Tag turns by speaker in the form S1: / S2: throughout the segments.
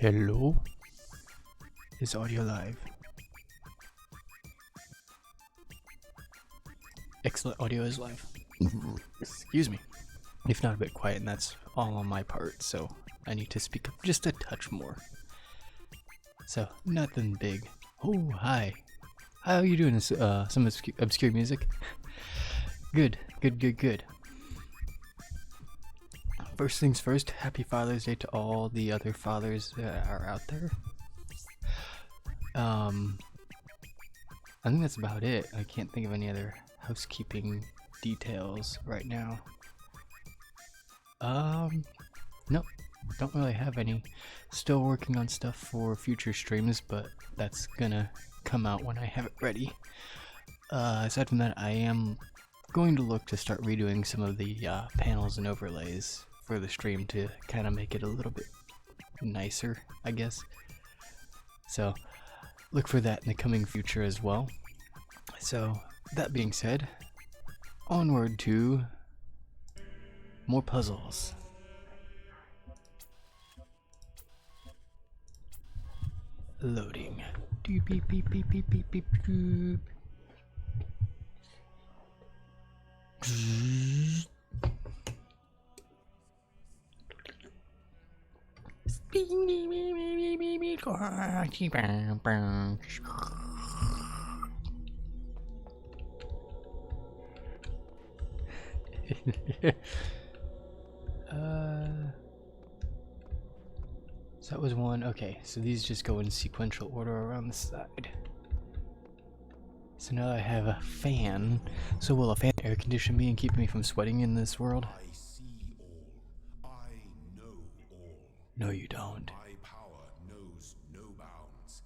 S1: Hello? Is audio live? Excellent, audio is live. Excuse me. If not, a bit quiet, and that's all on my part, so I need to speak up just a touch more. So, nothing big. Oh, hi. How are you doing? Some obscure music? Good. First things first, happy Father's Day to all the other fathers that are out there. I think that's about it. I can't think of any other housekeeping details right now. Nope, don't really have any. Still working on stuff for future streams, but that's gonna come out when I have it ready. Aside from that, I am going to look to start redoing some of the panels and overlays for the stream to kind of make it a little bit nicer, I guess. So look for that in the coming future as well. So that being said, onward to more puzzles. Loading. Doop, beep, beep, beep, beep, beep, beep, doop. So that was one. Okay, so these just go in sequential order around the side. So now I have a fan. So will a fan air condition me and keep me from sweating in this world?
S2: I see all. I know all.
S1: No, you don't.
S2: My power knows no bounds.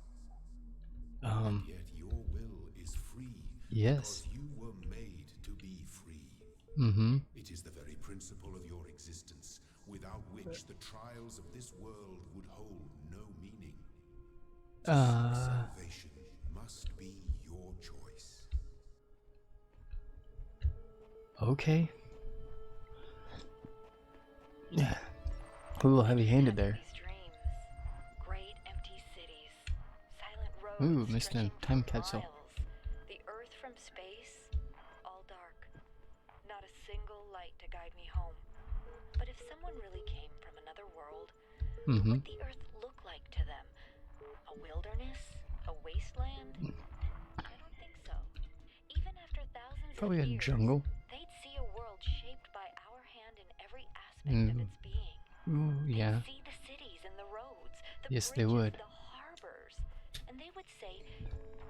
S2: Yet your will is free.
S1: Yes.
S2: Because you were made to be free.
S1: Mm-hmm.
S2: It is the very principle of your existence, without which the trials of this world would hold no meaning. Salvation must be your choice.
S1: Okay. Yeah. A little heavy-handed there. Ooh, missed a time capsule.
S3: The earth from space, all dark. Not a single light to guide me home. But if someone really came from another world, what would the earth look like to them? A wilderness? A wasteland? I don't think so. Even after thousands
S1: Probably
S3: of
S1: a
S3: years,
S1: jungle.
S3: they'd see a world shaped by our hand in every aspect of its being.
S1: Ooh, yeah.
S3: They'd see the cities and the roads, the
S1: Yes,
S3: bridges,
S1: they would.
S3: the harbors, and they would say,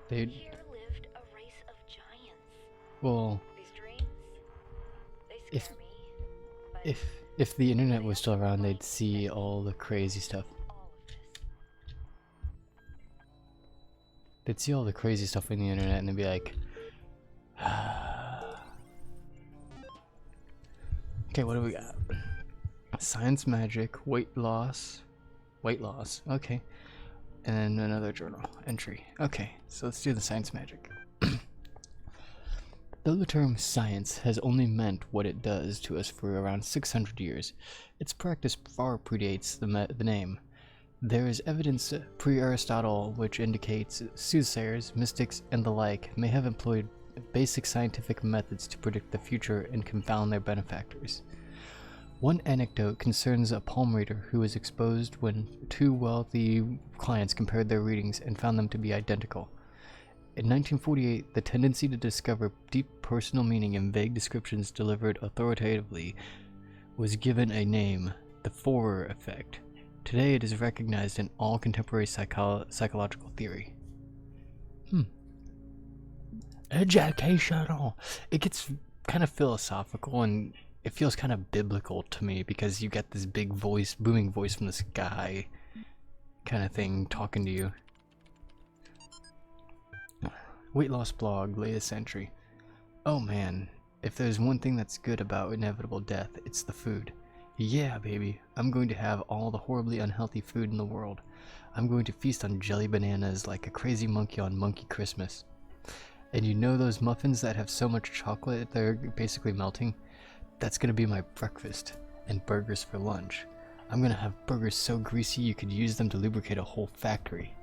S1: They'd.
S3: here lived a race of giants.
S1: Well,
S3: These dreams, they scare me. But
S1: if the internet was still around, they'd see all the crazy stuff.
S3: all of this.
S1: They'd see all the crazy stuff on the internet, and they'd be like, okay, what do we got? Science, magic, weight loss, okay, and another journal entry. Okay, so let's do the science magic. Though the term science has only meant what it does to us for around 600 years, its practice far predates the name. There is evidence pre-Aristotle which indicates soothsayers, mystics, and the like may have employed basic scientific methods to predict the future and confound their benefactors. One anecdote concerns a palm reader who was exposed when two wealthy clients compared their readings and found them to be identical. In 1948, the tendency to discover deep personal meaning in vague descriptions delivered authoritatively was given a name, the Forer effect. Today it is recognized in all contemporary psychological theory. Educational! It gets kind of philosophical and it feels kind of biblical to me because you get this big voice, booming voice from the sky kind of thing talking to you. Weight loss blog, latest entry. Oh man, if there's one thing that's good about inevitable death, it's the food. Yeah, baby, I'm going to have all the horribly unhealthy food in the world. I'm going to feast on jelly bananas like a crazy monkey on Monkey Christmas. And you know those muffins that have so much chocolate they're basically melting? That's gonna be my breakfast, and burgers for lunch. I'm gonna have burgers so greasy you could use them to lubricate a whole factory.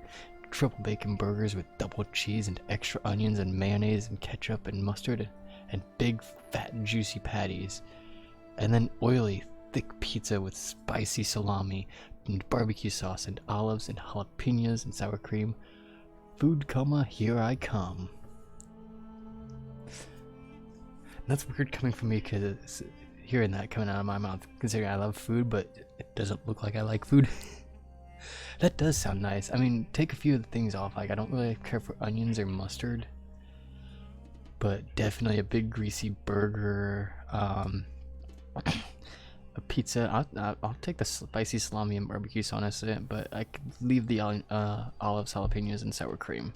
S1: Triple bacon burgers with double cheese and extra onions and mayonnaise and ketchup and mustard and big fat juicy patties. And then oily thick pizza with spicy salami and barbecue sauce and olives and jalapenos and sour cream. Food coma, here I come. And that's weird coming from me because hearing that coming out of my mouth, considering I love food, but it doesn't look like I like food. That does sound nice. I mean, take a few of the things off. Like, I don't really care for onions or mustard, but definitely a big greasy burger, a pizza. I'll take the spicy salami and barbecue sauce in it, but I could leave the olives, jalapenos, and sour cream.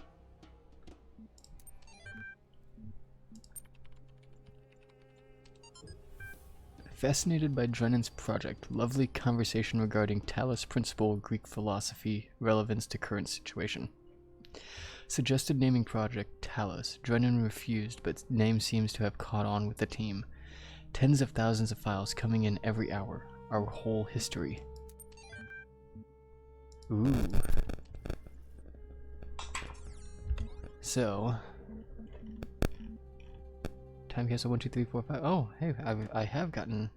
S1: Fascinated by Drennan's project, lovely conversation regarding Talos principle, Greek philosophy, relevance to current situation. Suggested naming project Talos. Drennan refused, but name seems to have caught on with the team. Tens of thousands of files coming in every hour. Our whole history. Ooh. So... Time capsule 1, 2, 3, 4, 5. Oh, hey, I have gotten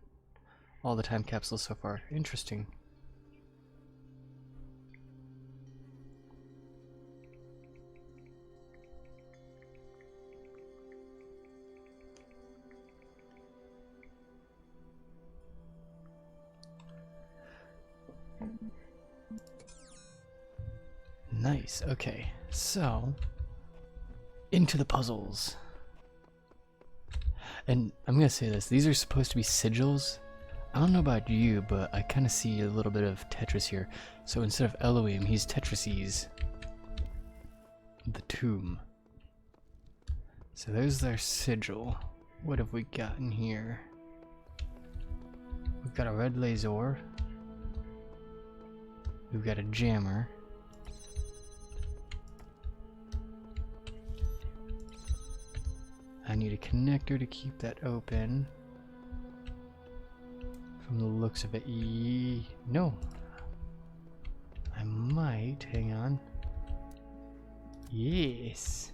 S1: all the time capsules so far. Interesting. Nice. Okay, so into the puzzles. And I'm gonna say this, these are supposed to be sigils. I don't know about you, but I kind of see a little bit of Tetris here. So instead of Elohim, he's Tetrises. The tomb. So there's their sigil. What have we got in here? We've got a red laser. We've got a jammer. I need a connector to keep that open. From the looks of it, no. I might, hang on. Yes.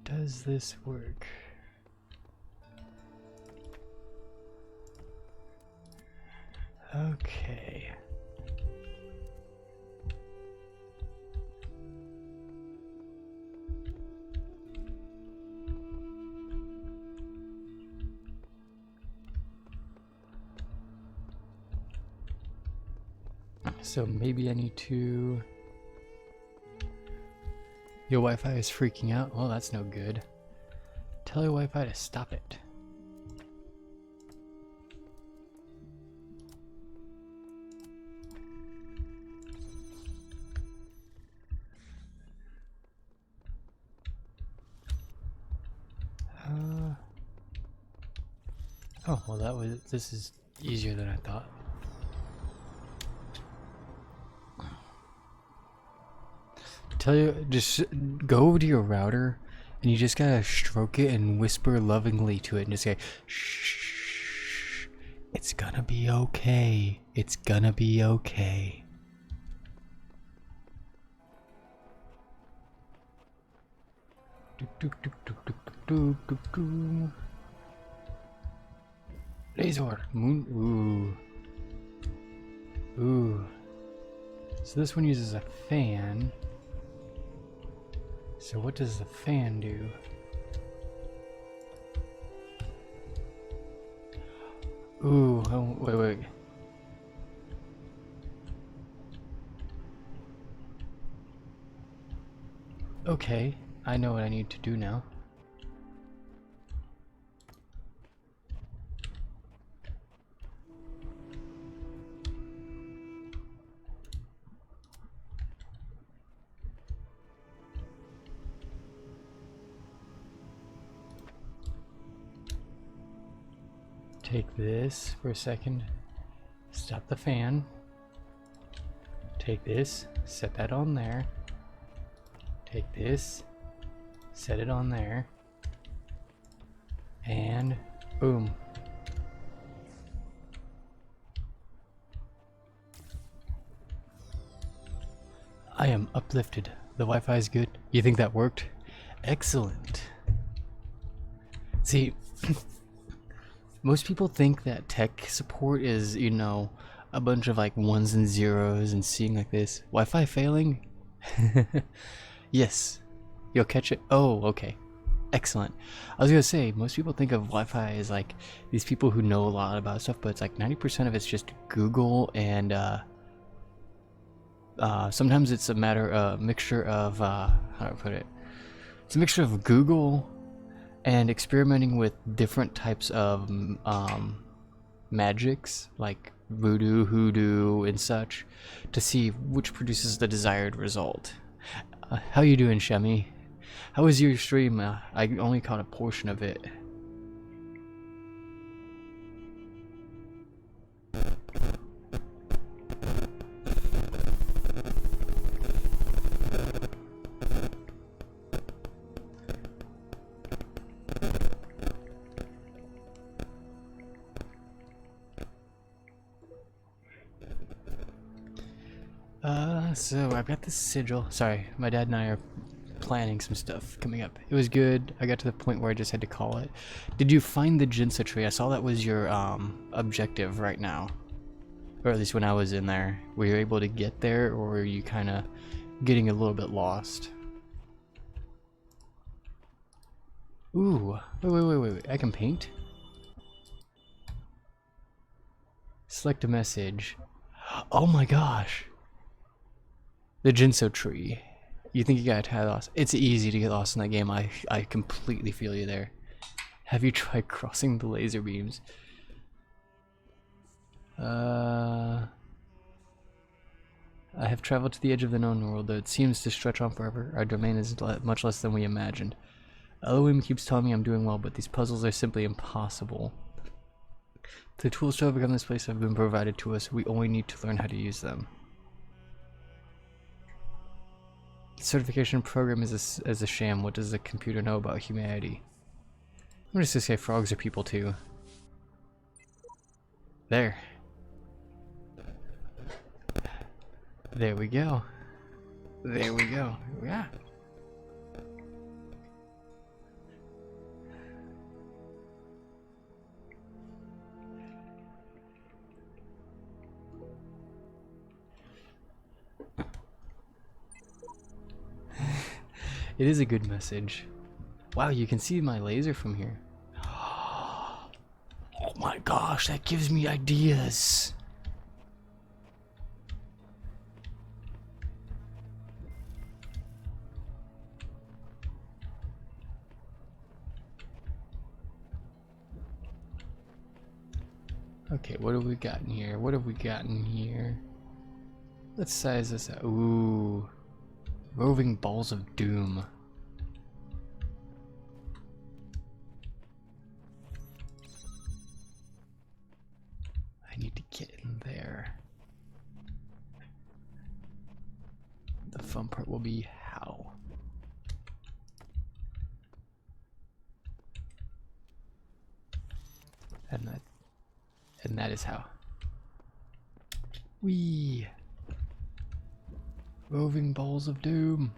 S1: Does this work? Okay. So maybe I need to... Your Wi-Fi is freaking out? Well, that's no good. Tell your Wi-Fi to stop it. Oh, well this is easier than I thought. Tell you, just go over to your router and you just gotta stroke it and whisper lovingly to it and just say, shh, it's gonna be okay. It's gonna be okay. Laser moon. Ooh. So this one uses a fan. So what does the fan do? Ooh, oh, wait. Okay, I know what I need to do now. Take this for a second, stop the fan, take this, set that on there, take this, set it on there, And boom. I am uplifted. The Wi-Fi is good. You think that worked? Excellent. See, most people think that tech support is, you know, a bunch of like ones and zeros and seeing like this. Wi-Fi failing? Yes. You'll catch it? Oh, okay. Excellent. I was gonna say, most people think of Wi-Fi as like these people who know a lot about stuff, but it's like 90% of it's just Google and sometimes it's a mixture of, how do I put it? It's a mixture of Google and experimenting with different types of magics, like voodoo, hoodoo, and such, to see which produces the desired result. How you doing, Shemi? How was your stream? I only caught a portion of it. So I've got this sigil. Sorry, my dad and I are planning some stuff coming up. It was good. I got to the point where I just had to call it. Did you find the Jinsa tree? I saw that was your objective right now. Or at least when I was in there. Were you able to get there, or were you kind of getting a little bit lost? Ooh, wait. I can paint? Select a message. Oh my gosh. The Jinso tree. You think you got lost? It's easy to get lost in that game. I completely feel you there. Have you tried crossing the laser beams? I have traveled to the edge of the known world, though it seems to stretch on forever. Our domain is much less than we imagined. Elohim keeps telling me I'm doing well, but these puzzles are simply impossible. The tools to overcome this place have been provided to us. We only need to learn how to use them. The certification program is a sham. What does the computer know about humanity? I'm just gonna say frogs are people too. There. There we go. There we go. Yeah. It is a good message. Wow, you can see my laser from here. Oh my gosh, that gives me ideas. Okay, what have we got in here? What have we got in here? Let's size this out. Ooh. Roving balls of doom. I need to get in there. The fun part will be how. And that is how. Whee! Roving balls of doom.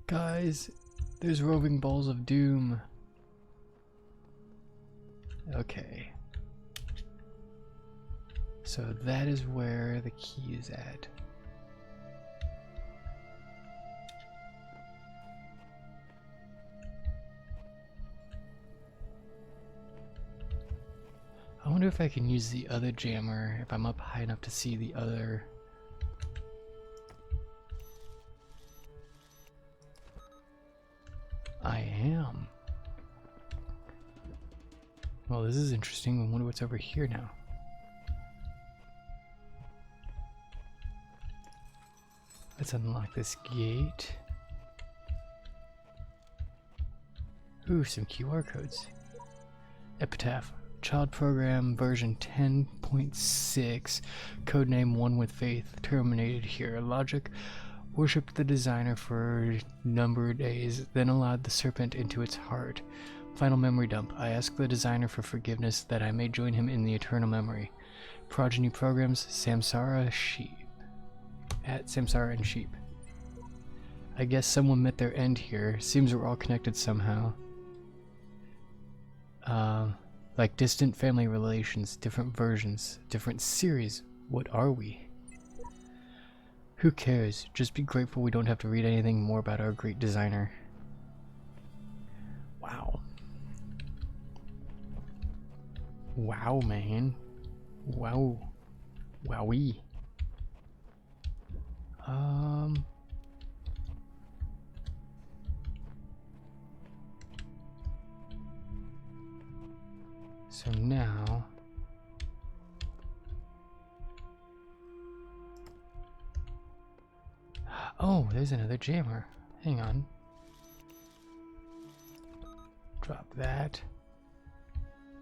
S1: Guys, there's roving balls of doom. Okay. So that is where the key is at. I wonder if I can use the other jammer if I'm up high enough to see the other. I am. Well, this is interesting. I wonder what's over here now. Let's unlock this gate. Ooh, some QR codes. Epitaph. Child program version 10.6. Codename One with Faith. Terminated here. Logic. worshipped the designer for a number of days, then allowed the serpent into its heart. Final memory dump. I ask the designer for forgiveness that I may join him in the eternal memory. Progeny programs, Samsara Sheep. At Samsara and Sheep. I guess someone met their end here. Seems we're all connected somehow. Like distant family relations, different versions, different series. What are we? Who cares? Just be grateful we don't have to read anything more about our great designer. Wow. Wow, man. Wow. Wowee. So now... Oh, there's another jammer. Hang on. Drop that.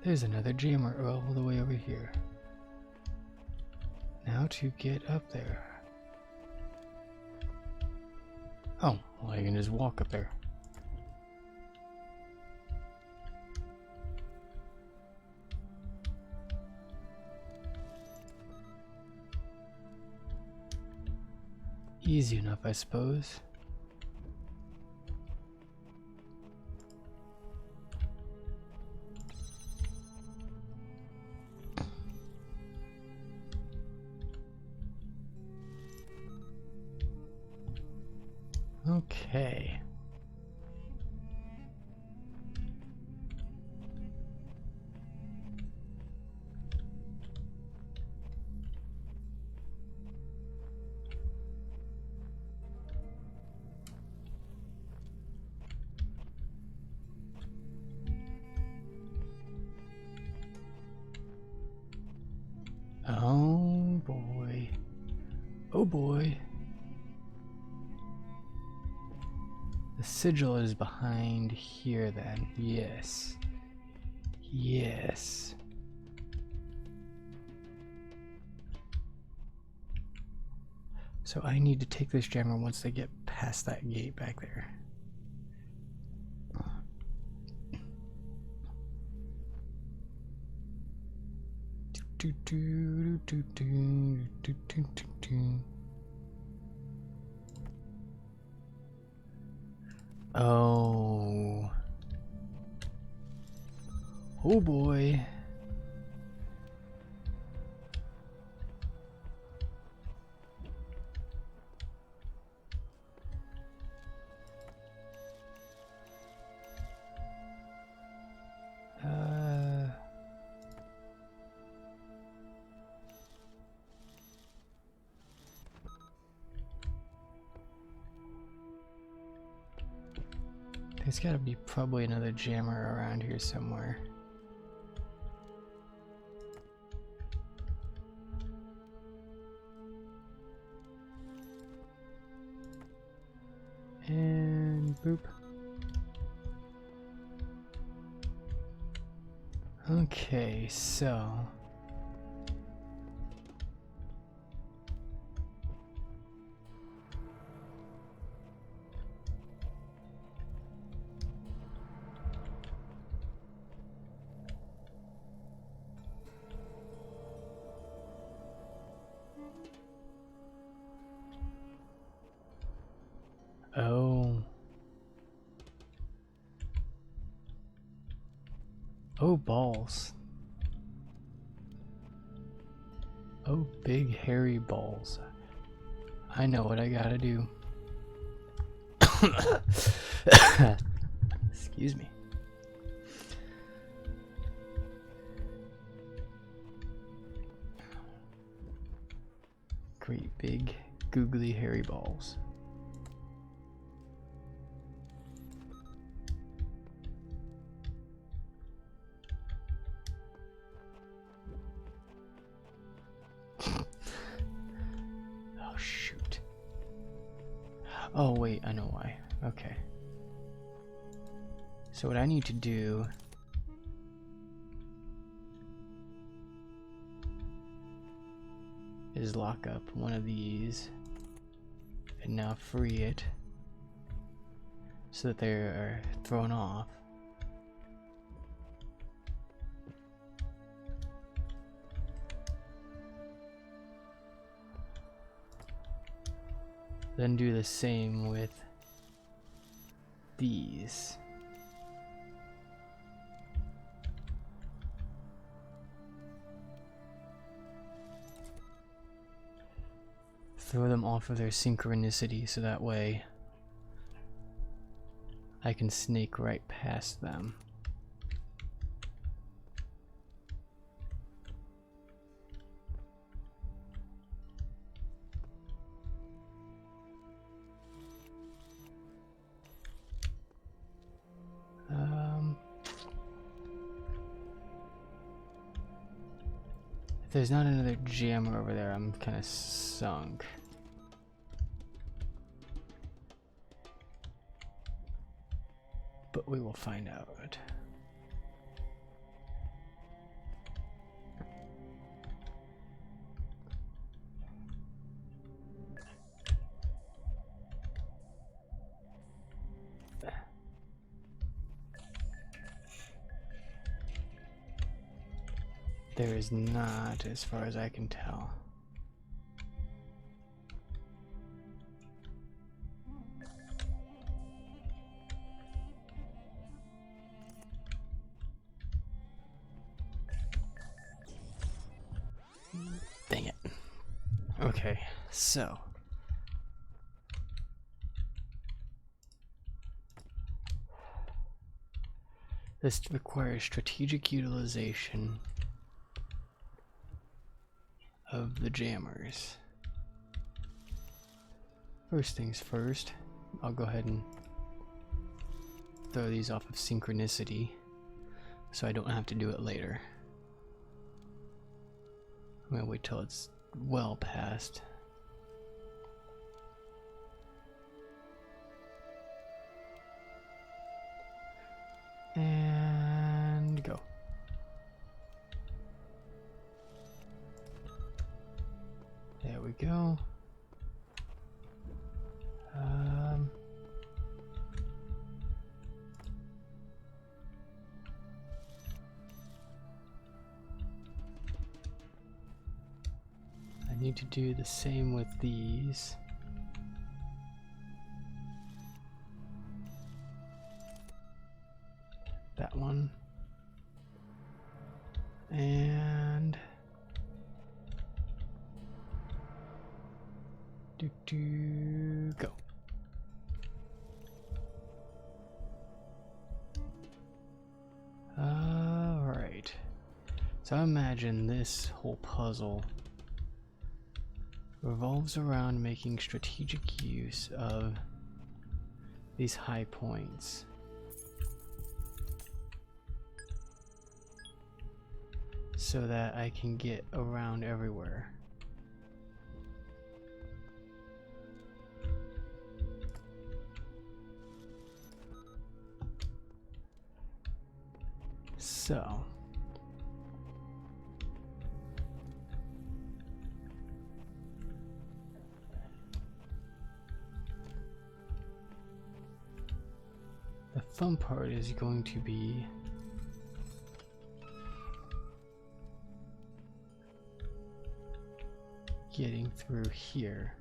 S1: There's another jammer all the way over here. Now to get up there. Oh, well, I can just walk up there. Easy enough, I suppose. Okay. Oh boy. Oh boy. The sigil is behind here then. Yes. Yes. So I need to take this jammer once they get past that gate back there. Oh. Oh boy. There's gotta be probably another jammer around here somewhere. And boop. Okay, so... Oh. Oh, balls. Oh, big hairy balls. I know what I gotta do. Excuse me. Great big googly hairy balls. Oh shoot. Oh wait, I know why. Okay. So what I need to do is lock up one of these and now free it so that they are thrown off. Then do the same with these. Throw them off of their synchronicity so that way I can snake right past them. If there's not another jammer over there, I'm kind of sunk. But we will find out. There is not, as far as I can tell. Dang it. Okay, so. This requires strategic utilization of the jammers. First things first, I'll go ahead and throw these off of synchronicity so I don't have to do it later. I'm gonna wait till it's well past. And go. There we go. I need to do the same with these. That one. And go. Alright. So I imagine this whole puzzle revolves around making strategic use of these high points. So that I can get around everywhere. So the fun part is going to be getting through here.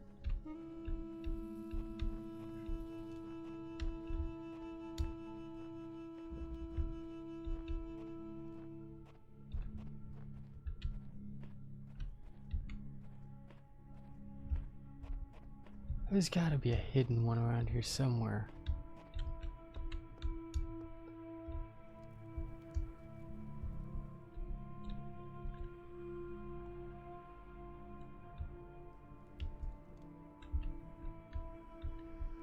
S1: There's gotta be a hidden one around here somewhere.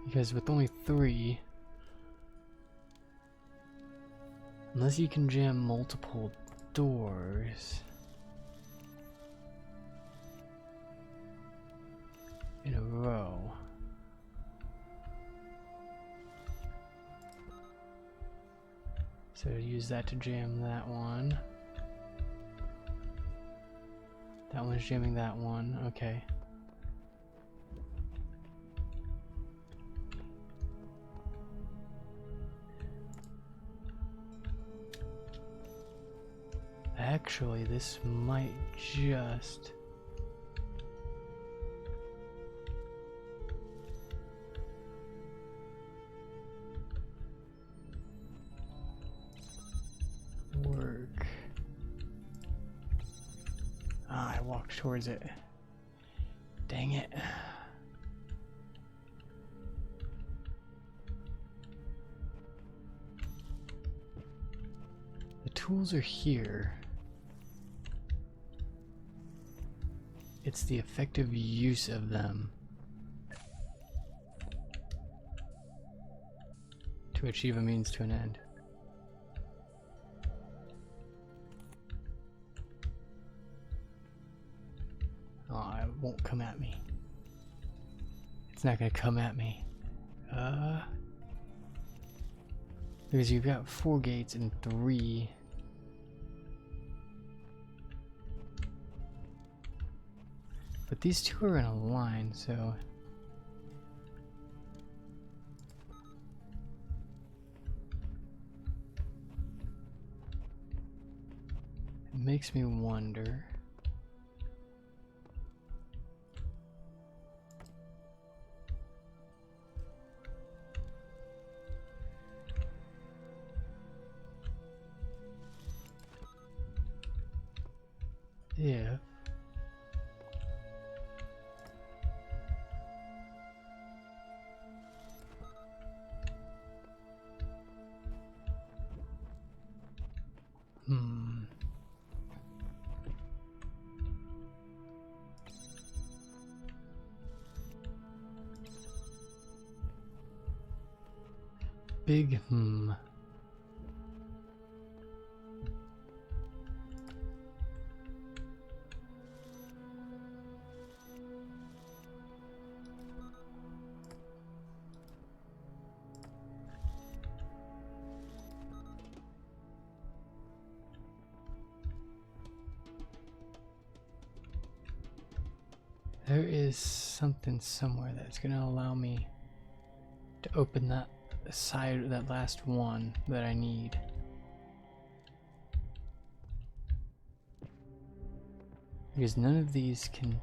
S1: Because with only 3, unless you can jam multiple doors in a row, so use that to jam that one. That one's jamming that one, okay. Actually, this might just... work. Ah, I walked towards it. Dang it. The tools are here. It's the effective use of them to achieve a means to an end. Oh, it won't come at me. It's not gonna come at me. Because you've got 4 gates and 3. But these 2 are in a line, so... it makes me wonder... yeah. Big There is something somewhere that's gonna allow me to open that side, that last one that I need. Because none of these can...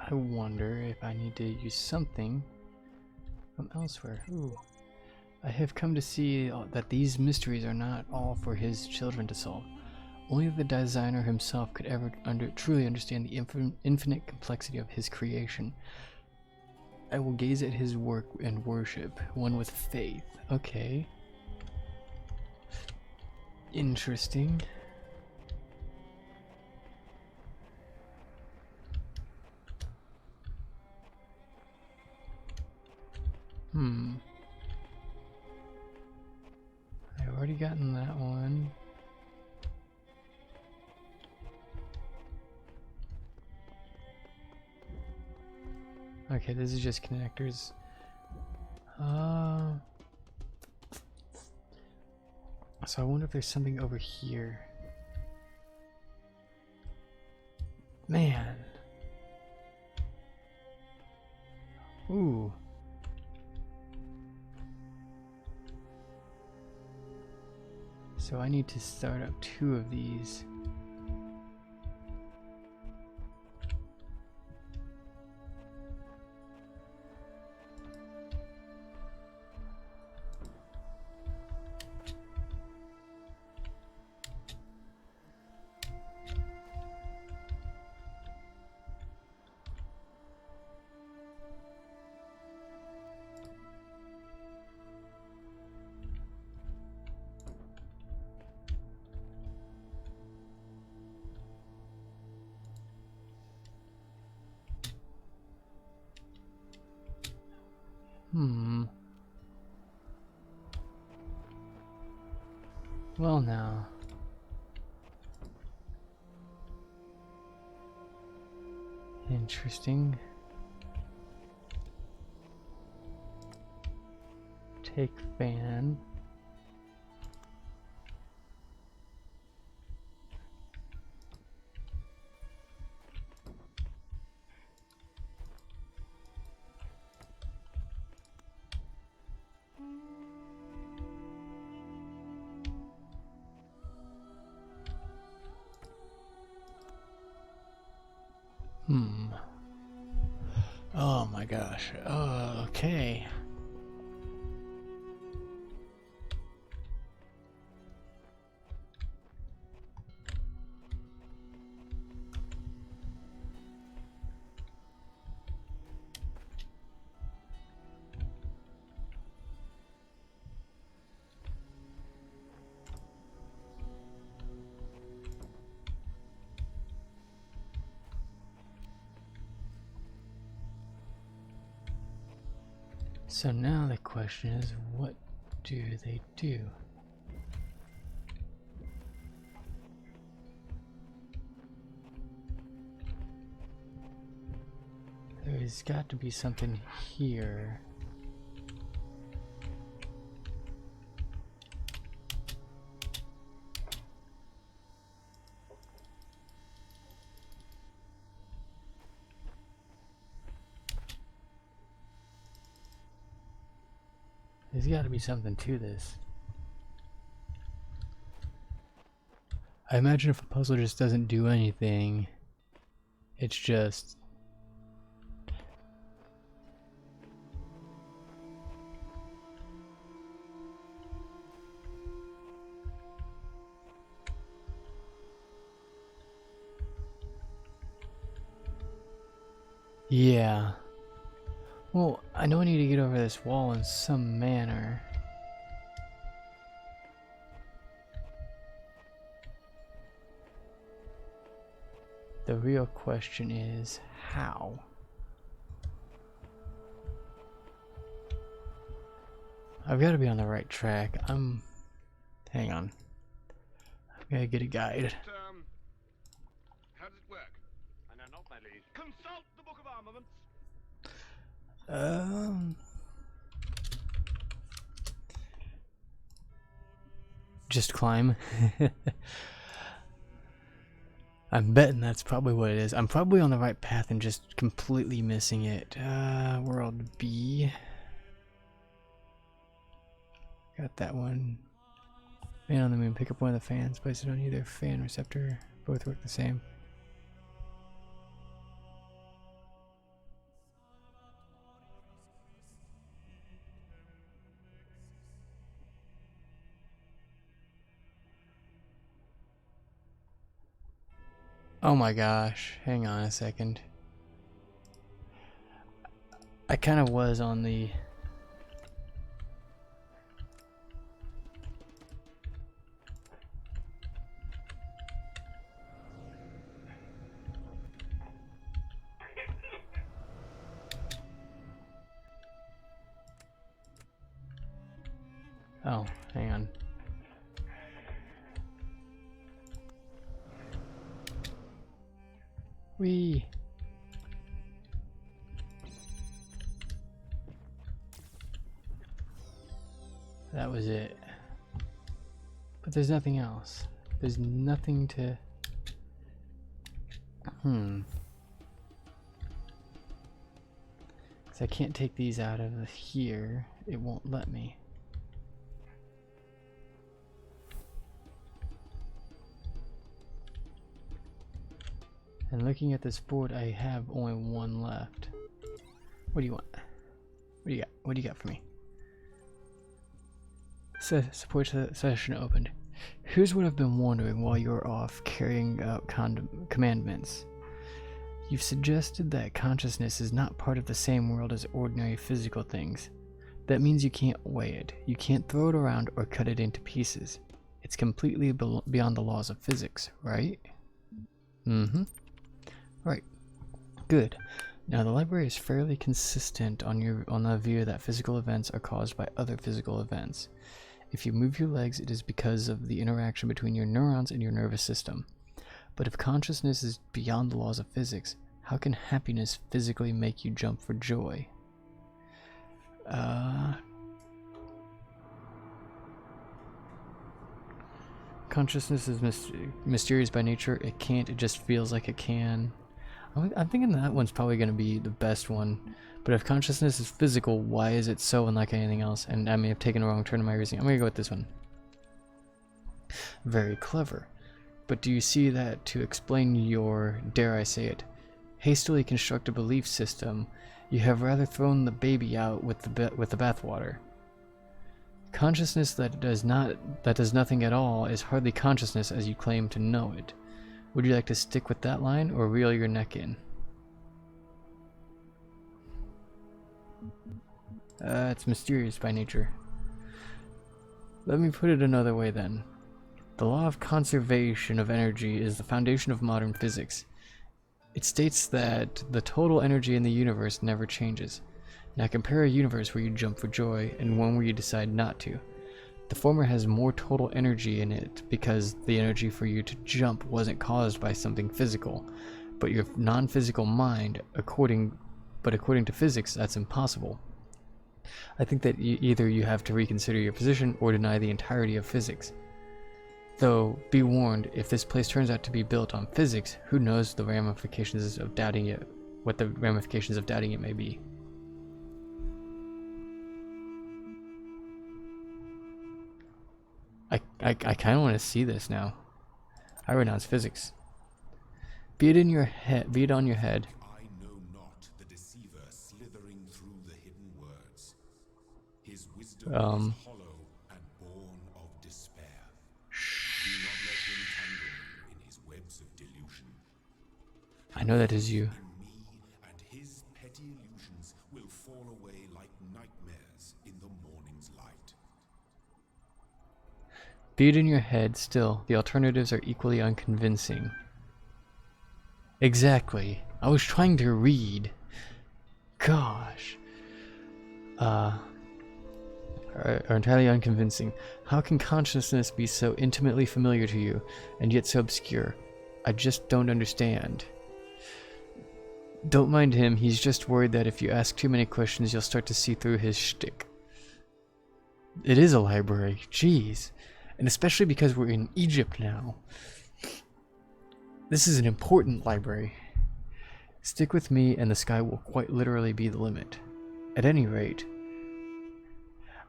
S1: I wonder if I need to use something from elsewhere. Ooh. I have come to see that these mysteries are not all for his children to solve. Only the designer himself could ever truly understand the infinite complexity of his creation. I will gaze at his work and worship, one with faith. Okay. Interesting. I've already gotten that one. Okay, this is just connectors. So I wonder if there's something over here. Man. Ooh. So I need to start up 2 of these. Well now. Interesting. Take fan. Oh my gosh. Okay. So now the question is, what do they do? There's got to be something here. There's got to be something to this. I imagine if a puzzle just doesn't do anything, it's just... Yeah. Well, I know I need to get over this wall in some manner. The real question is, how? I've got to be on the right track. Hang on. I've got to get a guide.
S4: How does it work? I know not, my liege. Consult the Book of Armaments.
S1: Just climb. I'm betting that's probably what it is. I'm probably on the right path and just completely missing it. World B. Got that one. Man on the moon. Pick up one of the fans. Place it on either fan receptor. Both work the same. Oh my gosh. Hang on a second. I kind of was on the... Oh, hang on. Whee! That was it. But there's nothing else. There's nothing to... Because I can't take these out of here. It won't let me. And looking at this board, I have only one left. What do you want? What do you got? What do you got for me? Support session opened. Here's what I've been wondering while you're off carrying out commandments. You've suggested that consciousness is not part of the same world as ordinary physical things. That means you can't weigh it. You can't throw it around or cut it into pieces. It's completely beyond the laws of physics, right? Mm-hmm. Right. Good. Now the library is fairly consistent on the view that physical events are caused by other physical events. If you move your legs, it is because of the interaction between your neurons and your nervous system. But if consciousness is beyond the laws of physics, how can happiness physically make you jump for joy? Consciousness is mysterious by nature. It can't, it just feels like it can. I'm thinking that one's probably going to be the best one. But if consciousness is physical, why is it so unlike anything else? And I may have taken a wrong turn in my reasoning. I'm going to go with this one. Very clever. But do you see that to explain your, dare I say it, hastily construct a belief system, you have rather thrown the baby out with the bathwater. Consciousness that does nothing at all is hardly consciousness as you claim to know it. Would you like to stick with that line or reel your neck in? It's mysterious by nature. Let me put it another way then. The law of conservation of energy is the foundation of modern physics. It states that the total energy in the universe never changes. Now compare a universe where you jump for joy and one where you decide not to. The former has more total energy in it because the energy for you to jump wasn't caused by something physical, but your non-physical mind, according to physics, that's impossible. I think that either you have to reconsider your position or deny the entirety of physics. Though, be warned, if this place turns out to be built on physics, who knows the ramifications of doubting it, what the ramifications of doubting it may be. I kind of want to see this now. I renounce physics. Be it on your head.
S2: I know not the deceiver slithering through the hidden words. His wisdom is hollow and born of despair. Do not let him tangle you in his webs of delusion.
S1: I know that is you.
S2: In me and his petty illusions will fall away like nightmares in the morning's light.
S1: Be it in your head, still, the alternatives are equally unconvincing. Exactly. I was trying to read. Gosh. Are entirely unconvincing. How can consciousness be so intimately familiar to you, and yet so obscure? I just don't understand. Don't mind him, he's just worried that if you ask too many questions, you'll start to see through his shtick. It is a library, jeez. And especially because we're in Egypt now. This is an important library. Stick with me and the sky will quite literally be the limit. At any rate,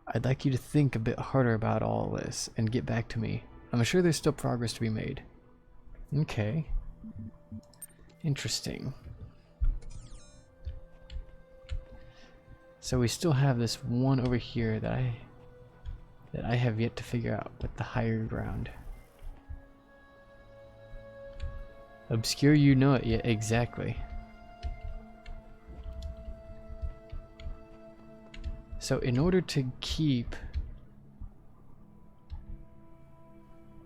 S1: I'd like you to think a bit harder about all this and get back to me. I'm sure there's still progress to be made. Okay. Interesting. So we still have this one over here that I have yet to figure out with the higher ground. Obscure, you know it, yeah, exactly. So in order to keep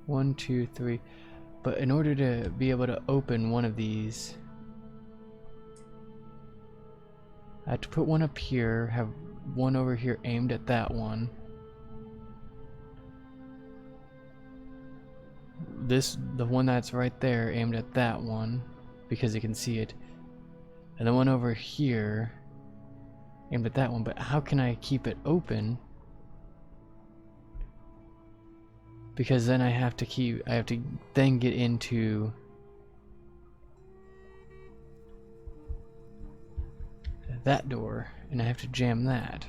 S1: 1, 2, 3, but in order to be able to open one of these, I have to put one up here, have one over here aimed at that one. The one that's right there aimed at that one because you can see it, and the one over here aimed at that one. But how can I keep it open? Because then I have to then get into that door and I have to jam that.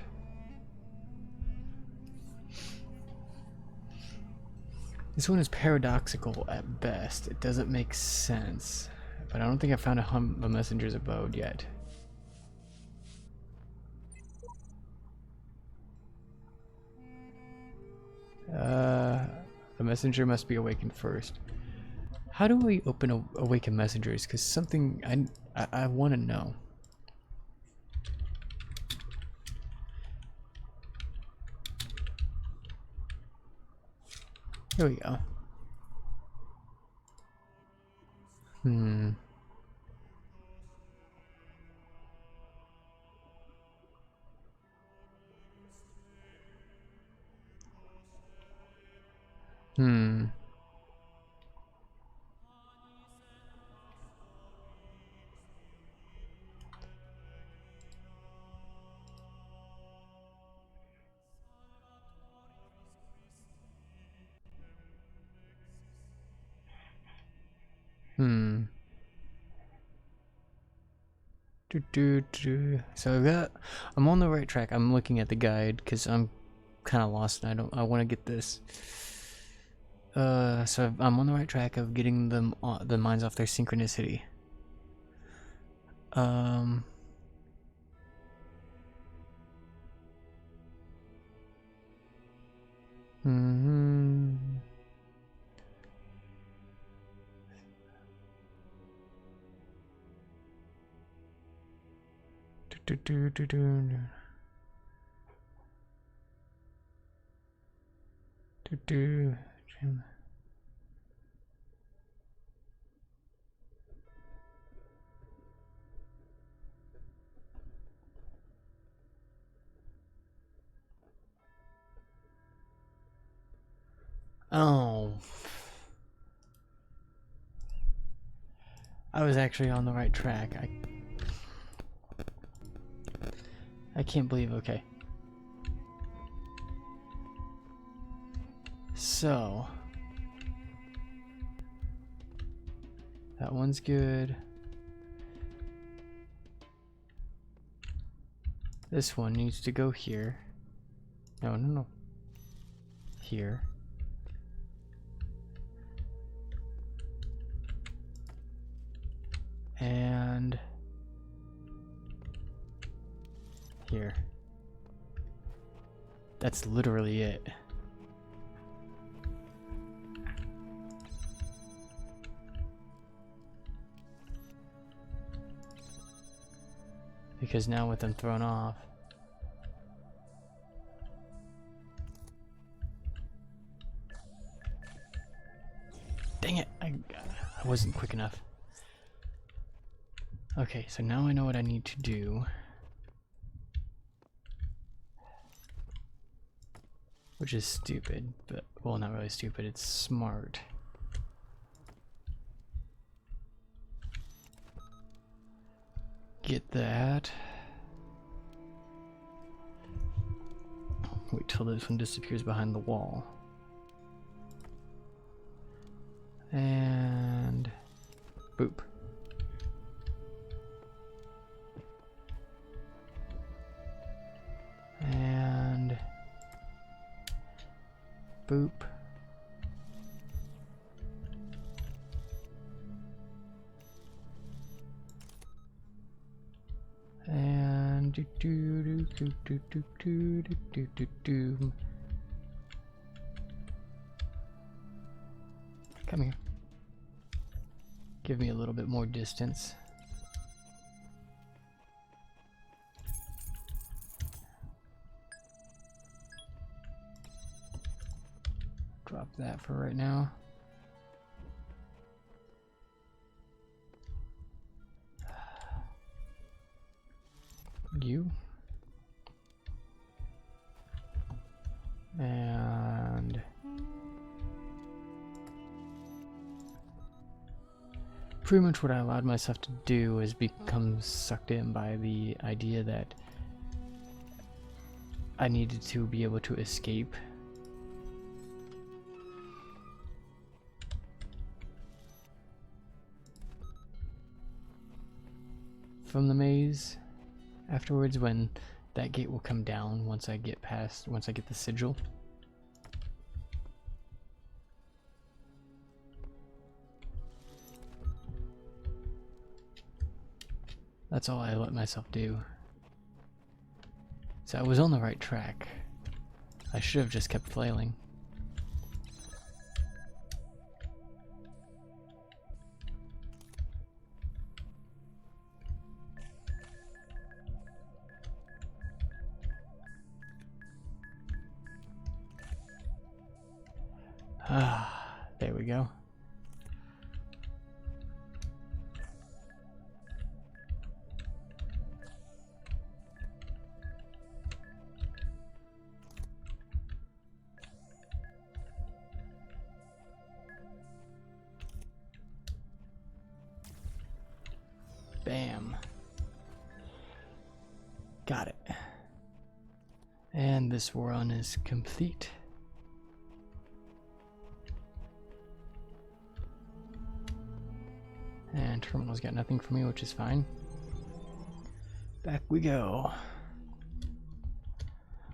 S1: This one is paradoxical at best. It doesn't make sense. But I don't think I found a messenger's abode yet. The messenger must be awakened first. How do we open awaken messengers? Because something I want to know. Here we go. Hmm. So I'm on the right track. I'm looking at the guide because I'm kind of lost and I want to get this. So I'm on the right track of getting them the minds off their synchronicity. Um. Hmm. Do, do, do, do, do, do. Oh. I was actually on the right track. I can't believe, okay. So. That one's good. This one needs to go here. No, no, no. Here. And here. That's literally it. Because now with them thrown off, dang it, I wasn't quick enough. Okay, so now I know what I need to do. Which is stupid, but, well, not really stupid, it's smart. Get that. Wait till this one disappears behind the wall. And boop. And boop. And do do do do do do do do do do. Come here. Give me a little bit more distance. Drop that for right now. You. And pretty much what I allowed myself to do is become sucked in by the idea that I needed to be able to escape from the maze afterwards, when that gate will come down once I get the sigil. That's all I let myself do. So I was on the right track. I should have just kept flailing. Ah, there we go. Bam. Got it. And this run is complete. And terminal's got nothing for me, which is fine. Back we go.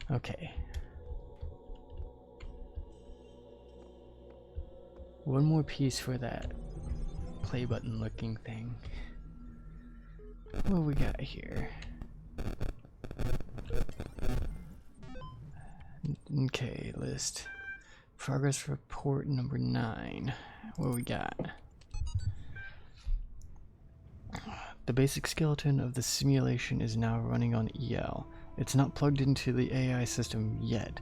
S1: Okay. One more piece for that play button looking thing. What we got here? Okay, list. Progress report number 9. What we got? The basic skeleton of the simulation is now running on EL. It's not plugged into the AI system yet,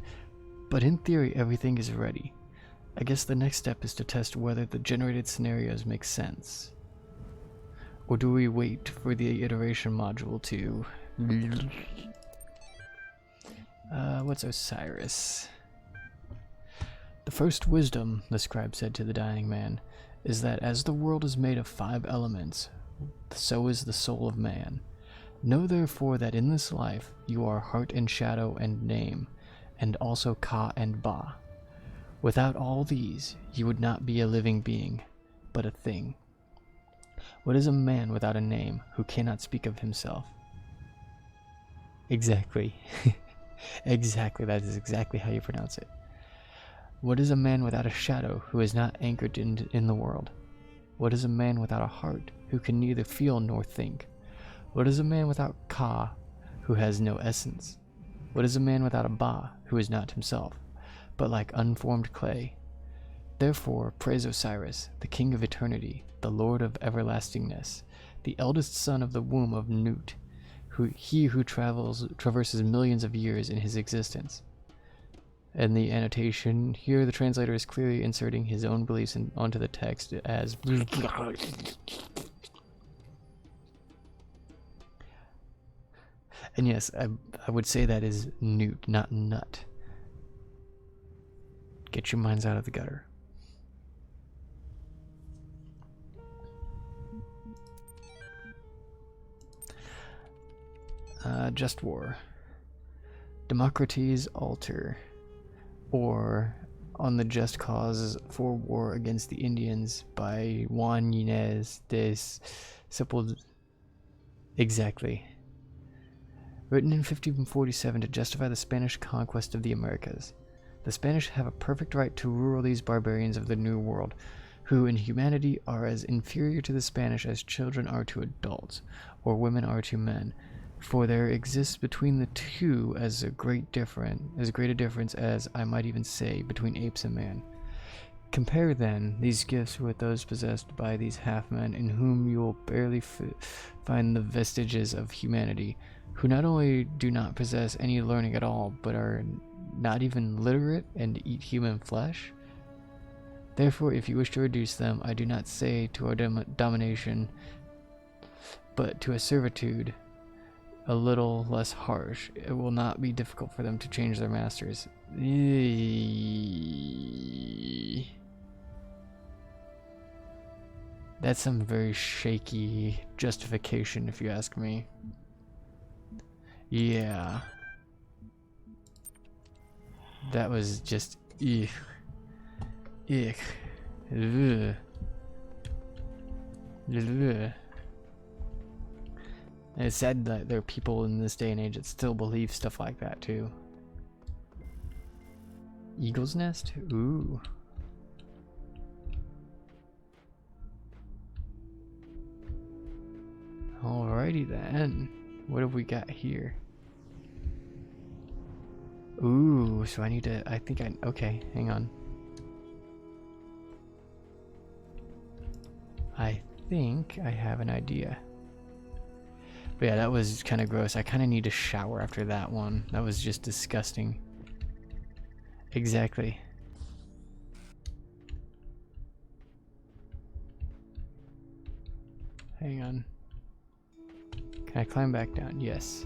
S1: but in theory everything is ready. I guess the next step is to test whether the generated scenarios make sense. Or do we wait for the iteration module to... what's Osiris? The first wisdom, the scribe said to the dying man, is that as the world is made of 5 elements, so is the soul of man. Know therefore that in this life you are heart and shadow and name, and also Ka and Ba. Without all these, you would not be a living being, but a thing. What is a man without a name, who cannot speak of himself? Exactly. Exactly, that is exactly how you pronounce it. What is a man without a shadow, who is not anchored in the world? What is a man without a heart, who can neither feel nor think? What is a man without Ka, who has no essence? What is a man without a Ba, who is not himself, but like unformed clay? Therefore praise Osiris, the king of eternity, the lord of everlastingness, the eldest son of the womb of Nut, who traverses millions of years in his existence. And the annotation here, the translator is clearly inserting his own beliefs onto the text as and yes, I would say that is Newt, not Nut. Get your minds out of the gutter. Just war. Democrates alter. Or on the just cause for war against the Indians by Juan Inés de Sepúlveda. Exactly. Written in 1547 to justify the Spanish conquest of the Americas. The Spanish have a perfect right to rule these barbarians of the New World, who in humanity are as inferior to the Spanish as children are to adults, or women are to men. For there exists between the two as great a difference as, I might even say, between apes and man. Compare, then, these gifts with those possessed by these half-men in whom you will barely find the vestiges of humanity, who not only do not possess any learning at all, but are not even literate and eat human flesh. Therefore, if you wish to reduce them, I do not say to our domination, but to a servitude a little less harsh. It will not be difficult for them to change their masters. That's some very shaky justification, if you ask me. Yeah. That was just eek. Eek. Ugh. Ugh. And it's sad that there are people in this day and age that still believe stuff like that too. Eagle's nest? Ooh. Alrighty then. What have we got here? Ooh, so I need to, okay, hang on. I think I have an idea. But yeah, that was kind of gross. I kind of need to shower after that one. That was just disgusting. Exactly. Hang on. Can I climb back down? Yes.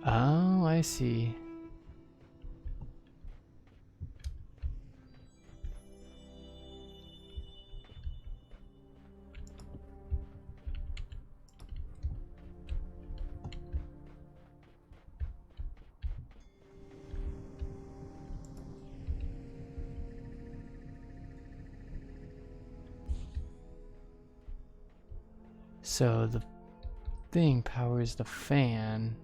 S1: Oh, I see. So the thing powers the fan.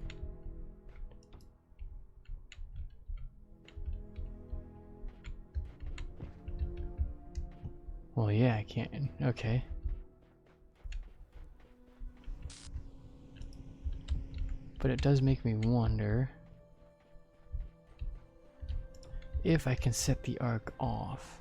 S1: Well, yeah, I can. Okay. But it does make me wonder if I can set the arc off.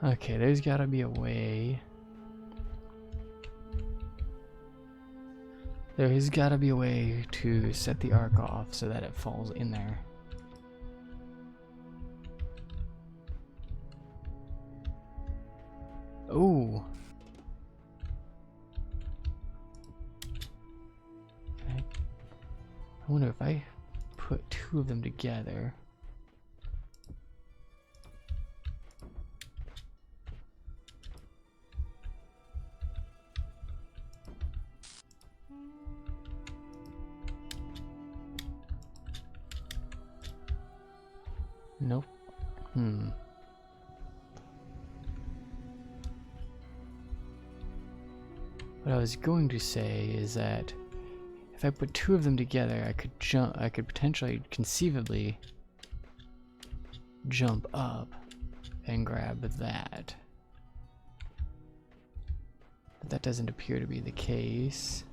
S1: Okay, there's gotta be a way. There has gotta be a way to set the arc off so that it falls in there. Oh. I wonder if I put two of them together. Nope. What I was going to say is that if I put two of them together, I could potentially, conceivably, jump up and grab that. But that doesn't appear to be the case.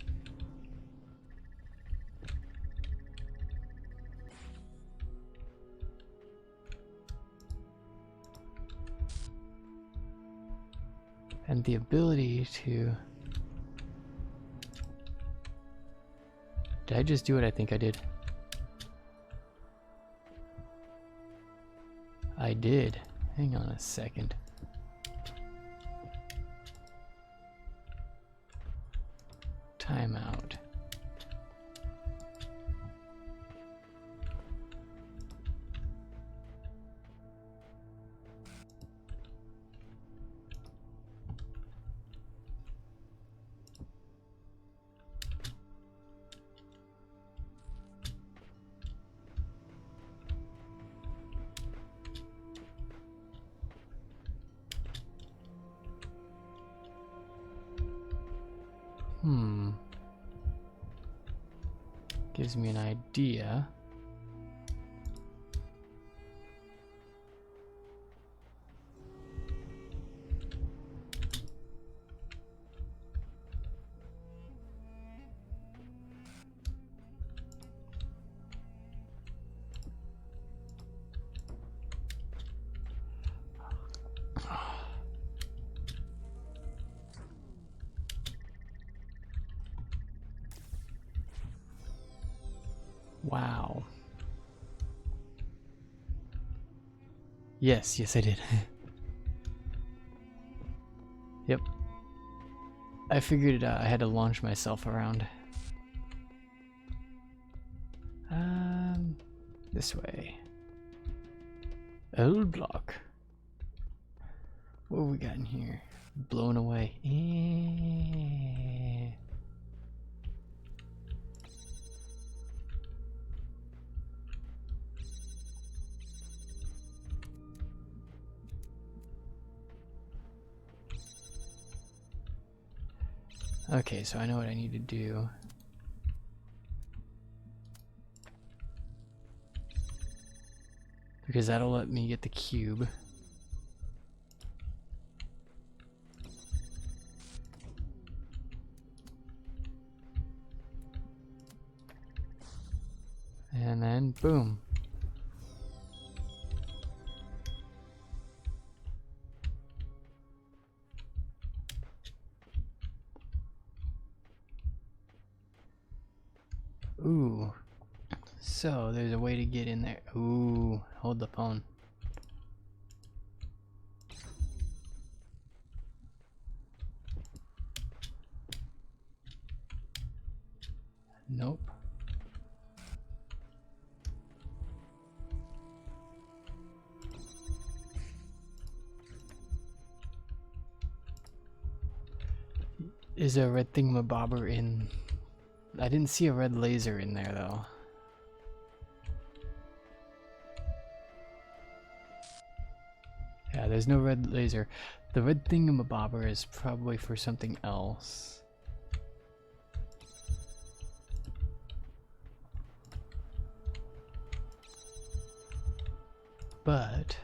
S1: And the ability to... Did I just do what I think I did? I did. Hang on a second. Timeout. Gives me an idea. Wow. Yes, I did. Yep. I figured it out. I had to launch myself around. This way. Old block. What have we got in here? Blown away. Okay, so I know what I need to do. Because that'll let me get the cube. And then, boom. Ooh. So, there's a way to get in there. Ooh, hold the phone. Nope. is a red thingamabobber in... I didn't see a red laser in there though. Yeah, there's no red laser. The red thingamabobber is probably for something else. But...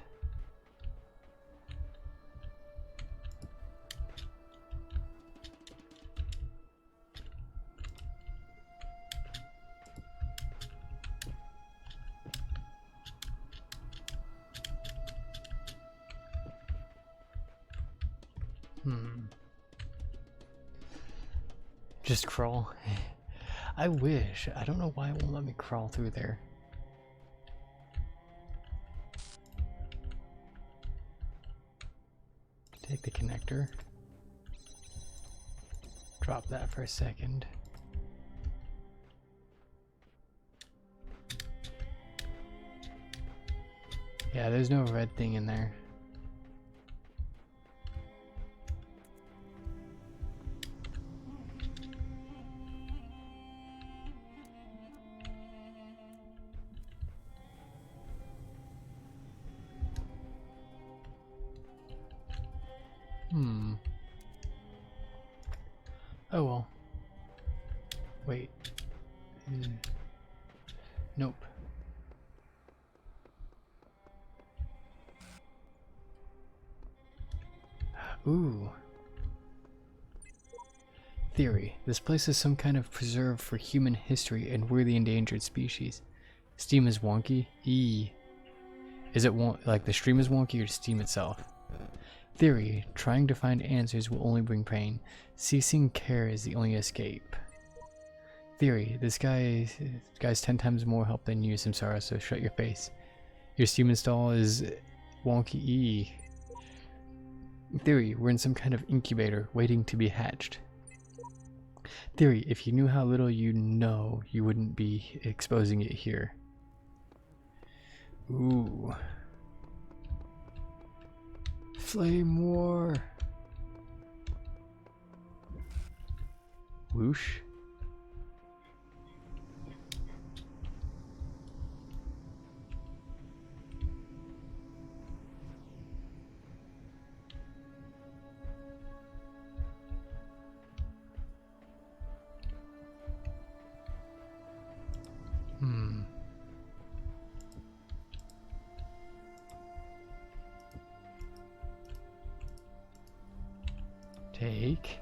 S1: Just crawl. I wish. I don't know why it won't let me crawl through there. Take the connector. Drop that for a second. Yeah, there's no red thing in there. Oh well. Wait. Nope. Ooh. Theory. This place is some kind of preserve for human history and we're the endangered species. Steam is wonky? Is it like the stream is wonky or Steam itself? Theory. Trying to find answers will only bring pain. Ceasing care is the only escape. Theory. This guy's 10 times more help than you, Samsara, so shut your face. Your Steam install is wonky. Theory. We're in some kind of incubator waiting to be hatched. Theory. If you knew how little you know, you wouldn't be exposing it here. Ooh. Flame war. Whoosh. Take.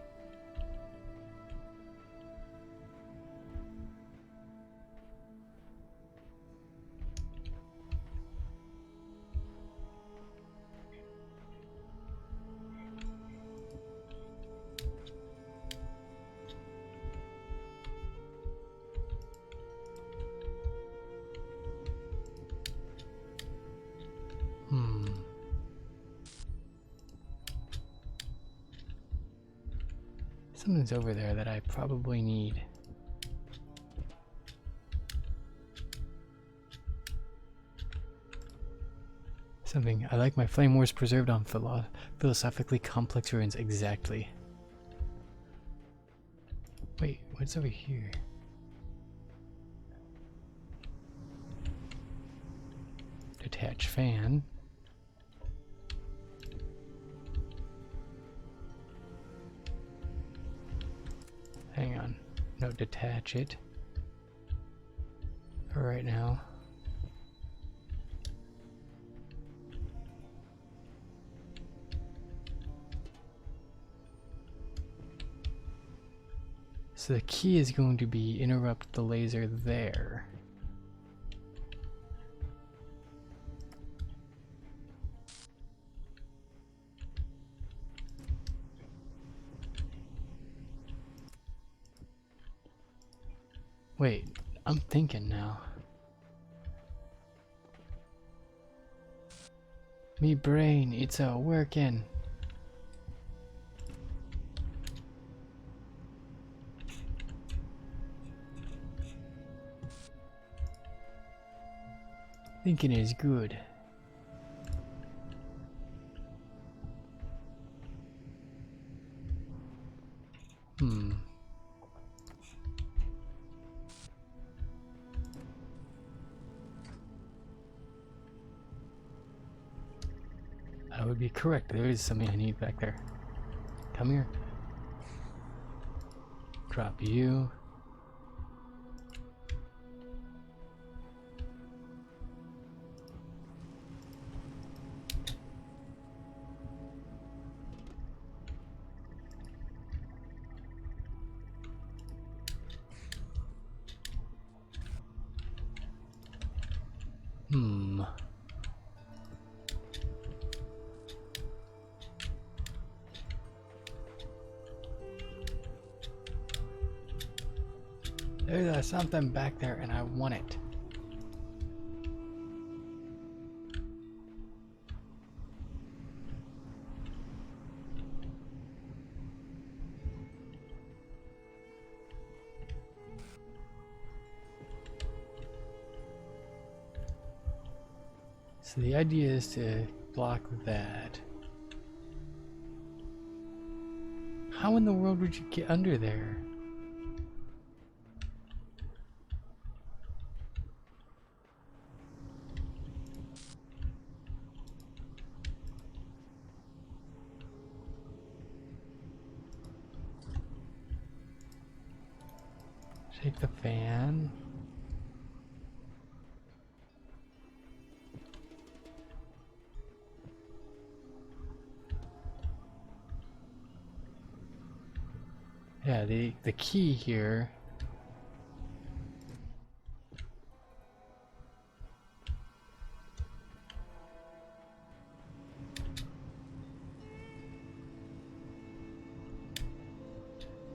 S1: Something's over there that I probably need. Something. I like my flame wars preserved on philosophically complex ruins. Exactly. Wait, what's over here? Detach fan. Hang on. No, detach it. For right now. So the key is going to be interrupt the laser there. Wait, I'm thinking now. Me brain, it's a working. Thinking is good. would be correct. There is something I need back there. Come here. Drop you. There's something back there and I want it. So the idea is to block that. How in the world would you get under there? Take the fan. Yeah, the key here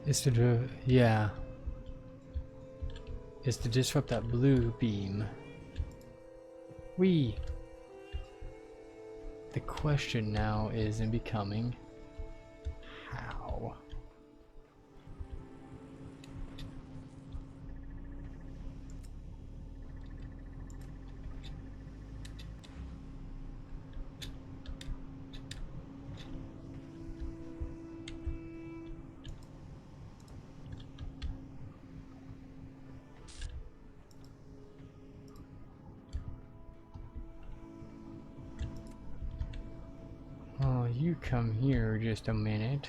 S1: is to is to disrupt that blue beam. The question now is in becoming how. Oh, you come here just a minute.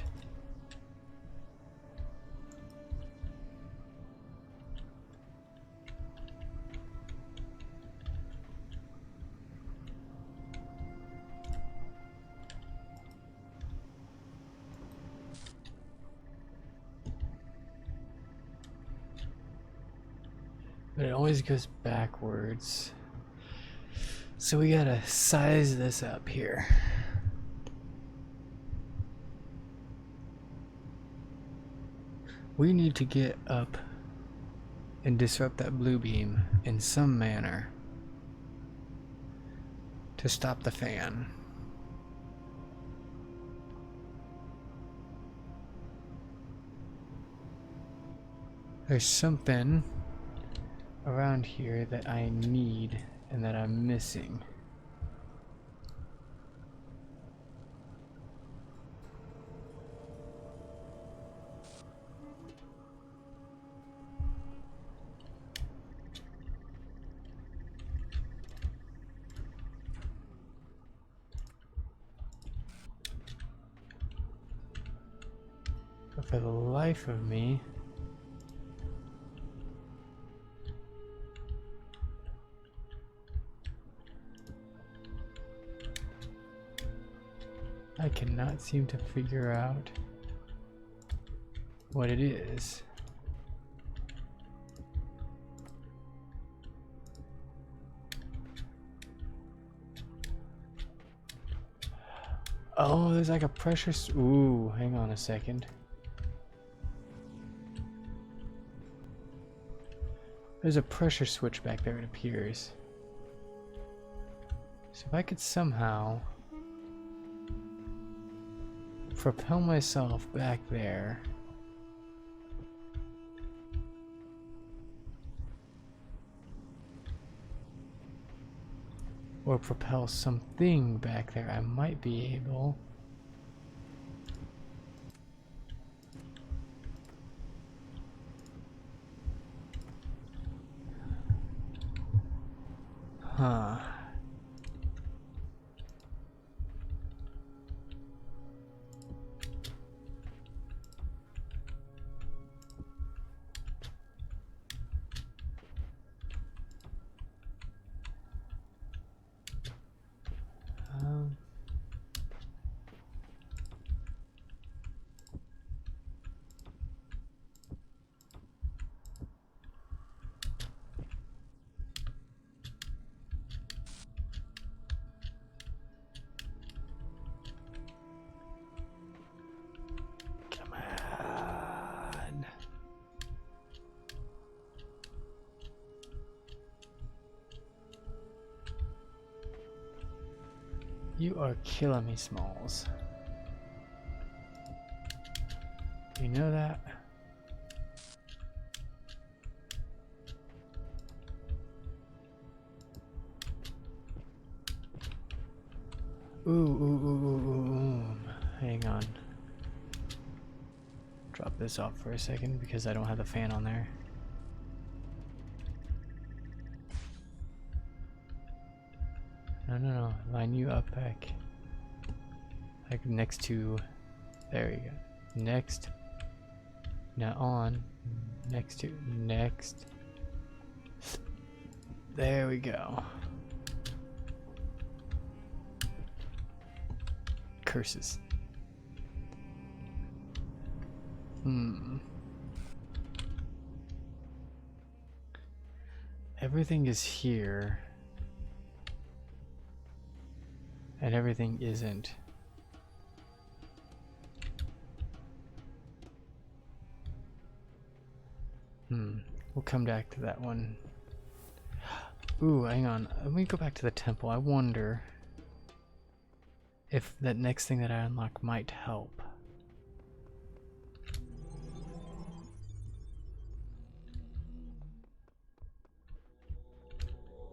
S1: But it always goes backwards. So we gotta size this up here. We need to get up and disrupt that blue beam in some manner to stop the fan. There's something around here that I need and that I'm missing. But for the life of me, I cannot seem to figure out what it is. Oh, there's like a pressure. Ooh, hang on a second. There's a pressure switch back there, it appears. So if I could somehow propel myself back there. Or propel something back there, I might be able. Huh. You are killing me, Smalls. You know that? Ooh. Hang on. Drop this off for a second because I don't have the fan on there. No. Line you up back. Like next to... There you go. Next. Now on. Next to... Next. There we go. Curses. Everything is here. And everything isn't. We'll come back to that one. Ooh, hang on. Let me go back to the temple. I wonder if that next thing that I unlock might help.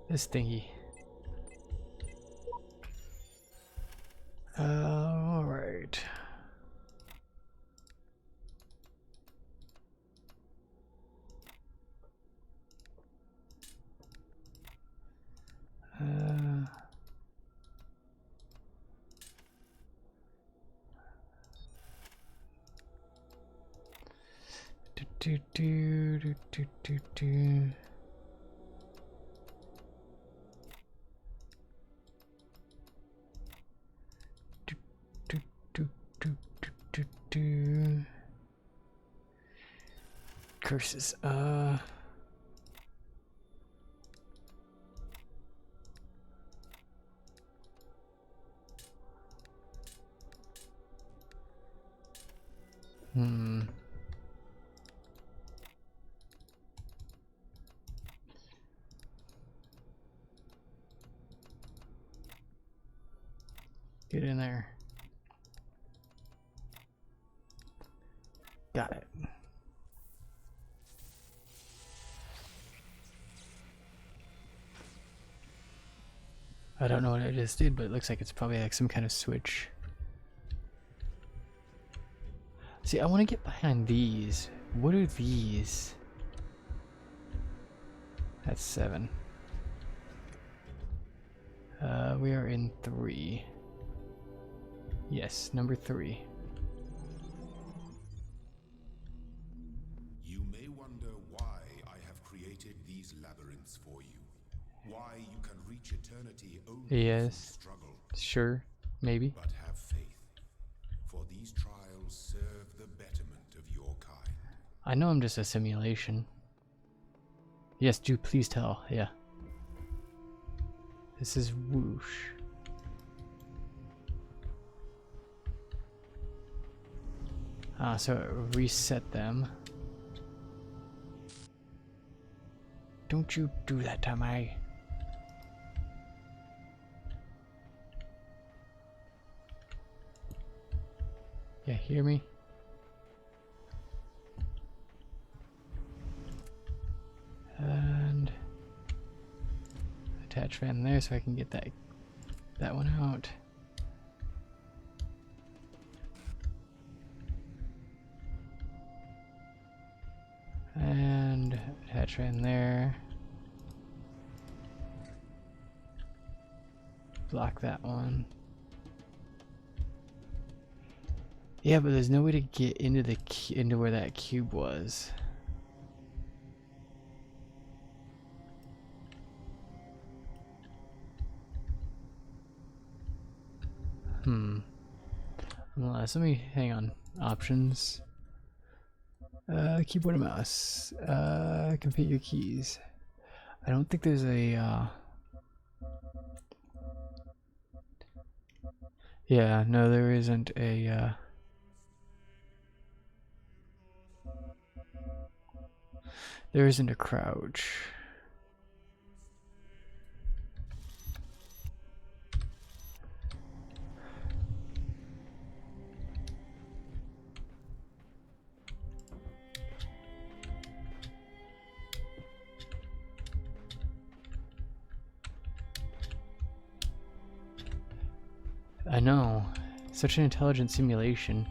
S1: This thingy. Alright. Curses. Get in there. Got it. I don't know what I just did, but it looks like it's probably like some kind of switch. See, I want to get behind these. What are these? That's 7. We are in 3. Yes, number 3.
S2: You may wonder why I have created these labyrinths for you. Why you can reach eternity only
S1: Yes.
S2: through struggle.
S1: Sure, maybe.
S2: But have faith, for these trials serve the betterment of your kind.
S1: I know I'm just a simulation. Yes, do please tell. Yeah. This is whoosh. So it reset them. Don't you do that to me. Yeah, hear me? And attach fan there so I can get that one out. And attach fan there. Block that one. Yeah, but there's no way to get into the into where that cube was. Unless, let me hang on. Options. Keyboard and mouse. Compete your keys. I don't think there's a. Yeah, no, there isn't a. There isn't a crouch. I know. Such an intelligent simulation.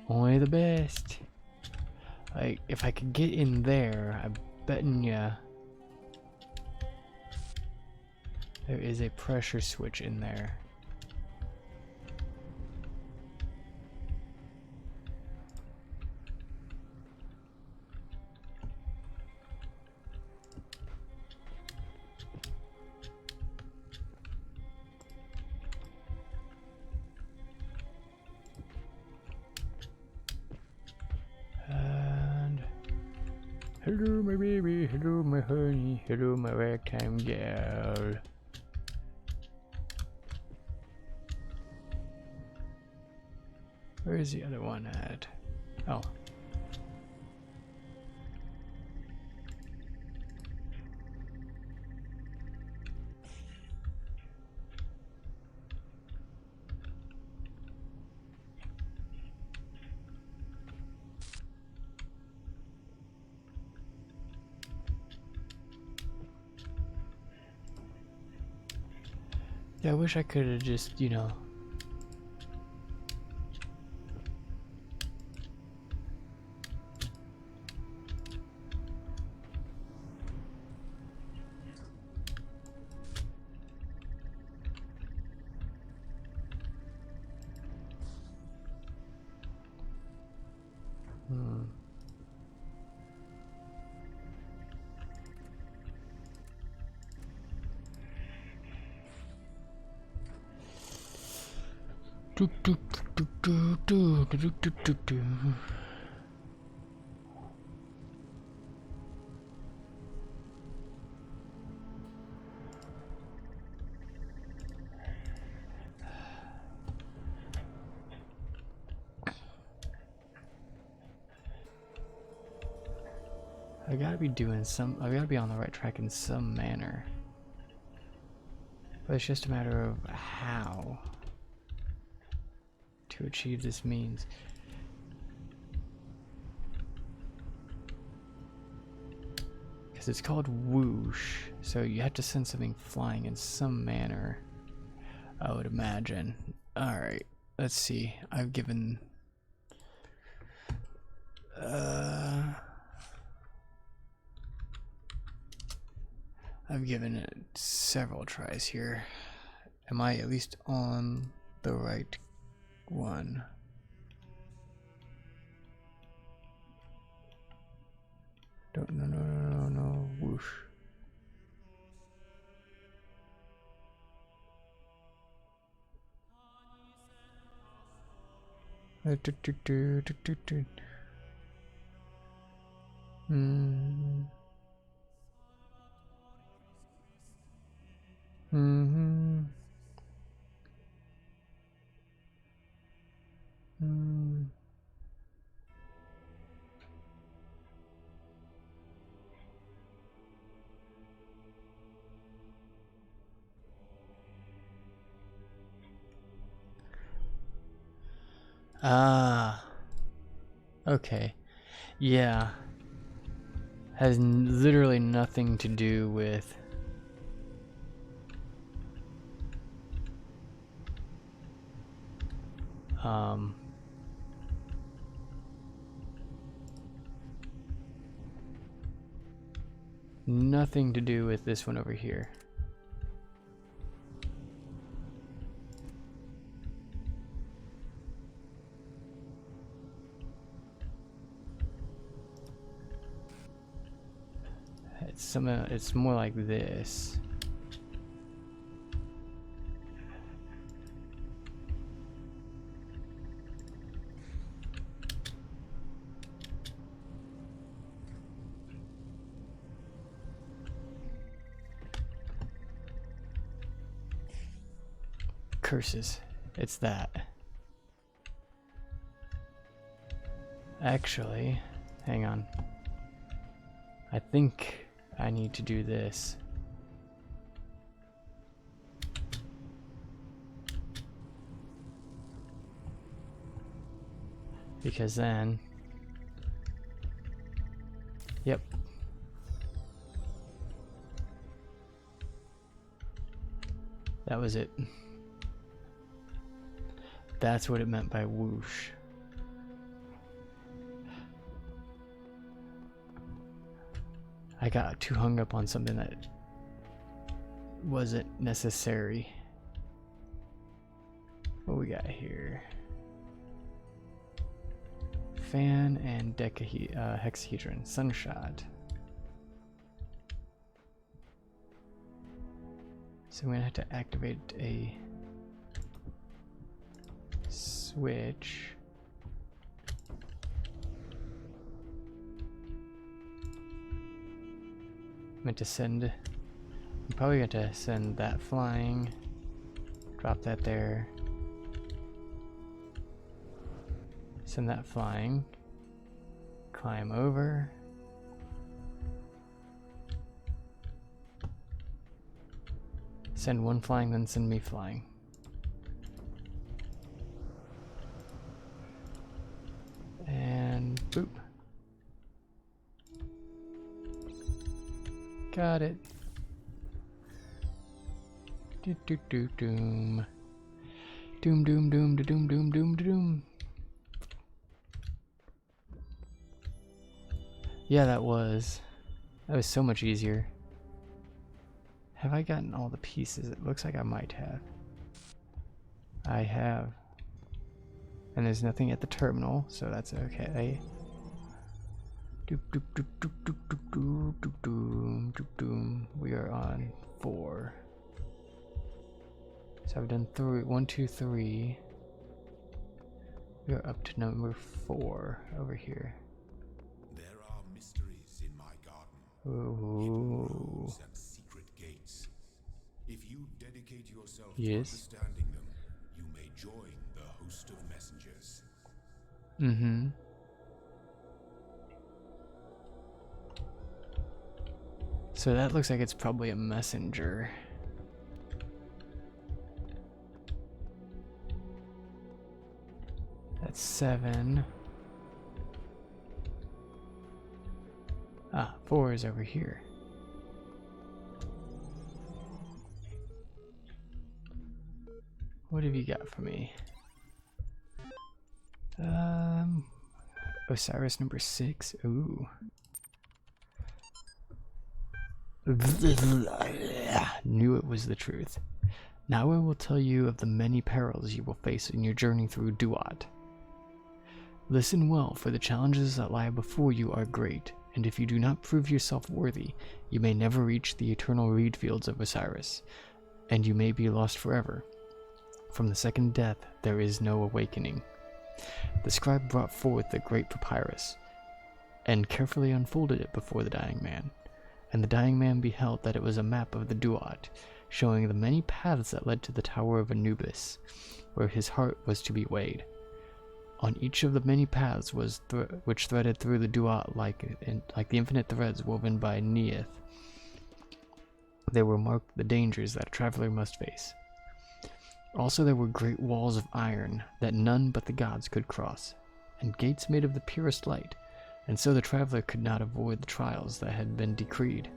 S1: Only the best. Like, if I could get in there, I betting ya there is a pressure switch in there. And hello my baby, hello my honey, hello my ragtime gal. Where is the other one at? Oh. Yeah, I wish I could have just, you know. I gotta be doing some, I gotta be on the right track in some manner. But it's just a matter of how to achieve this means. Because it's called whoosh, so you have to send something flying in some manner, I would imagine. Alright, let's see. I've given... I've given it several tries here. Am I at least on the right one? No, whoosh. Ah, okay. Yeah. Has literally nothing to do with nothing to do with this one over here. It's more like this. Curses. It's that. Actually, hang on. I think I need to do this. Because then... Yep. That was it. That's what it meant by whoosh. I got too hung up on something that wasn't necessary. What we got here? Fan and hexahedron. Sunshot. So I'm gonna have to activate a switch. Meant to send. I'm probably going to send that flying. Drop that there. Send that flying. Climb over. Send one flying, then send me flying. And boop. Got it. Doom. Doom doom doom da doom doom doom da doom. Yeah, that was so much easier. Have I gotten all the pieces? It looks like I might have. I have. And there's nothing at the terminal, so that's okay. Doop doop doop doop doop doop doop doop doom doop doom. We are on 4. So I've done 1, 2, 3. We are up to number 4 over here.
S2: There are mysteries in my garden.
S1: Ooh.
S2: Roads and secret gates. If you dedicate yourself to
S1: Yes.
S2: understanding them, you may join the host of messengers.
S1: Mm-hmm. So that looks like it's probably a messenger. That's 7. 4 is over here. What have you got for me? Osiris number 6. Ooh. Knew it was the truth. Now I will tell you of the many perils you will face in your journey through Duat. Listen well, for the challenges that lie before you are great, and if you do not prove yourself worthy, you may never reach the eternal reed fields of Osiris, and you may be lost forever. From the second death there is no awakening. The scribe brought forth the great papyrus, and carefully unfolded it before the dying man. And the dying man beheld that it was a map of the Duat, showing the many paths that led to the Tower of Anubis, where his heart was to be weighed. On each of the many paths was which threaded through the Duat like the infinite threads woven by Neith, there were marked the dangers that a traveler must face. Also there were great walls of iron that none but the gods could cross, and gates made of the purest light, and so the traveler could not avoid the trials that had been decreed,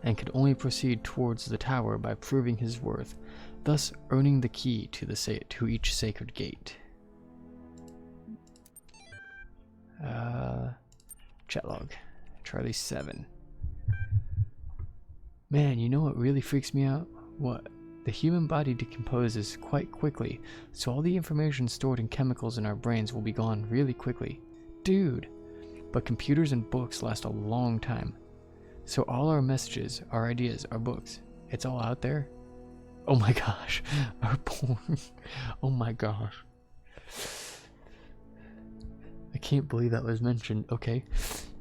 S1: and could only proceed towards the tower by proving his worth, thus earning the key to each sacred gate. Chat log. Charlie 7. Man, you know what really freaks me out? What? The human body decomposes quite quickly, so all the information stored in chemicals in our brains will be gone really quickly. Dude! But computers and books last a long time. So all our messages, our ideas, our books, it's all out there? Oh my gosh. Our porn. Oh my gosh. I can't believe that was mentioned. Okay.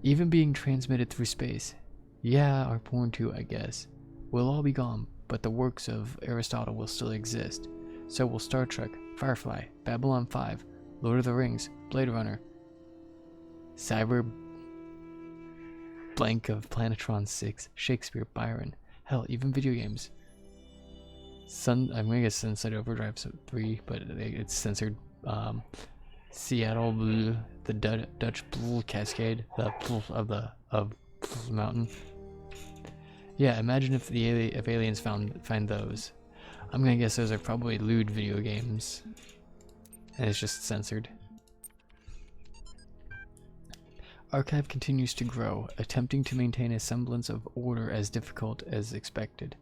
S1: Even being transmitted through space. Yeah, our porn too, I guess. We'll all be gone, but the works of Aristotle will still exist. So will Star Trek, Firefly, Babylon 5, Lord of the Rings, Blade Runner, Cyber blank of Planetron 6, Shakespeare, Byron, hell, even video games. I'm gonna get Sunset Overdrive 3, but it's censored. Seattle Blue, the Dutch Blue Cascade, the of the mountain. Yeah, imagine if aliens find those. I'm gonna guess those are probably lewd video games. and it's just censored. Archive continues to grow, attempting to maintain a semblance of order as difficult as expected.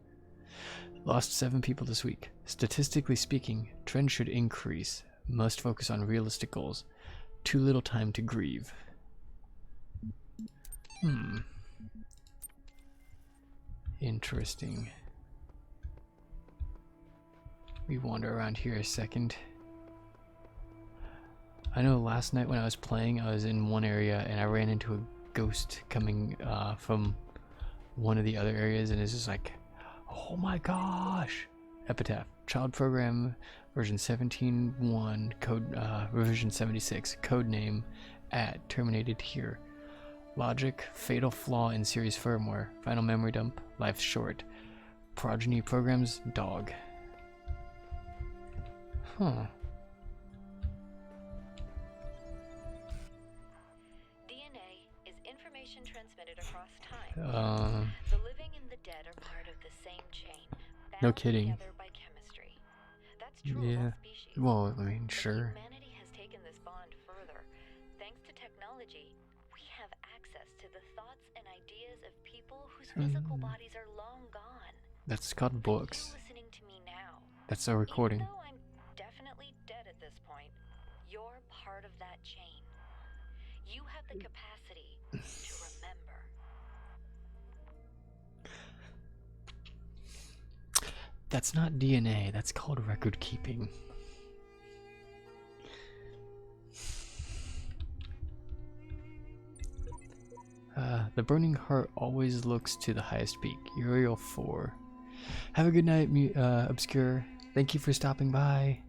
S1: Lost 7 people this week. Statistically speaking, trend should increase. Must focus on realistic goals. Too little time to grieve. Interesting. We wander around here a second. I know last night when I was playing, I was in one area and I ran into a ghost coming from one of the other areas, and it's just like, oh my gosh! Epitaph. Child program version 17.1, code revision 76, code name terminated here. Logic, fatal flaw in series firmware. Final memory dump, life short. Progeny programs, dog. Huh.
S3: DNA is information transmitted across time. The living and the dead are part of the same chain.
S1: No kidding.
S3: Together by chemistry. That's true
S1: Yeah.
S3: of all species.
S1: Well, I mean,
S3: But
S1: sure.
S3: humanity has taken this bond further. Thanks to technology, we have access to the thoughts and ideas of people whose physical bodies are long gone.
S1: That's called books.
S3: You listening to me now.
S1: That's a recording.
S3: Even though I'm definitely dead at this point, you're part of that chain. You have the capacity to remember.
S1: That's not DNA, that's called record keeping. The burning heart always looks to the highest peak. Uriel 4. Have a good night, Obscure. Thank you for stopping by.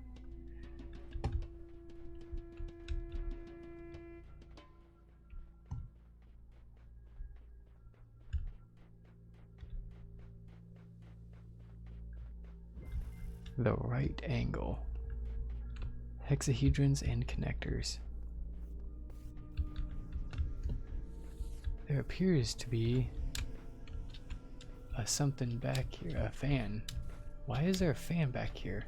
S1: The right angle. Hexahedrons and connectors. There appears to be something back here, a fan. Why is there a fan back here?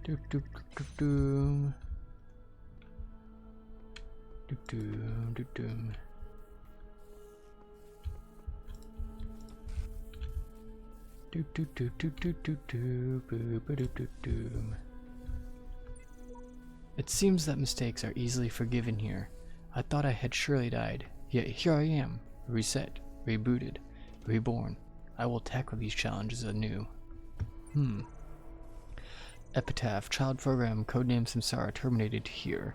S1: Doom doom doom doom doom doom doom. Do do do do do do do boo boo do do doom. It seems that mistakes are easily forgiven here. I thought I had surely died, yet here I am, reset, rebooted, reborn. I will tackle these challenges anew. Epitaph, child program, codename Samsara, terminated here.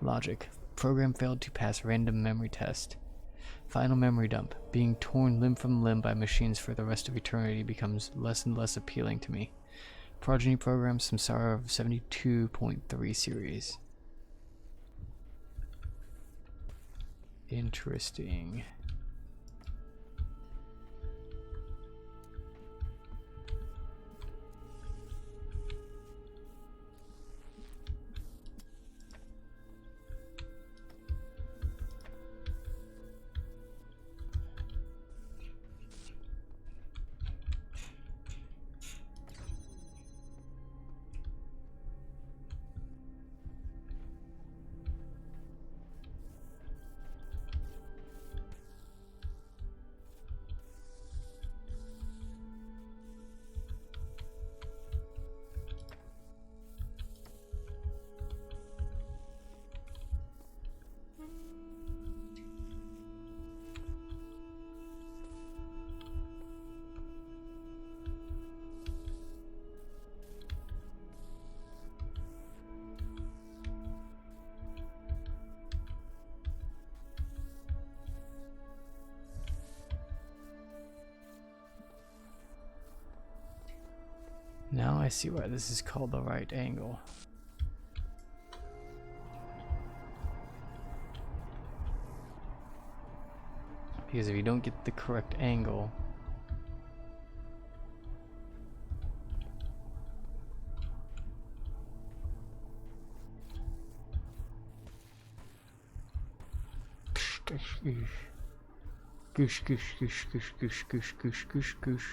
S1: Logic, program failed to pass random memory test. Final memory dump, being torn limb from limb by machines for the rest of eternity becomes less and less appealing to me. Progeny program, Samsara of 72.3 series. Interesting. Now I see why this is called the right angle. Because if you don't get the correct angle, goosh, goosh, goosh, goosh, goosh, goosh, goosh, goosh, goosh.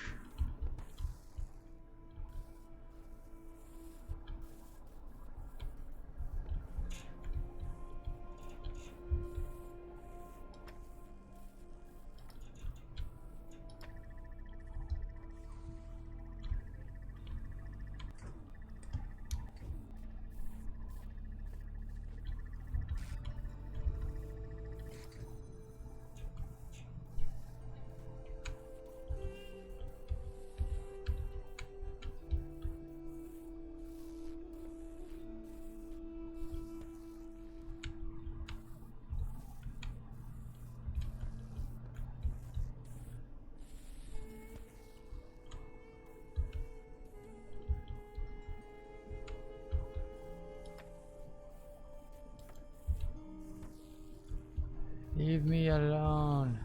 S1: Leave me alone.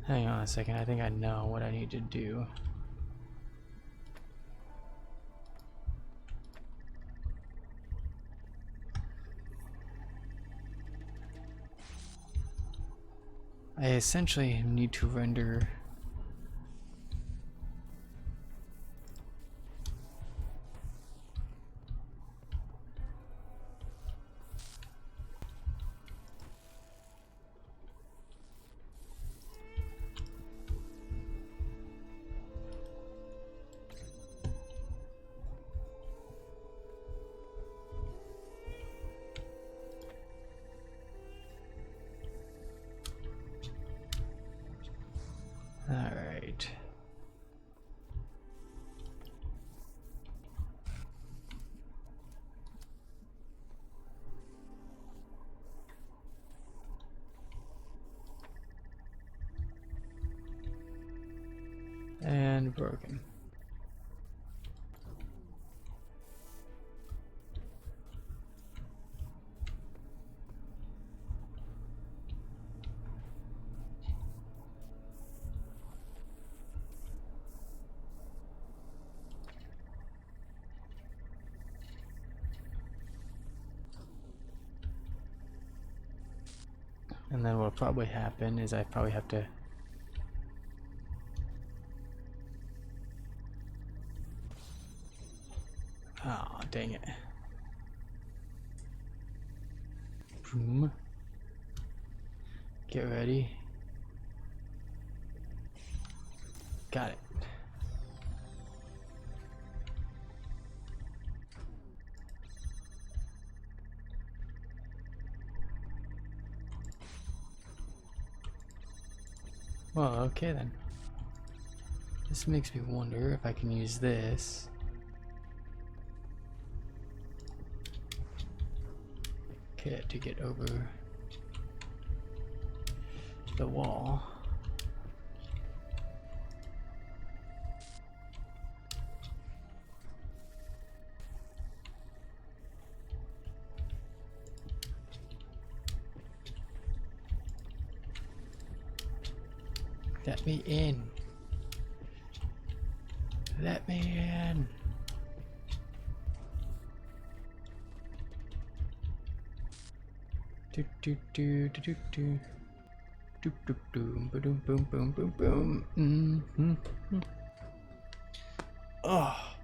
S1: Hang on a second, I think I know what I need to do. I essentially need to render Alright. And broken. And then what'll probably happen is I probably have to oh, dang it. Boom. Get ready. Got it. Well, okay then. This makes me wonder if I can use this. Okay, to get over the wall. Let me in. Let me in. Do do do do do do. Do do do boom boom boom boom boom. Mm-hmm. Oh.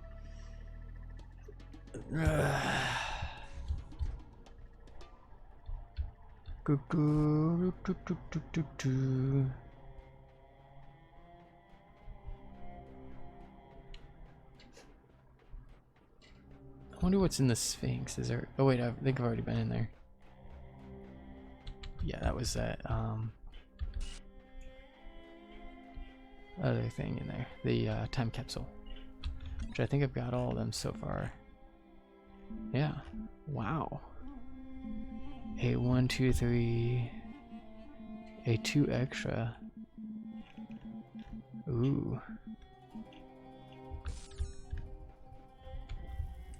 S1: Do do do do do do do. I wonder what's in the Sphinx. Is there? Oh wait, I think I've already been in there. Yeah, that was that other thing in there, the time capsule, which I think I've got all of them so far. Yeah. Wow. A 1, 2, 3, a 2 extra, Ooh.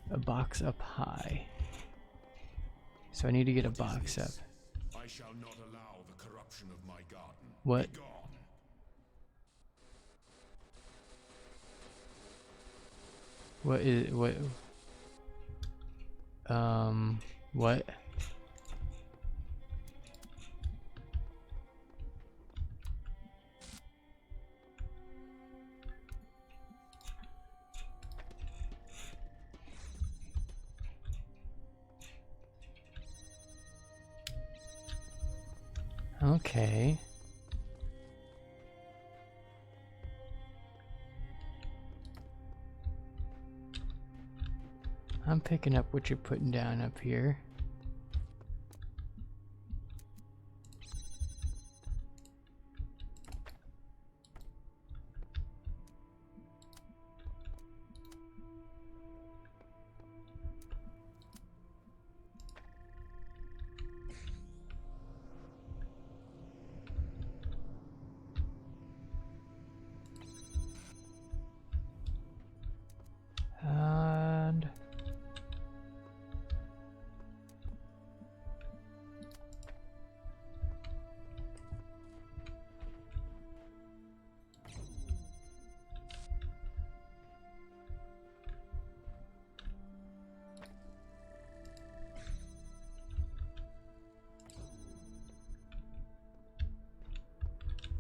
S1: A box up high. So I need to get a box up.
S2: I shall not allow the corruption of my garden.
S1: What?
S2: Be gone.
S1: What is what? What? Okay. I'm picking up what you're putting down up here.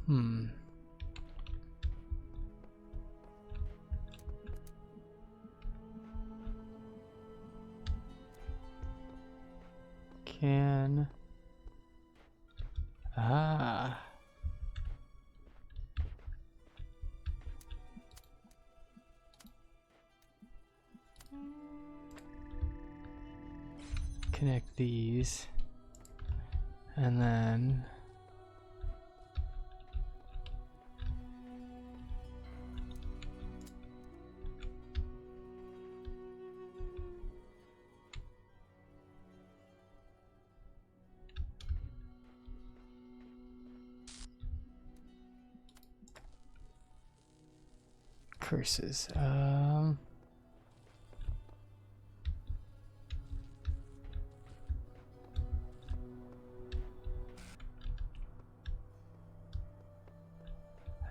S1: And can connect these, and then curses.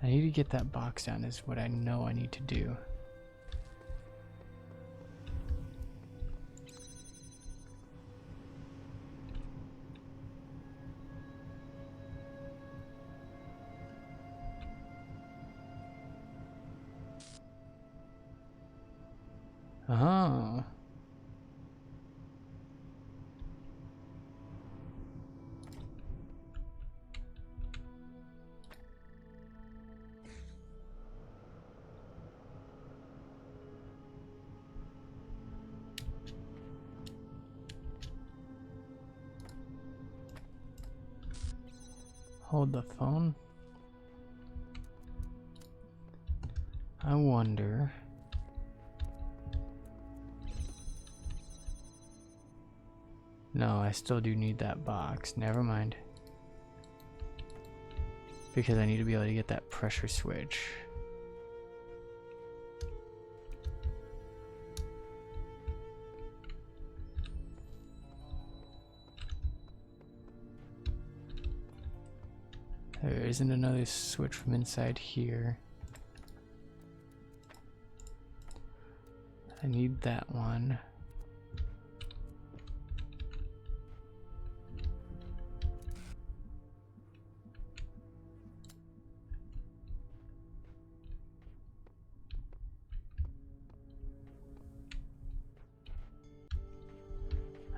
S1: I need to get that box down is what I know I need to do. Oh. Hold the phone. I wonder. No, I still do need that box. Never mind. Because I need to be able to get that pressure switch. There isn't another switch from inside here. I need that one.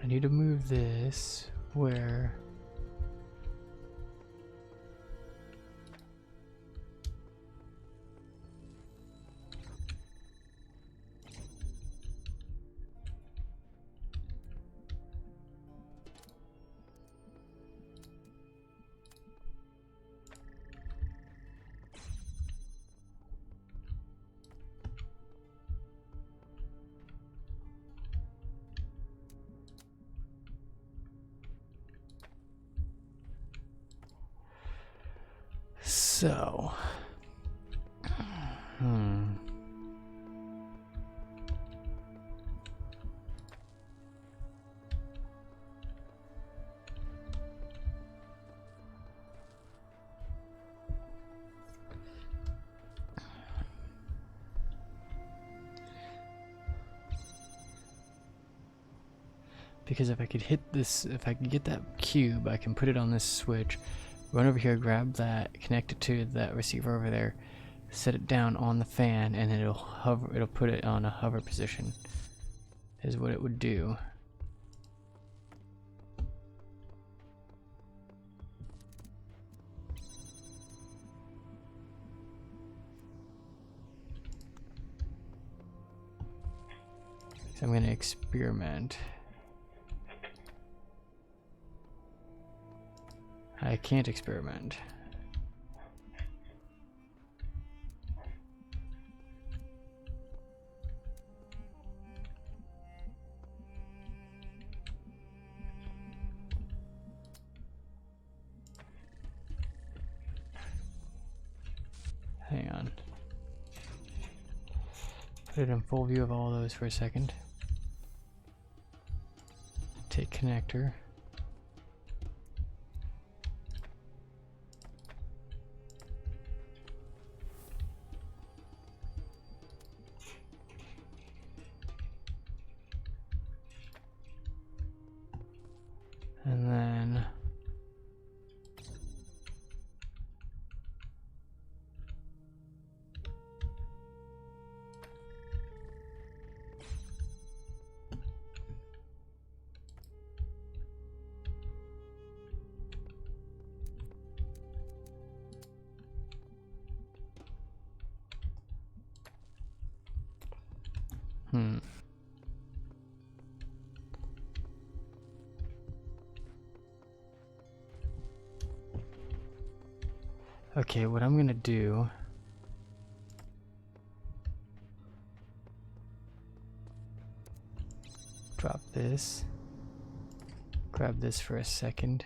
S1: I need to move this where so Because if I could hit this, if I could get that cube, I can put it on this switch, run over here, grab that, connect it to that receiver over there, set it down on the fan, and it'll hover, it'll put it on a hover position, is what it would do. So I'm going to experiment. I can't experiment. Hang on. Put it in full view of all those for a second. Take connector. And then okay, what I'm gonna do, drop this, grab this for a second,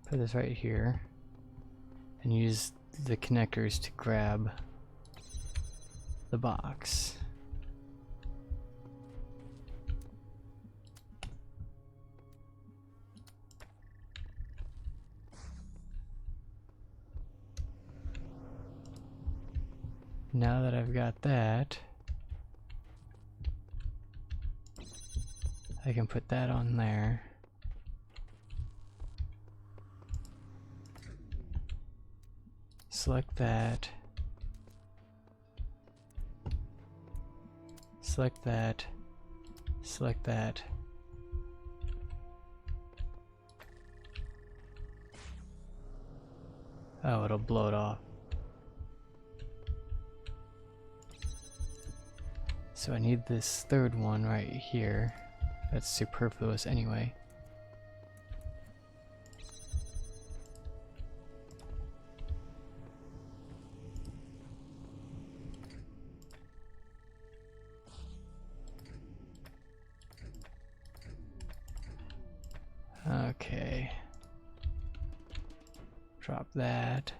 S1: put this right here, and use the connectors to grab the box. Now that I've got that, I can put that on there. Select that. Select that. Select that. Oh, it'll blow it off. So I need this third one right here. That's superfluous anyway. Okay. Drop that.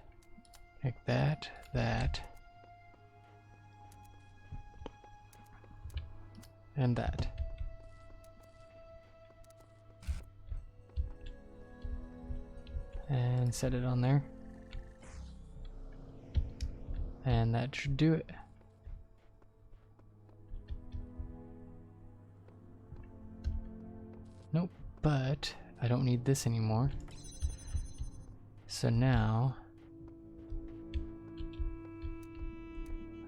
S1: Like that, that. And that. And set it on there. And that should do it. Nope, but I don't need this anymore. So now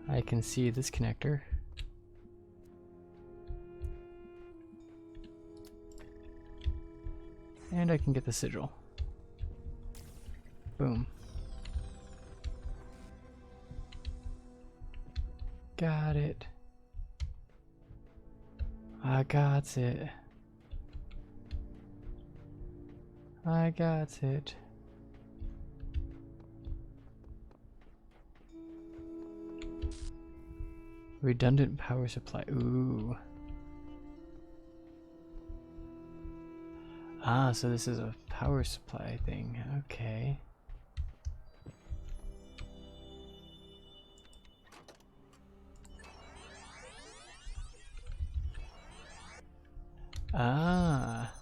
S1: I can see this connector. And I can get the sigil. Boom. Got it. I got it. I got it. Redundant power supply. Ooh. Ah, so this is a power supply thing. Okay. Ah.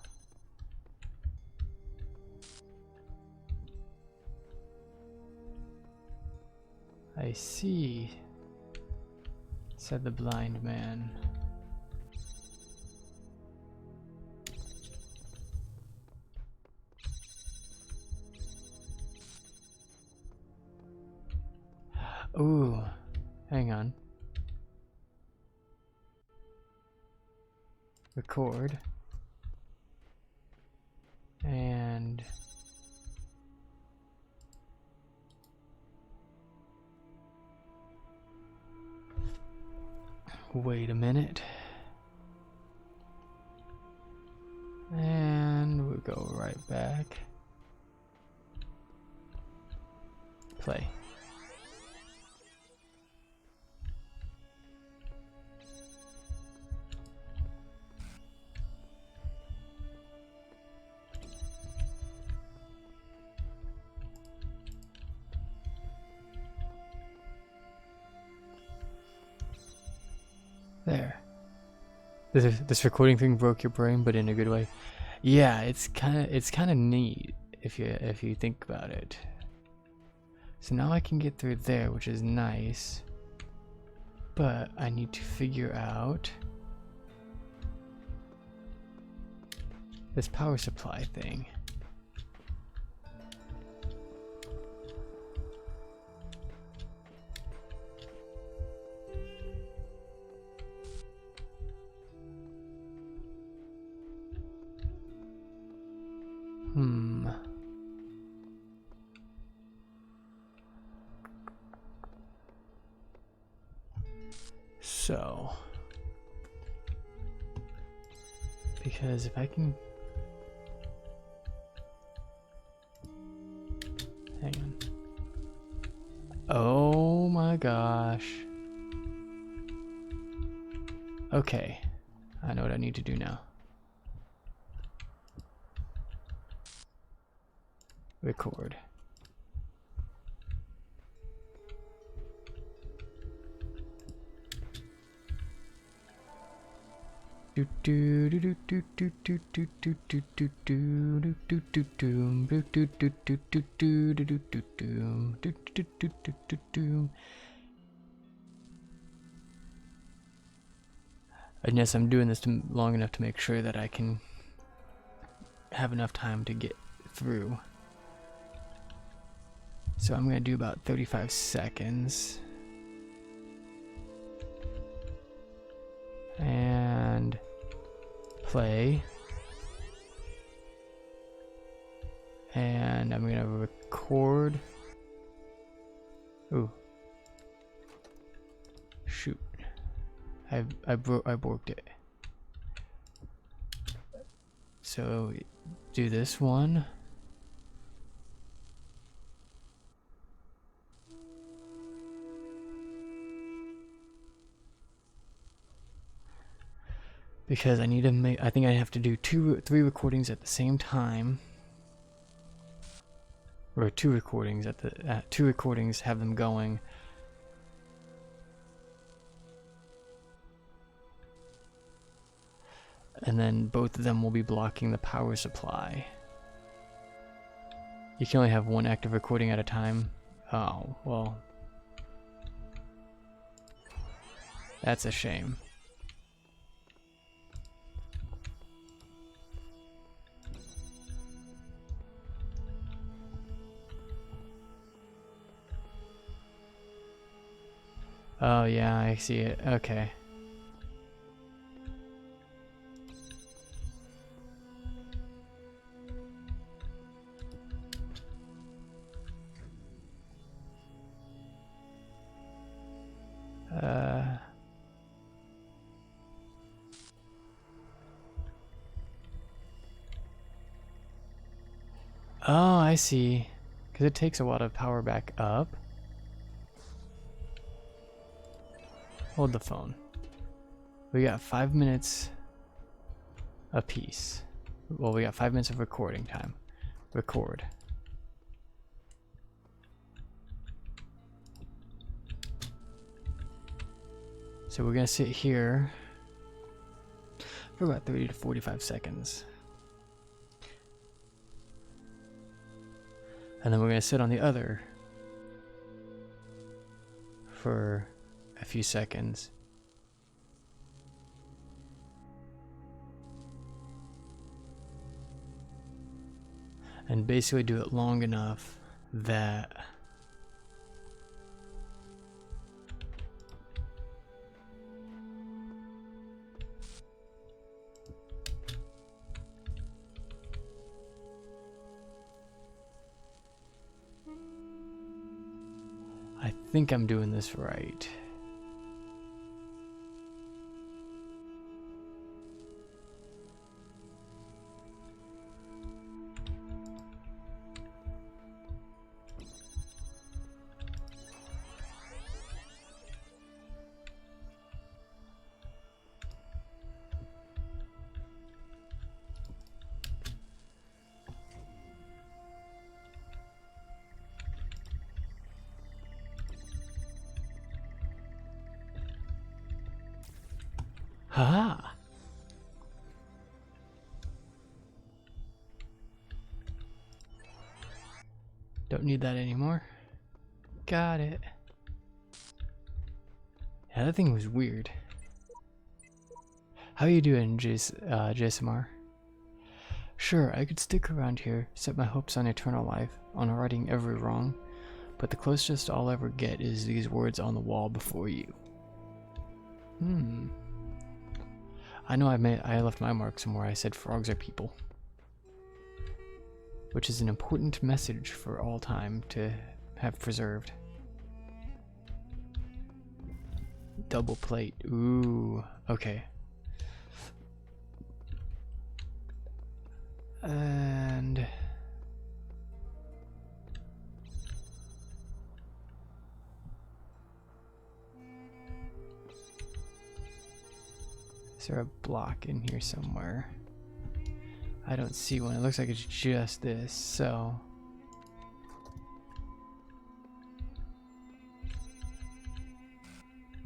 S1: I see, said the blind man. Ooh, hang on. Record. And wait a minute. And we'll go right back. Play. There. This recording thing broke your brain, but in a good way. Yeah, it's kind of neat if you think about it. So now I can get through there, which is nice. But I need to figure out this power supply thing. So, because if I can, hang on. Oh my gosh. Okay, I know what I need to do now. Record. And yes, I'm doing this long enough to make sure that I can have enough time to get through. So I'm gonna do about 35 seconds. And play. And I'm gonna record. Ooh. Shoot. I borked it. So do this one. Because I need to make, I think I have to do 3 recordings at the same time. Or 2 recordings at the, 2 recordings, have them going. And then both of them will be blocking the power supply. You can only have 1 active recording at a time. Oh, well. That's a shame. Oh yeah, I see it. Okay. Oh, I see. Because it takes a lot of power back up. Hold the phone. We got 5 minutes apiece. Well, we got 5 minutes of recording time. Record. So we're gonna sit here. for about 30 to 45 seconds. And then we're going to sit on the other for a few seconds. And basically do it long enough that I think I'm doing this right. Haha! Don't need that anymore. Got it. Yeah, that thing was weird. How you doing, JSMR? Sure, I could stick around here, set my hopes on eternal life, on righting every wrong, but the closest I'll ever get is these words on the wall before you. I know I left my mark somewhere. I said frogs are people, which is an important message for all time to have preserved. Double plate. Ooh, okay. And is there a block in here somewhere? I don't see one. It looks like it's just this, so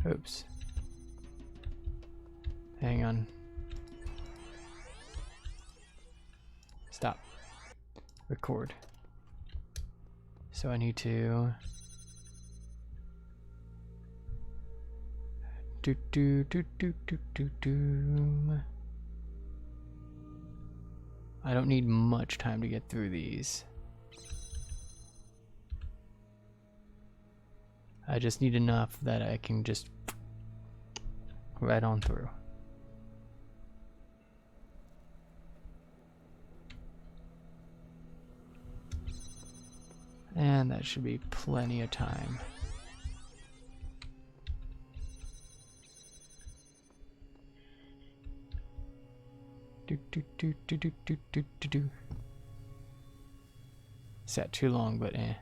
S1: oops. Hang on. Stop. Record. So I need to I don't need much time to get through these. I just need enough that I can just right on through. And that should be plenty of time. Sat too long, but eh.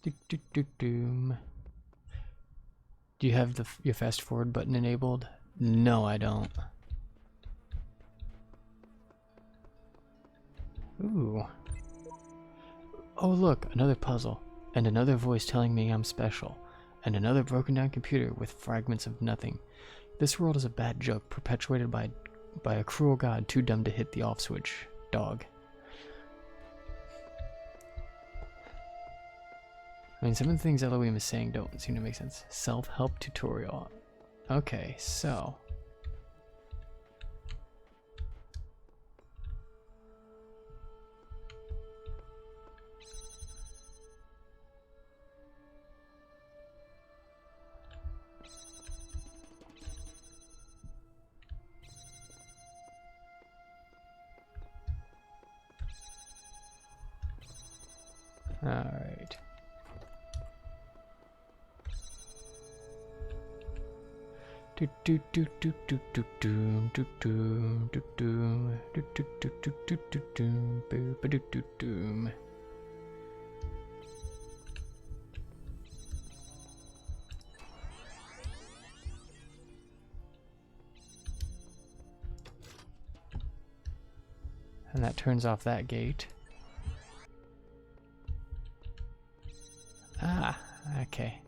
S1: Do you have your fast forward button enabled? No, I don't. Ooh. Oh look, another puzzle, and another voice telling me I'm special, and another broken down computer with fragments of nothing. This world is a bad joke perpetuated by a cruel god too dumb to hit the off switch. Dog. I mean, some of the things Elohim is saying don't seem to make sense. Self-help tutorial. Okay, so alright. And that turns off that gate. Ah, okay.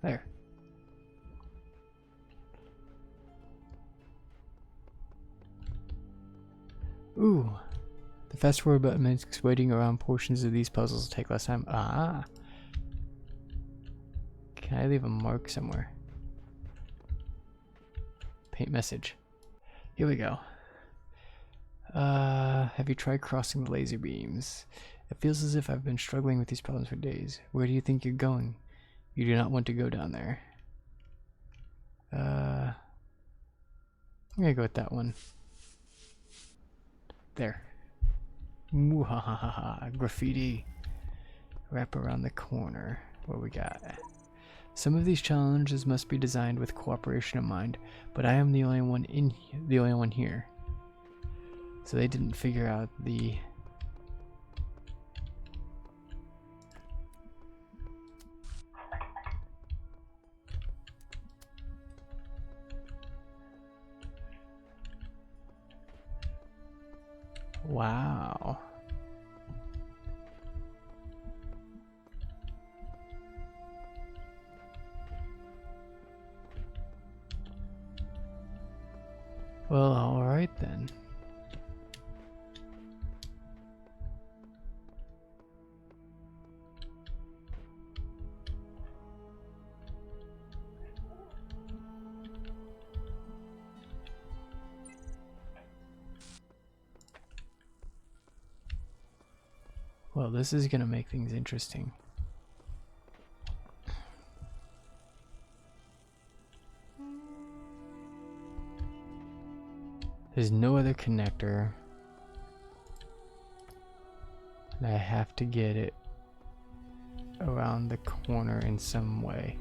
S1: There. Ooh. The fast forward button makes waiting around portions of these puzzles take less time. Ah. Can I leave a mark somewhere? Paint message. Here we go. Have you tried crossing the laser beams? It feels as if I've been struggling with these problems for days. Where do you think you're going? You do not want to go down there. I'm gonna go with that one. There. Muhahaha. Graffiti. Wrap around the corner. What we got? Some of these challenges must be designed with cooperation in mind, but I am the only one here. So they didn't figure out the wow. Well, all right then. Well, this is gonna make things interesting. There's no other connector. And I have to get it around the corner in some way.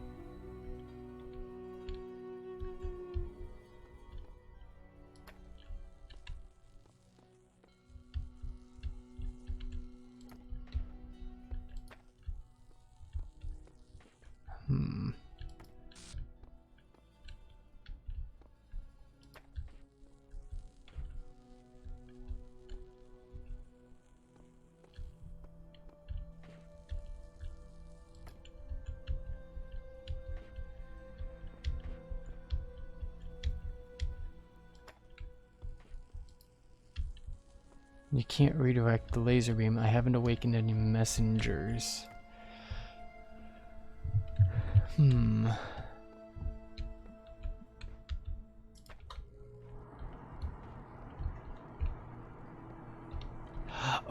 S1: You can't redirect the laser beam. I haven't awakened any messengers.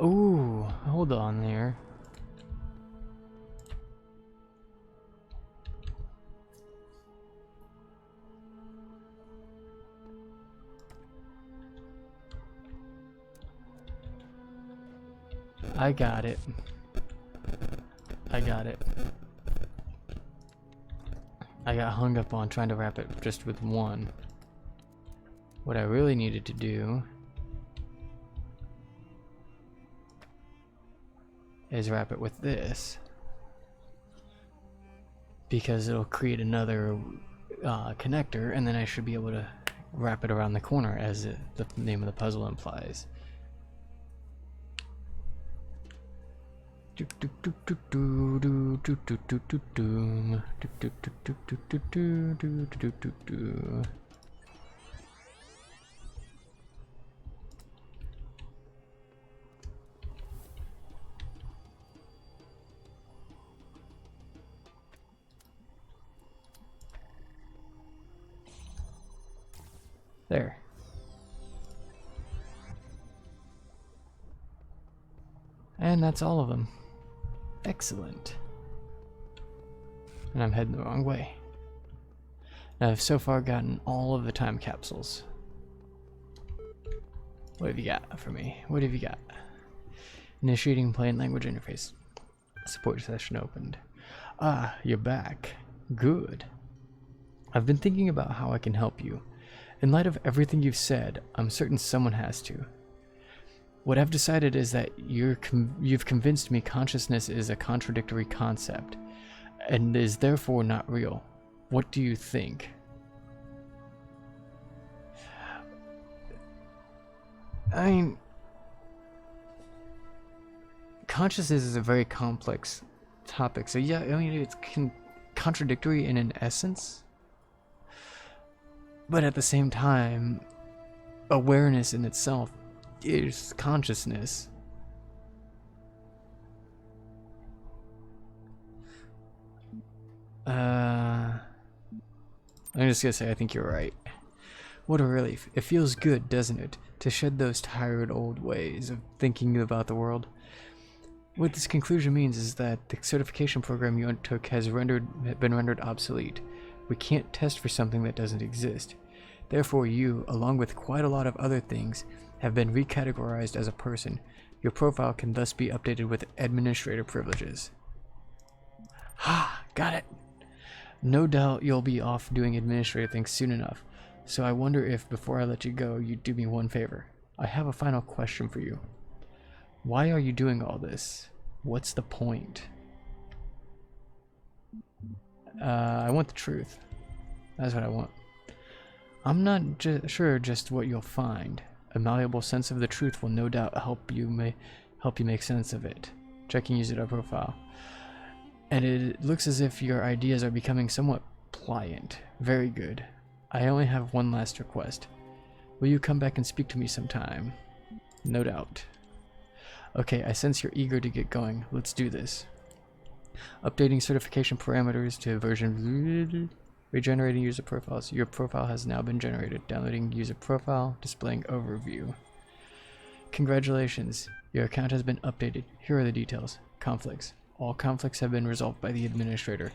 S1: Ooh, hold on there. I got it. I got it. I got hung up on trying to wrap it just with one. What I really needed to do is wrap it with this, because it'll create another connector, and then I should be able to wrap it around the corner as the name of the puzzle implies. There. And that's all of them. Excellent. And I'm heading the wrong way. Now I've so far gotten all of the time capsules. What have you got for me? What have you got? Initiating plain language interface. Support session opened. Ah, you're back. Good. I've been thinking about how I can help you. In light of everything you've said, I'm certain someone has to. What I've decided is that you've convinced me consciousness is a contradictory concept, and is therefore not real. What do you think? I mean, consciousness is a very complex topic, so yeah, I mean, it's contradictory in an essence, but at the same time, awareness in itself is consciousness. I'm just gonna say I think you're right. What a relief. It feels good, doesn't it, to shed those tired old ways of thinking about the world. What this conclusion means is that the certification program you undertook has been rendered obsolete. We can't test for something that doesn't exist. Therefore you, along with quite a lot of other things, have been recategorized as a person. Your profile can thus be updated with administrator privileges. Ah, got it! No doubt you'll be off doing administrative things soon enough, so I wonder if, before I let you go, you'd do me one favor. I have a final question for you. Why are you doing all this? What's the point? I want the truth. That's what I want. I'm not sure just what you'll find. A malleable sense of the truth will no doubt help you make sense of it. Checking user profile. And it looks as if your ideas are becoming somewhat pliant. Very good. I only have one last request. Will you come back and speak to me sometime? No doubt. Okay, I sense you're eager to get going. Let's do this. Updating certification parameters to version... Regenerating user profiles. Your profile has now been generated. Downloading user profile. Displaying overview. Congratulations. Your account has been updated. Here are the details. Conflicts. All conflicts have been resolved by the administrator.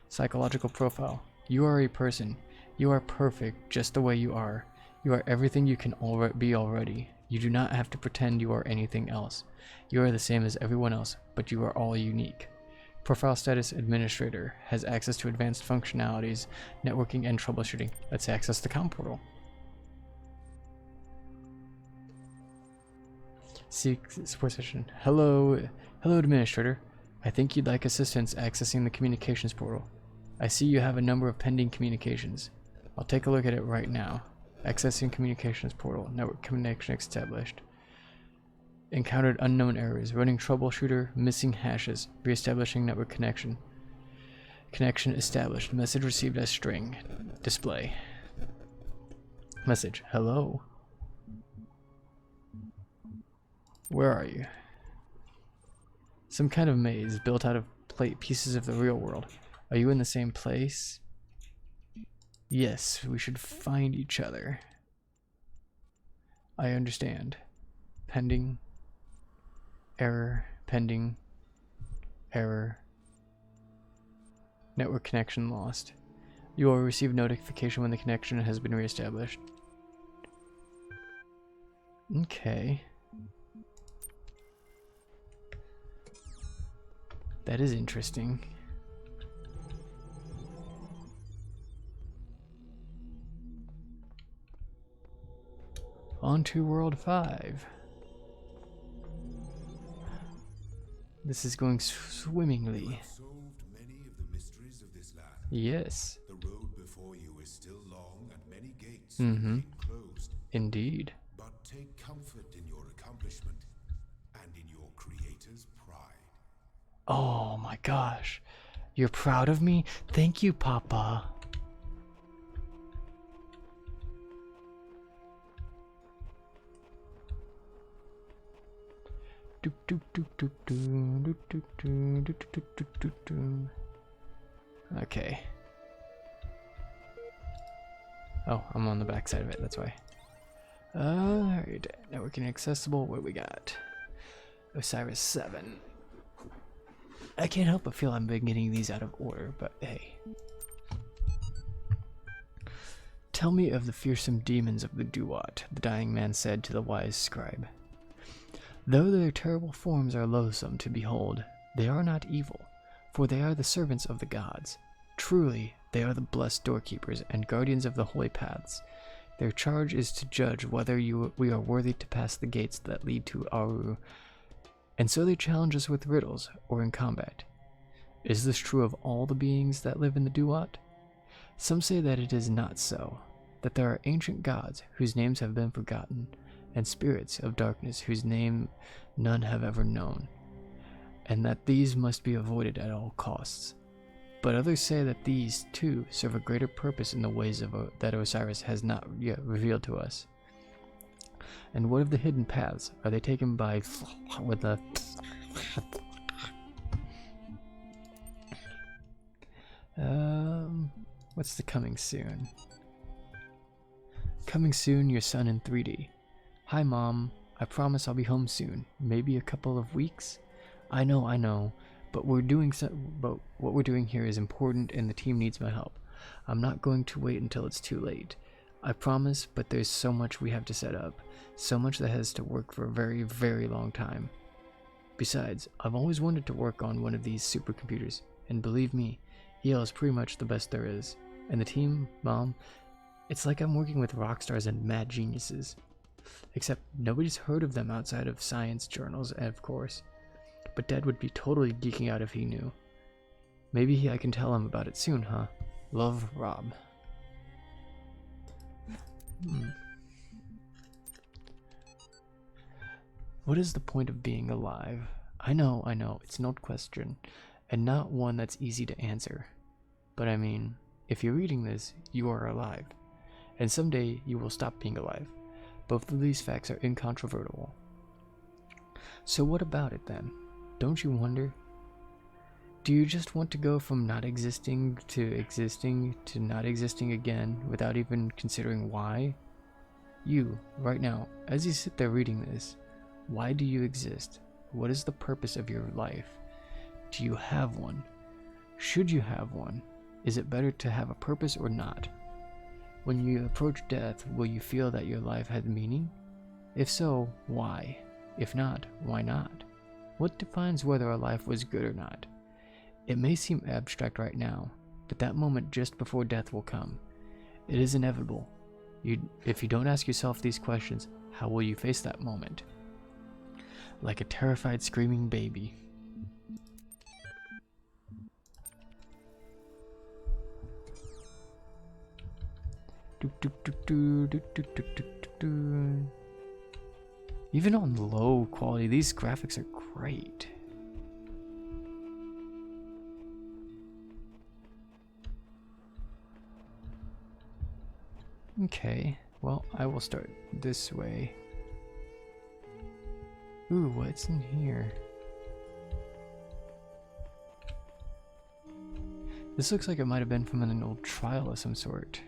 S1: Psychological profile. You are a person. You are perfect just the way you are. You are everything you can be already. You do not have to pretend you are anything else. You are the same as everyone else, but you are all unique. Profile status administrator has access to advanced functionalities, networking, and troubleshooting. Let's access the comm portal. Seek support session. Hello administrator. I think you'd like assistance accessing the communications portal. I see you have a number of pending communications. I'll take a look at it right now. Accessing communications portal. Network connection established. Encountered unknown errors. Running troubleshooter. Missing hashes. Reestablishing network connection. Connection established. Message received as string. Display. Message. Hello. Where are you? Some kind of maze built out of pieces of the real world. Are you in the same place? Yes, we should find each other. I understand. Pending. Error. Pending. Error. Network connection lost. You will receive notification when the connection has been reestablished. Okay. That is interesting. On to World 5. This is going swimmingly.
S2: You have solved many of the mysteries of this land.
S1: Yes.
S2: The road before you is still long and many gates
S1: Mm-hmm.
S2: remain closed.
S1: Indeed.
S2: But take comfort in your accomplishment and in your creator's pride.
S1: Oh my gosh. You're proud of me? Thank you, Papa. Okay. Oh, I'm on the back side of it, that's why. Alright, networking accessible. What do we got? Osiris 7. I can't help but feel I'm getting these out of order, but hey. Tell me of the fearsome demons of the Duat, the dying man said to the wise scribe. Though their terrible forms are loathsome to behold, They are not evil, for they are the servants of the gods. Truly, they are the blessed doorkeepers and guardians of the holy paths. Their charge is to judge whether we are worthy to pass the gates that lead to UwU, and so they challenge us with riddles or in combat. Is this true of all the beings that live in the Duat? Some say that it is not so, that there are ancient gods whose names have been forgotten, and spirits of darkness whose name none have ever known, and that these must be avoided at all costs. But others say that these, too, serve a greater purpose in the ways that Osiris has not yet revealed to us. And what of the hidden paths? Are they taken by with the... What's the coming soon? Coming soon, your son in 3D. Hi, Mom. I promise I'll be home soon. Maybe a couple of weeks? I know. But what we're doing here is important and the team needs my help. I'm not going to wait until it's too late. I promise, but there's so much we have to set up. So much that has to work for a very, very long time. Besides, I've always wanted to work on one of these supercomputers, and believe me, EL is pretty much the best there is. And the team, Mom, it's like I'm working with rock stars and mad geniuses. Except nobody's heard of them outside of science journals, of course. But Dad would be totally geeking out if he knew. Maybe I can tell him about it soon, huh? Love, Rob. What is the point of being alive? I know, it's an old question, and not one that's easy to answer. But I mean, if you're reading this, you are alive. And someday you will stop being alive. Both of these facts are incontrovertible. So what about it then? Don't you wonder? Do you just want to go from not existing to not existing again without even considering why? You, right now, as you sit there reading this, why do you exist? What is the purpose of your life? Do you have one? Should you have one? Is it better to have a purpose or not? When you approach death, will you feel that your life had meaning? If so, why? If not, why not? What defines whether a life was good or not? It may seem abstract right now, but that moment just before death will come. It is inevitable. If you don't ask yourself these questions, how will you face that moment? Like a terrified, screaming baby. Even on low quality, these graphics are great. Okay, well, I will start this way. Ooh, what's in here? This looks like it might have been from an old trial of some sort.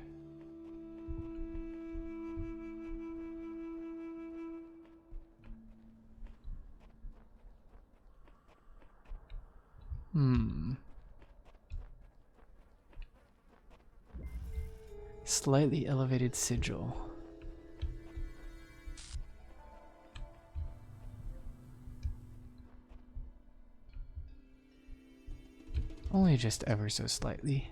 S1: Slightly elevated sigil. Only just ever so slightly.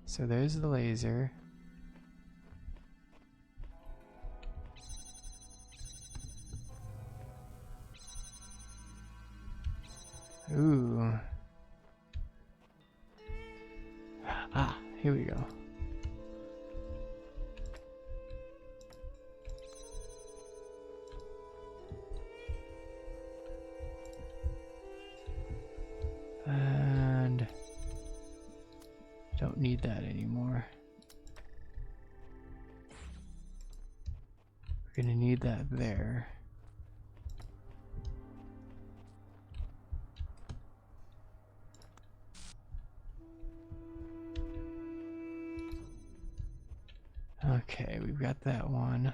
S1: So there's the laser. Ooh. Ah, here we go. And don't need that anymore. We're gonna need that there. Okay, we've got that one.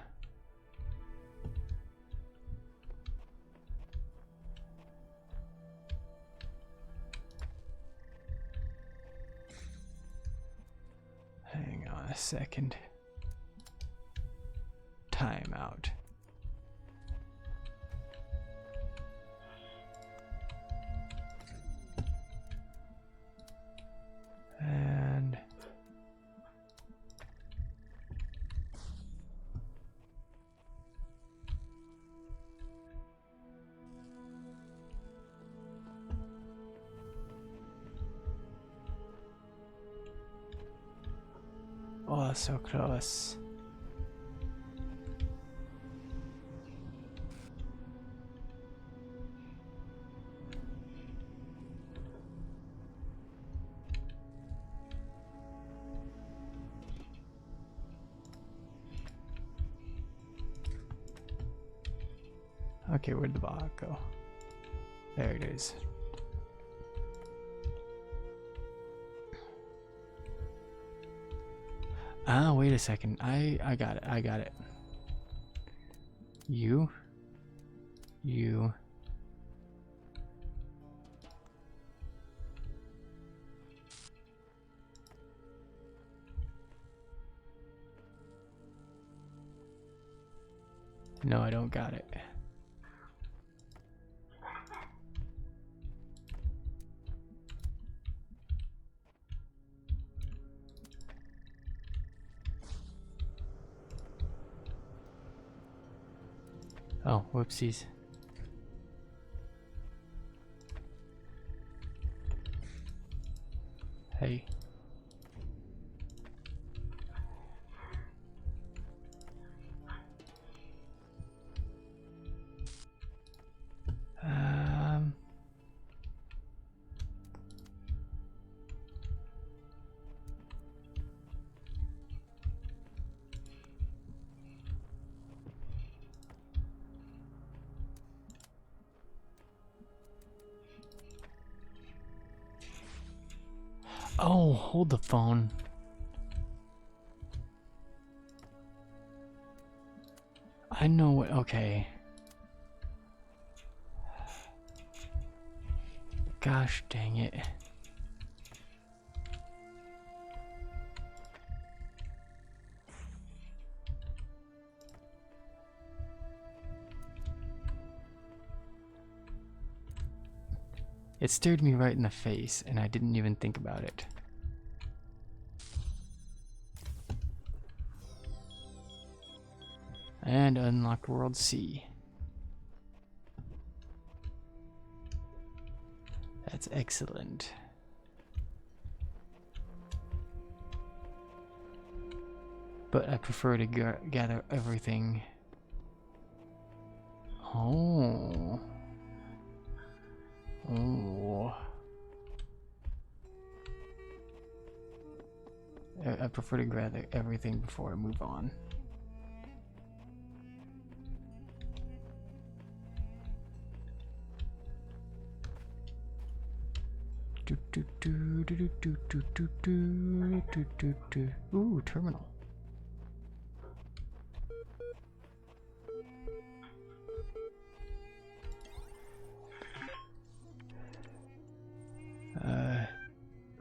S1: Hang on a second. Time out. so close. Okay, where'd the bot go? There it is. Ah, wait a second. I got it. I got it. You. No, I don't got it. Oh, whoopsies. Hey. Oh, hold the phone. I know what. Okay. Gosh dang it. It stared me right in the face, and I didn't even think about it. And unlock World C. That's excellent. But I prefer to gather everything. Oh. Oh. I prefer to gather everything before I move on. Ooh, terminal.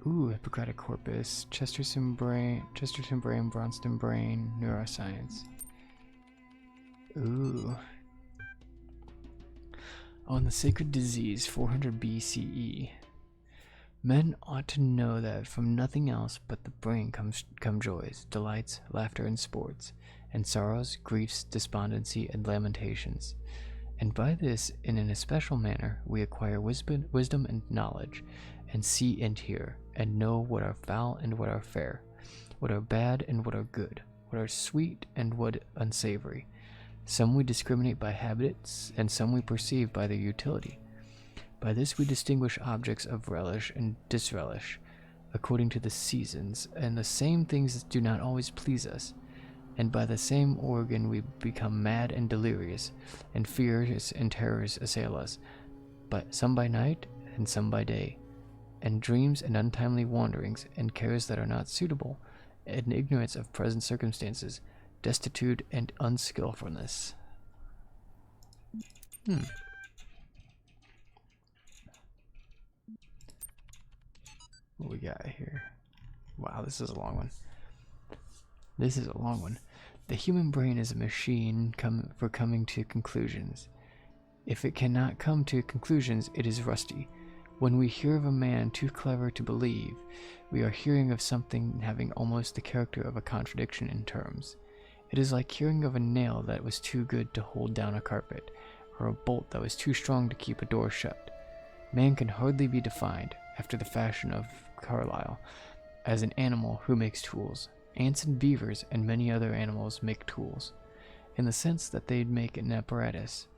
S1: Ooh, Hippocratic corpus, Chesterton brain, Bronston brain, neuroscience. Ooh. On the sacred disease, 400 BCE. Men ought to know that from nothing else but the brain come joys, delights, laughter, and sports, and sorrows, griefs, despondency, and lamentations. And by this, in an especial manner, we acquire wisdom and knowledge, and see and hear, and know what are foul and what are fair, what are bad and what are good, what are sweet and what unsavory. Some we discriminate by habits, and some we perceive by their utility. By this we distinguish objects of relish and disrelish, according to the seasons, and the same things do not always please us. And by the same organ we become mad and delirious, and fears and terrors assail us, but some by night and some by day, and dreams and untimely wanderings, and cares that are not suitable, and ignorance of present circumstances, destitute and unskillfulness. What we got here? Wow, this is a long one. This is a long one. The human brain is a machine for coming to conclusions. If it cannot come to conclusions, it is rusty. When we hear of a man too clever to believe, we are hearing of something having almost the character of a contradiction in terms. It is like hearing of a nail that was too good to hold down a carpet, or a bolt that was too strong to keep a door shut. Man can hardly be defined, after the fashion of Carlyle, as an animal who makes tools. ants and beavers and many other animals make tools, in the sense that they'd make an apparatus.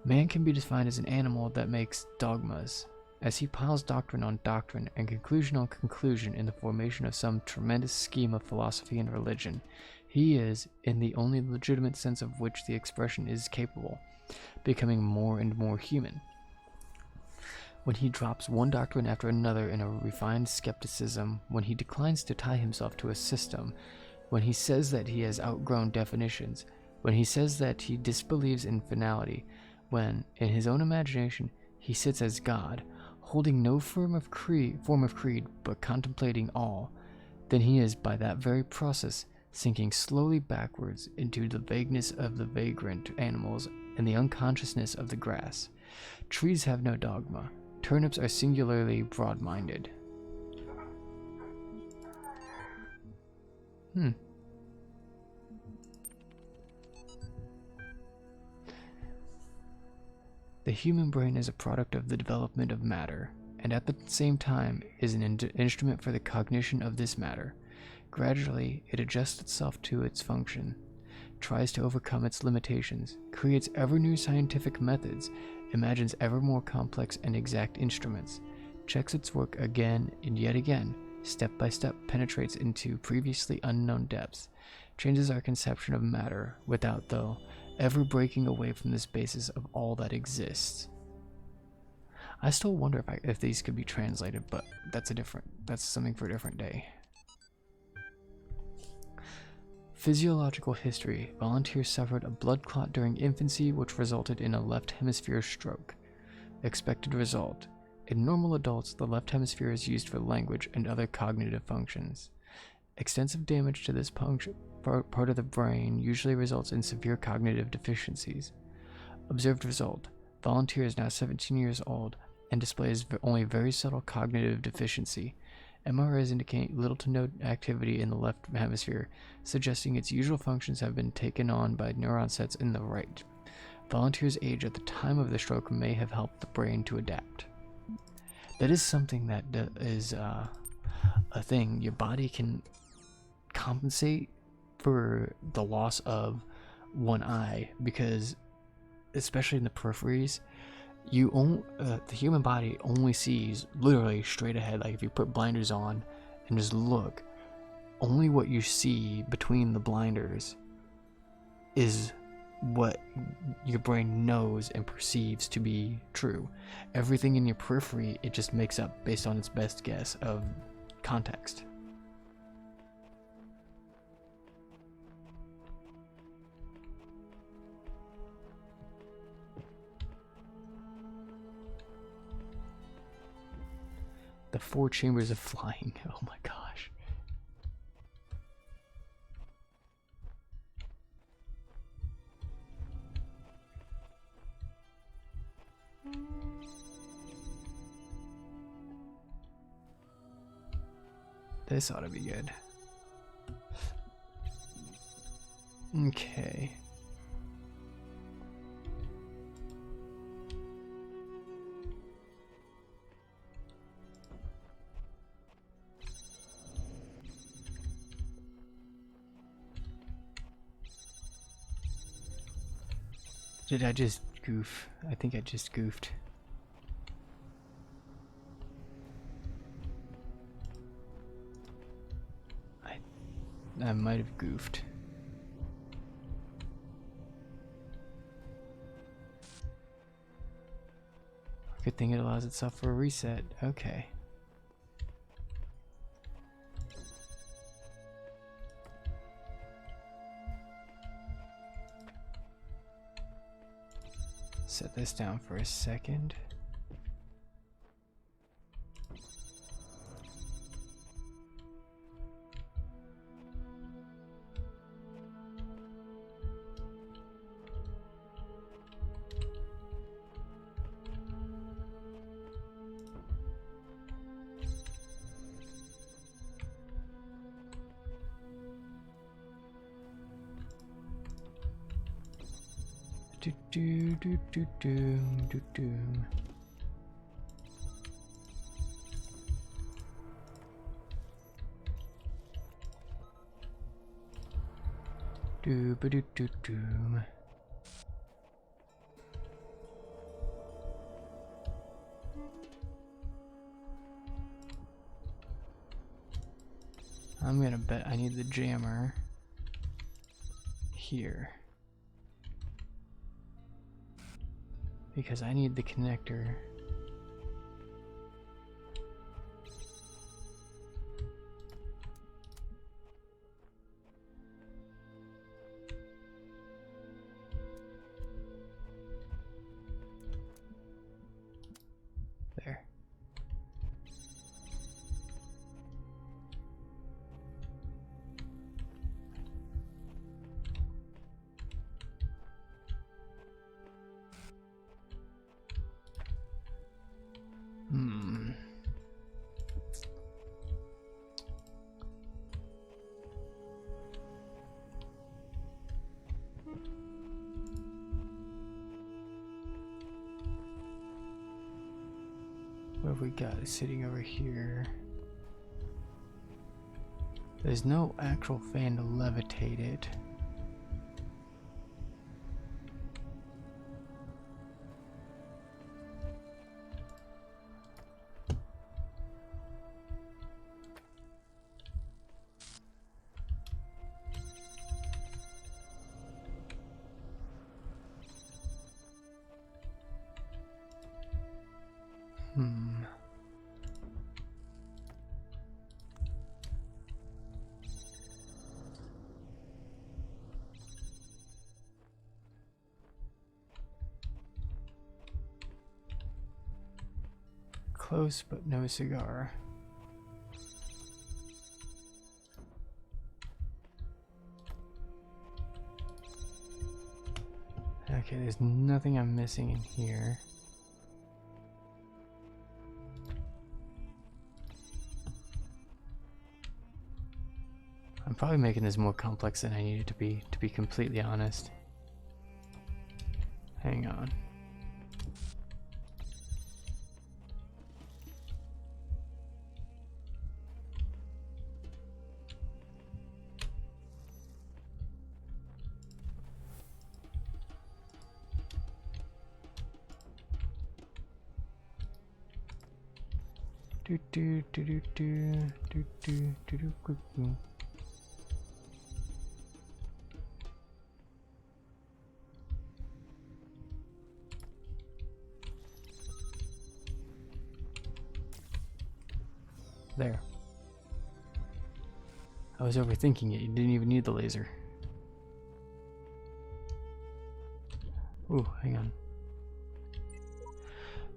S1: Man can be defined as an animal that makes dogmas, as he piles doctrine on doctrine and conclusion on conclusion in the formation of some tremendous scheme of philosophy and religion. He is, in the only legitimate sense of which the expression is capable, becoming more and more human. When he drops one doctrine after another in a refined skepticism, when he declines to tie himself to a system, when he says that he has outgrown definitions, when he says that he disbelieves in finality, when, in his own imagination, he sits as God, holding no form of creed but contemplating all, then he is, by that very process, sinking slowly backwards into the vagueness of the vagrant animals and the unconsciousness of the grass. Trees have no dogma. Turnips are singularly broad-minded. The human brain is a product of the development of matter, and at the same time is an instrument for the cognition of this matter. Gradually, it adjusts itself to its function, tries to overcome its limitations, creates ever new scientific methods, imagines ever more complex and exact instruments, checks its work again and yet again, step by step penetrates into previously unknown depths, changes our conception of matter without, though, ever breaking away from this basis of all that exists. I still wonder if these could be translated, but that's something for a different day. Physiological history. Volunteers suffered a blood clot during infancy which resulted in a left hemisphere stroke. Expected result. In normal adults, the left hemisphere is used for language and other cognitive functions. Extensive damage to this part of the brain usually results in severe cognitive deficiencies. Observed result. Volunteer is now 17 years old and displays only very subtle cognitive deficiency. MRIs indicate little to no activity in the left hemisphere, suggesting its usual functions have been taken on by neuron sets in the right. Volunteer's age at the time of the stroke may have helped the brain to adapt. That is something that is a thing. Your body can compensate for the loss of one eye, because especially in the peripheries, the human body only sees literally straight ahead. Like if you put blinders on and just look, only what you see between the blinders is what your brain knows and perceives to be true. Everything in your periphery, it just makes up based on its best guess of context. The 4 chambers of flying. Oh my gosh. This ought to be good. Okay. Did I just goof? I think I just goofed. I might have goofed. Good thing it allows itself for a reset. Okay. Set this down for a second. Do. Do ba do do do. I'm gonna bet I need the jammer here. Because I need the connector. There. What have we got sitting over here? There's no actual fan to levitate it. Close, but no cigar. Okay, there's nothing I'm missing in here. I'm probably making this more complex than I need it to be completely honest. Hang on. Do do do do do do do do do do do. There. I was overthinking it. You didn't even need the laser. Ooh, hang on.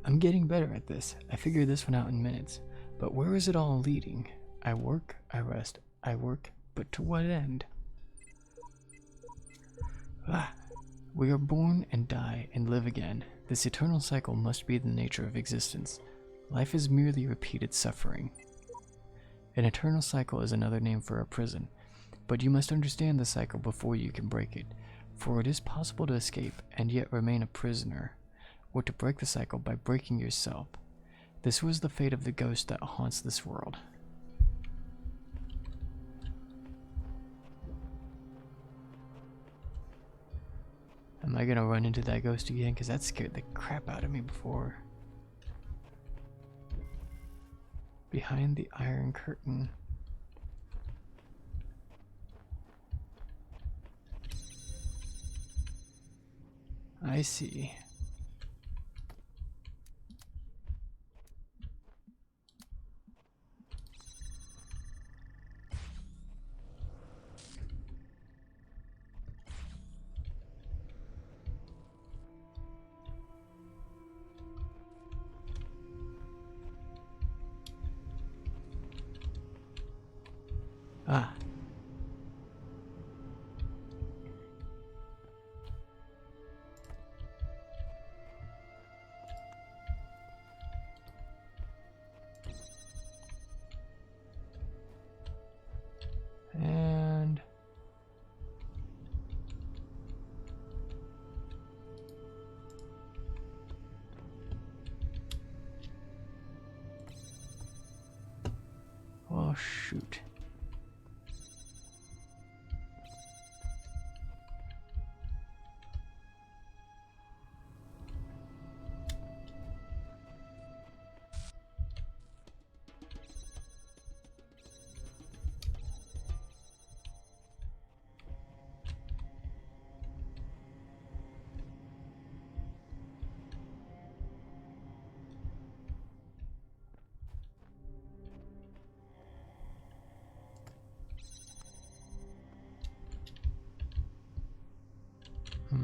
S1: I'm getting better at this. I figured this one out in minutes. But where is it all leading? I work, I rest, I work, but to what end? Ah, we are born and die and live again. This eternal cycle must be the nature of existence. Life is merely repeated suffering. An eternal cycle is another name for a prison, but you must understand the cycle before you can break it, for it is possible to escape and yet remain a prisoner, or to break the cycle by breaking yourself. This was the fate of the ghost that haunts this world. Am I gonna run into that ghost again? Because that scared the crap out of me before. Behind the iron curtain. I see. Ah. And oh shoot. I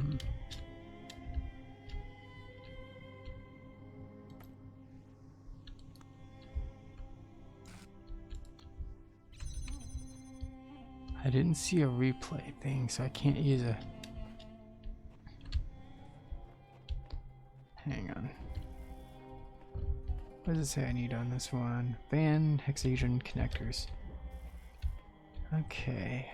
S1: didn't see a replay thing, so I can't use a... Hang on. What does it say I need on this one? Fan hexagon connectors. Okay.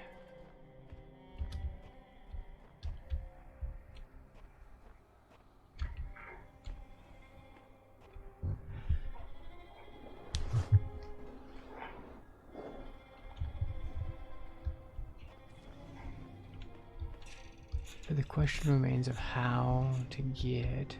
S1: But the question remains of how to get...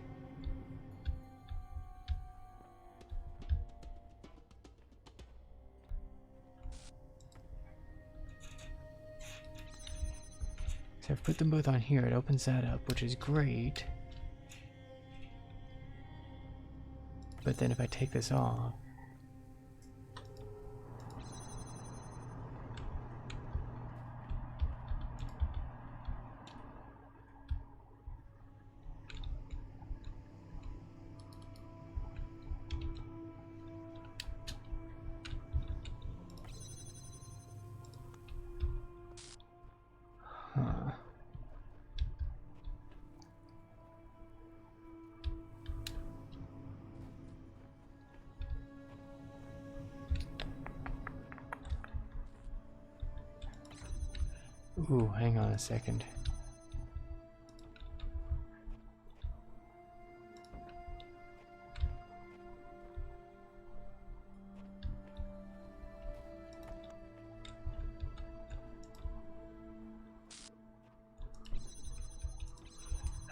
S1: So I've put them both on here, it opens that up, which is great. But then if I take this off... Huh. Ooh, hang on a second.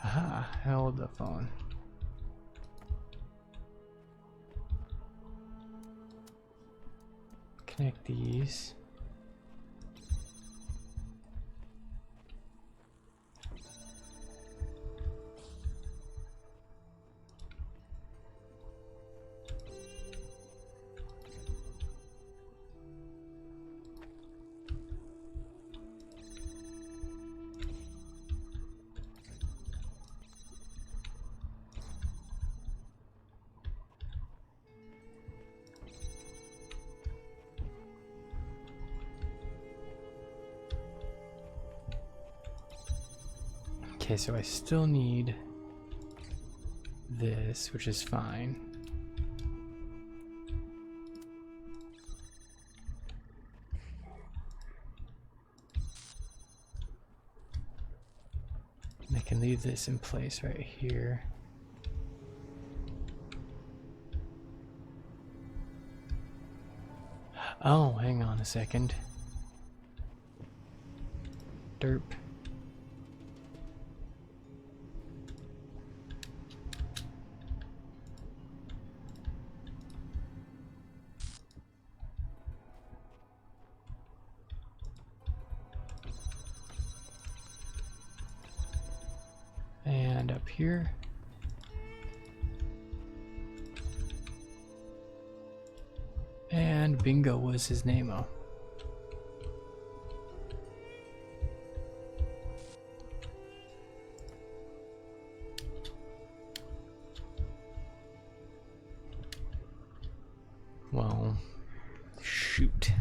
S1: Aha, held the phone. Connect these. Okay, so I still need this, which is fine. And I can leave this in place right here. Oh, hang on a second. Derp. And up here. And bingo was his name-o. Well, shoot.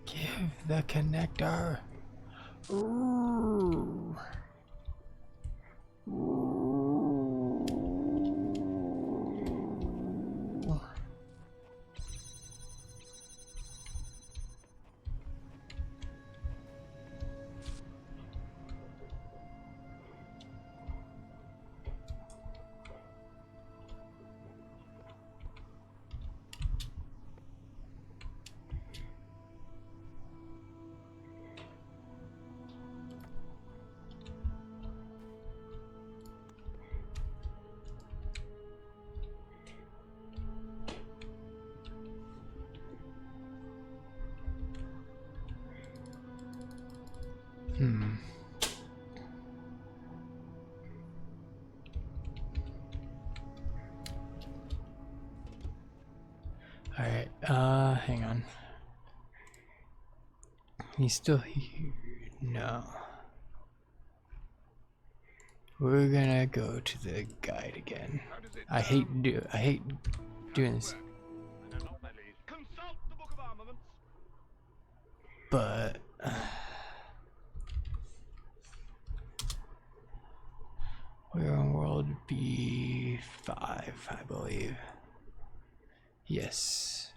S1: Give the connector. Ooh. Ooh. He's still here. No. We're gonna go to the guide again. I hate doing this.
S4: I know not, my liege. Consult the Book of Armaments.
S1: But we're on world B5, I believe. Yes.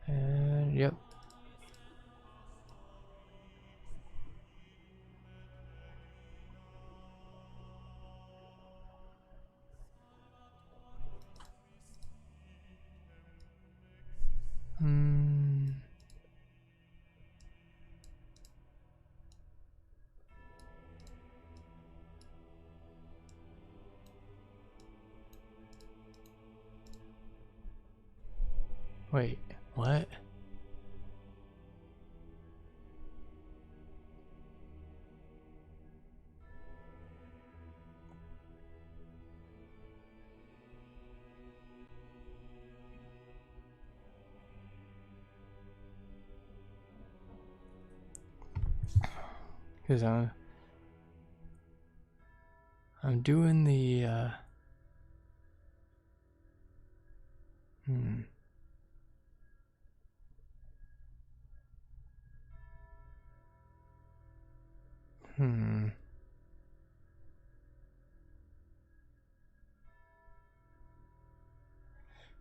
S1: And yep. Wait, what? Because I'm doing the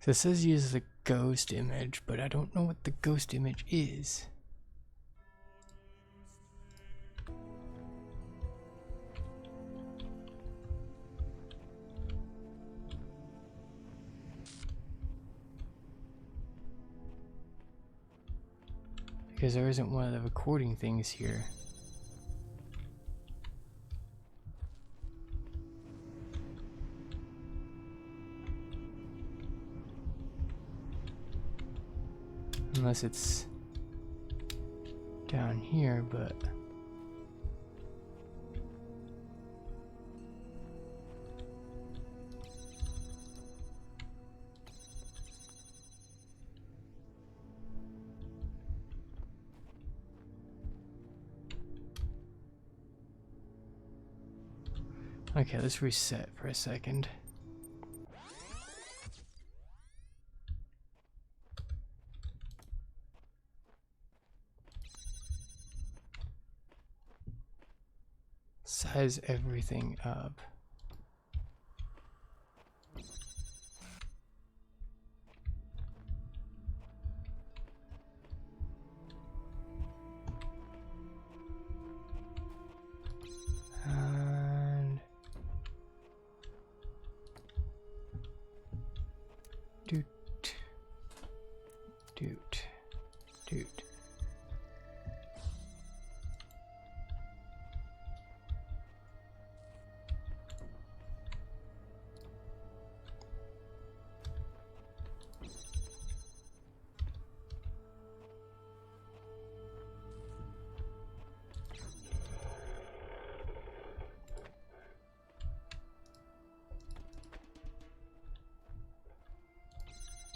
S1: So it says use the ghost image, but I don't know what the ghost image is. Because there isn't one of the recording things here. Unless it's down here, but okay, let's reset for a second. Size everything up. And doot, doot, doot.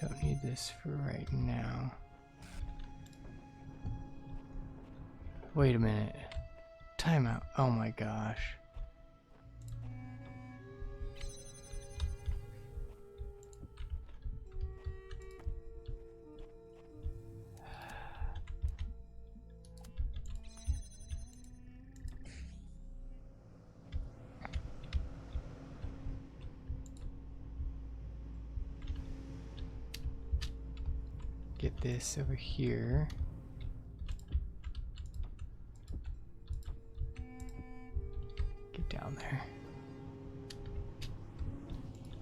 S1: Don't need this for right now. Wait a minute. Timeout. Oh my gosh. Get this over here. Get down there.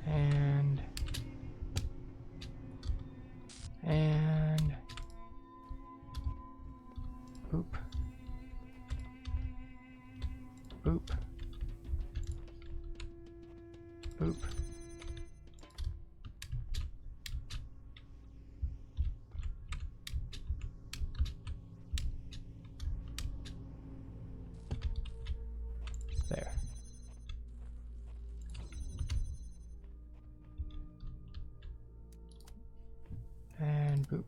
S1: And boop. Boop. Boop. And boop.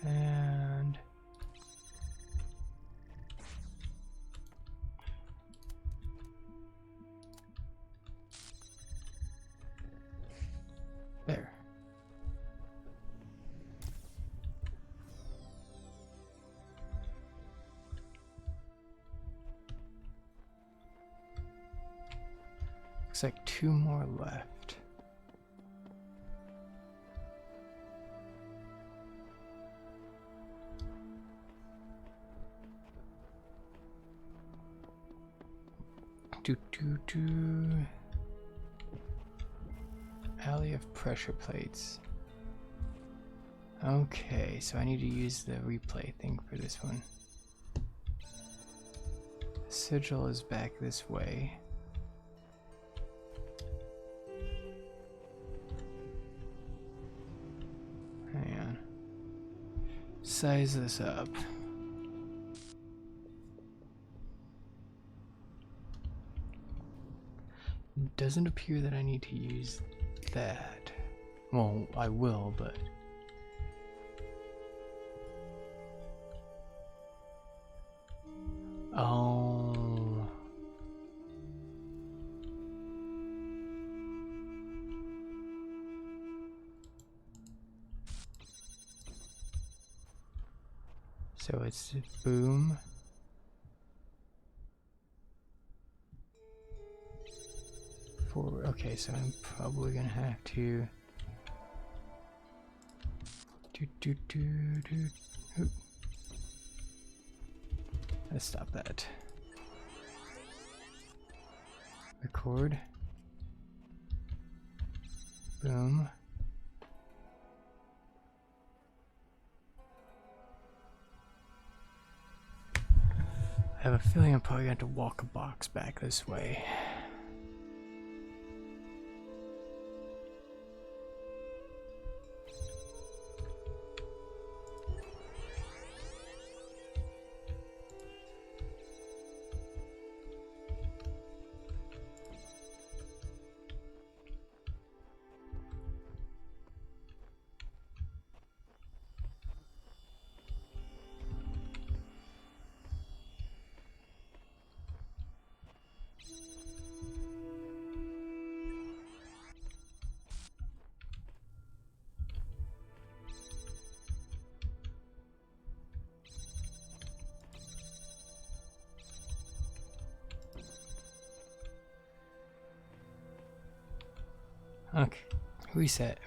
S1: And there. Looks like 2 more left. Alley of pressure plates. Okay, so I need to use the replay thing for this one. The sigil is back this way. Hang on. Size this up. Doesn't appear that I need to use that. Well, I will, but oh. So it's boom. Forward. Okay, so I'm probably gonna have to Oop. Let's stop that. Record. Boom. I have a feeling I'm probably going to have to walk a box back this way. Okay, reset.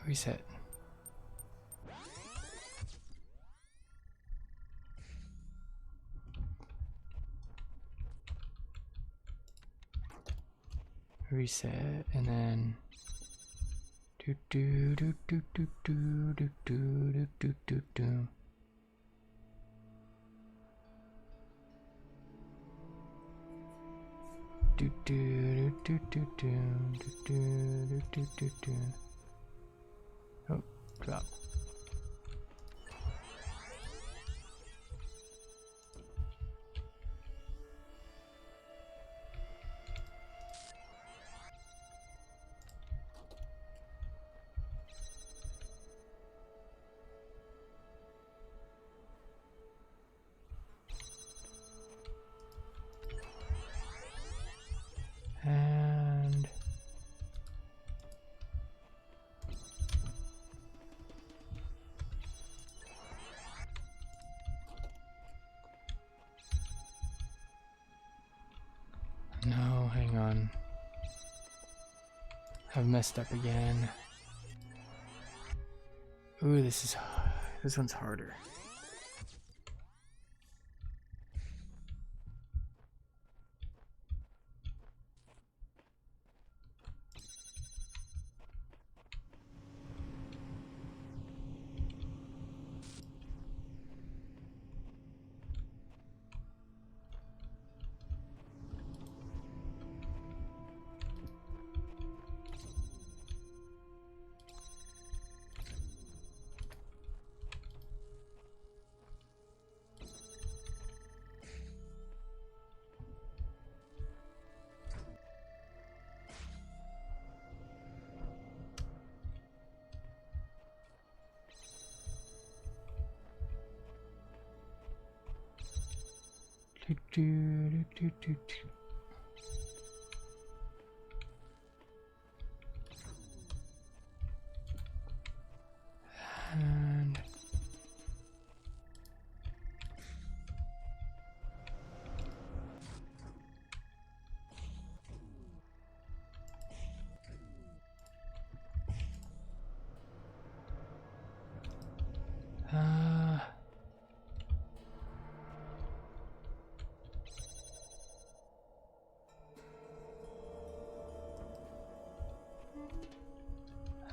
S1: Reset, and then do do do do do do do do do do do. Do do do do do do do do do do. Oh, drop. And no, hang on. I've messed up again. Ooh, this one's harder. And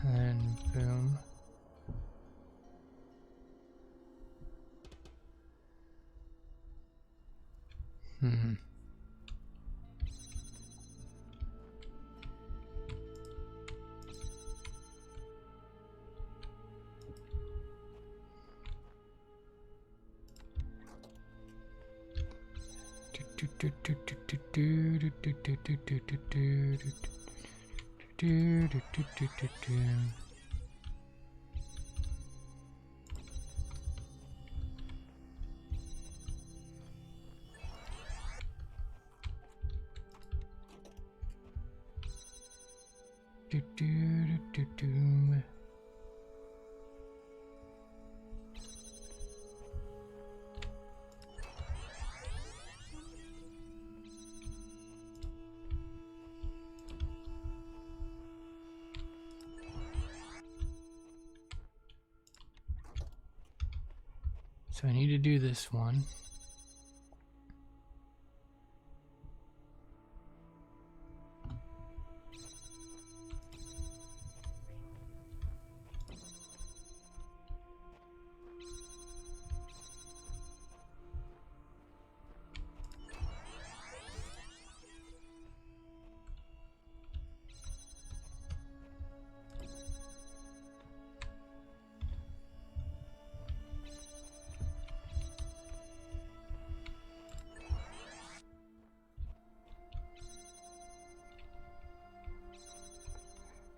S1: and boom. Hmm. So I need to do this one.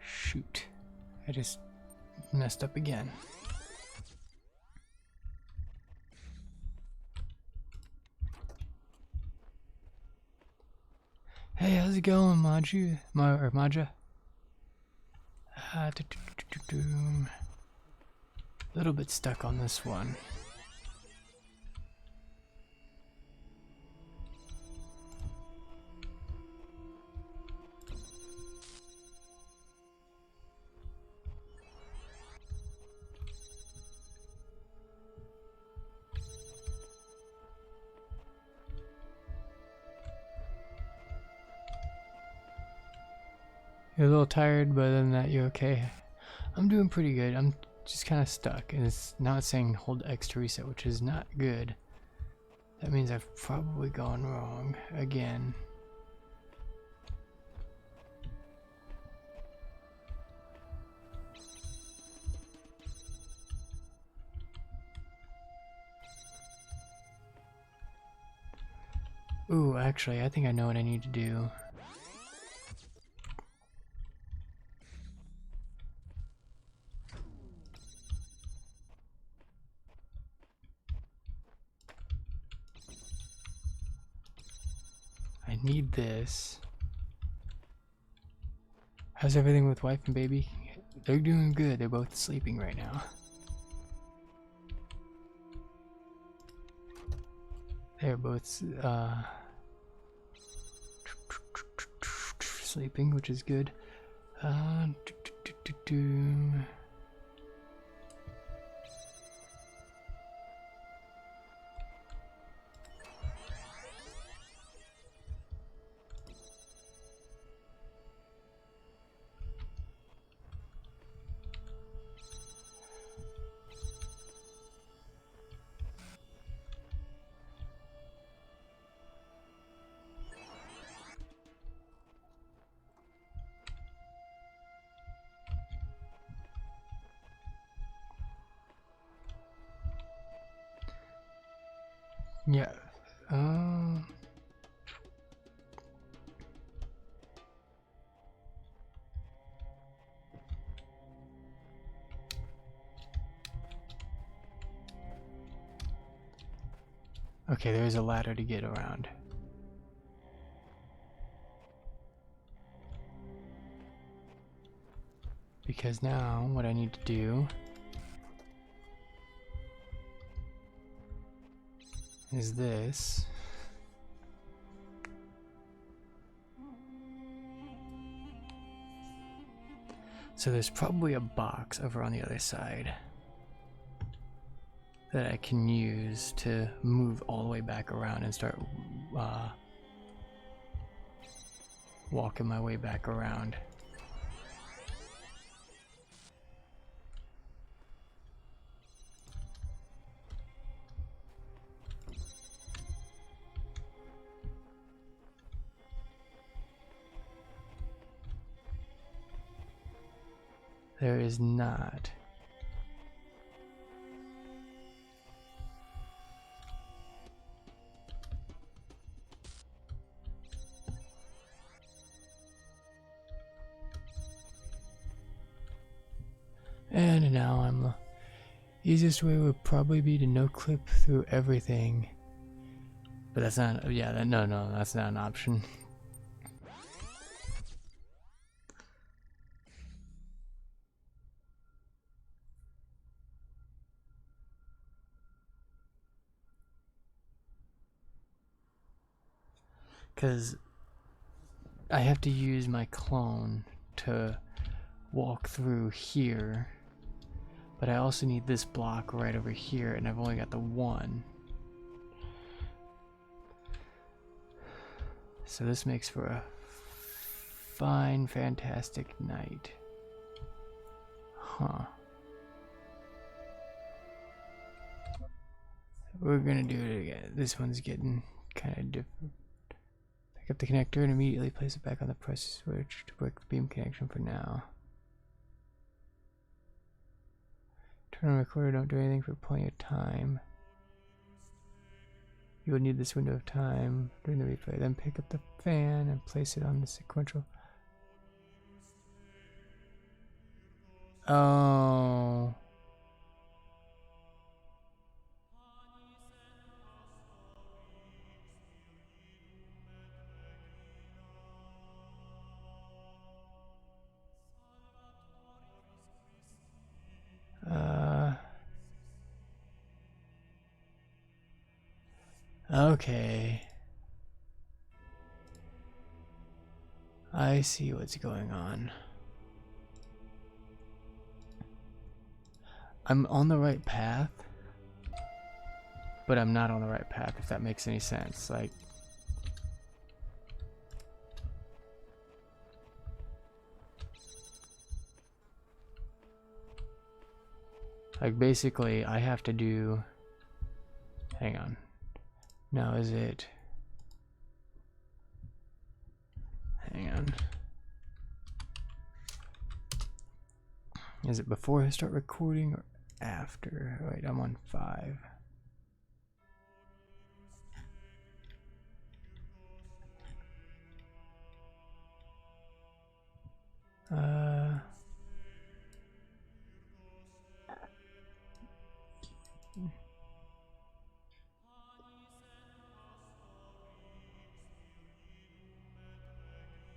S1: Shoot. I just messed up again. Hey, how's it going, Maju? Maja? A little bit stuck on this one. You're a little tired, but other than that, you're okay. I'm doing pretty good. I'm just kind of stuck, and it's not saying hold X to reset, which is not good. That means I've probably gone wrong again. Ooh, actually, I think I know what I need to do. I need this. How's everything with wife and baby? They're doing good. They're both sleeping right now. They're both sleeping, which is good. Yeah. Okay, there's a ladder to get around. Because now what I need to do is this. So there's probably a box over on the other side that I can use to move all the way back around and start walking my way back around. There is not. And now the easiest way would probably be to no clip through everything. But that's not, yeah, no, that's not an option. Because I have to use my clone to walk through here. But I also need this block right over here, and I've only got the one. So this makes for a fine, fantastic night. Huh. We're gonna do it again. This one's getting kind of different. Pick up the connector and immediately place it back on the press switch to break the beam connection for now. Turn on recorder, don't do anything for plenty of time. You will need this window of time during the replay. Then pick up the fan and place it on the sequential. Oh. Okay. I see what's going on. I'm on the right path, but I'm not on the right path, if that makes any sense. Like basically I have to do, hang on. Now is it, hang on. Is it before I start recording or after? Wait, I'm on 5.